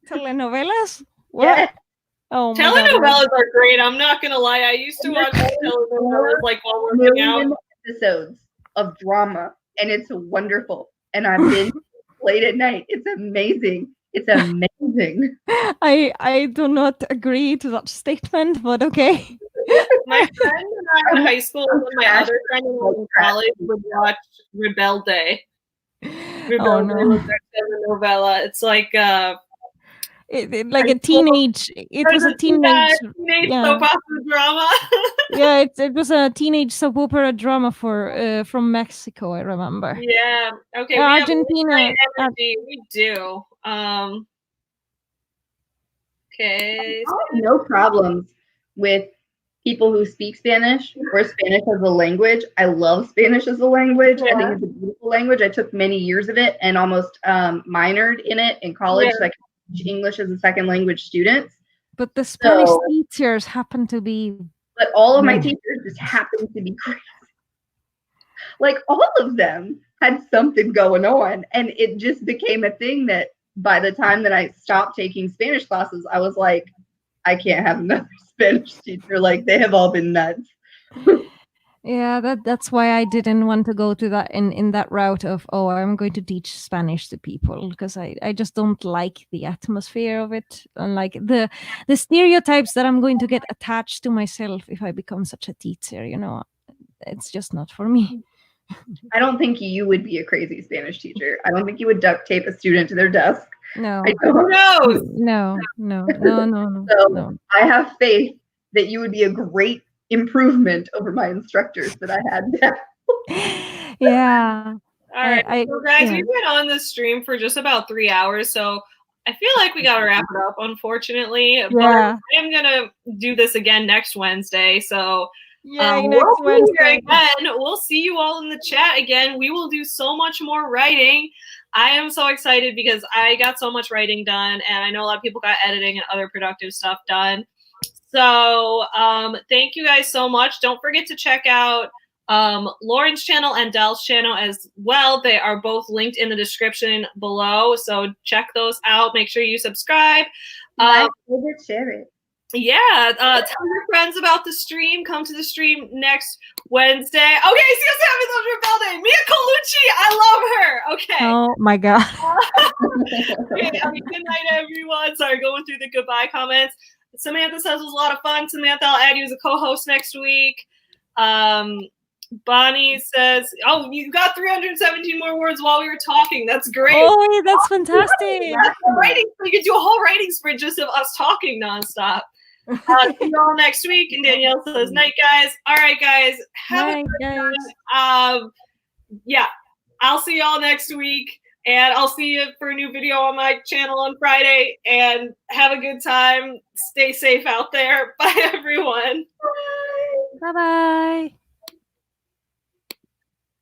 Telenovelas? What? Yeah. Oh, telenovelas are great. I'm not going to lie. I used to watch telenovelas like while working out. Episodes of drama, and it's wonderful. And I've been late at night. It's amazing. It's amazing. I do not agree to that statement, but okay. My friend and I in high school and my other friend in college would watch Rebelde. Rebelde was their telenovela. It's like like a teenage. It was a teenage soap opera drama. Yeah, it was a teenage soap opera drama for from Mexico. I remember. Yeah. Okay. Argentina. We do. Okay. No problems with people who speak Spanish or Spanish as a language. I love Spanish as a language. Yeah. I think it's a beautiful language. I took many years of it and almost minored in it in college. Yeah. So I could teach English as a second language students. But the Spanish teachers happen to be... But all of my teachers just happen to be crazy. Like all of them had something going on. And it just became a thing that by the time that I stopped taking Spanish classes, I was like, I can't have another Spanish teacher. Like they have all been nuts. Yeah, that's why I didn't want to go to that in that route of, I'm going to teach Spanish to people, because I just don't like the atmosphere of it, and like the stereotypes that I'm going to get attached to myself if I become such a teacher, it's just not for me. I don't think you would be a crazy Spanish teacher. I don't think you would duct tape a student to their desk. No. I don't. Who knows? No. So I have faith that you would be a great improvement over my instructors that I had now. Yeah. All right, so guys, yeah. we've been on this stream for just about 3 hours, so I feel like we gotta wrap it up, unfortunately. Yeah. But I am gonna do this again next Wednesday, so Yay, we'll next be here Wednesday. again. We'll see you all in the chat again. We will do so much more writing. I am so excited because I got so much writing done, and I know a lot of people got editing and other productive stuff done. So thank you guys so much. Don't forget to check out Lauren's channel and Del's channel as well. They are both linked in the description below, so check those out. Make sure you subscribe. Share it. Yeah, tell your friends about the stream. Come to the stream next Wednesday. Okay, see you Sammy your building. Mia Colucci, I love her. Okay. Oh my God. Okay, good night, everyone. Sorry, going through the goodbye comments. Samantha says it was a lot of fun. Samantha, I'll add you as a co-host next week. Bonnie says, oh, you got 317 more words while we were talking. That's great. Oh, that's fantastic. That's writing. We could do a whole writing sprint just of us talking nonstop. See you all next week. And Danielle says, night, guys. All right, guys. Have a good time. Yeah, I'll see y'all next week. And I'll see you for a new video on my channel on Friday. And have a good time. Stay safe out there. Bye, everyone. Bye-bye.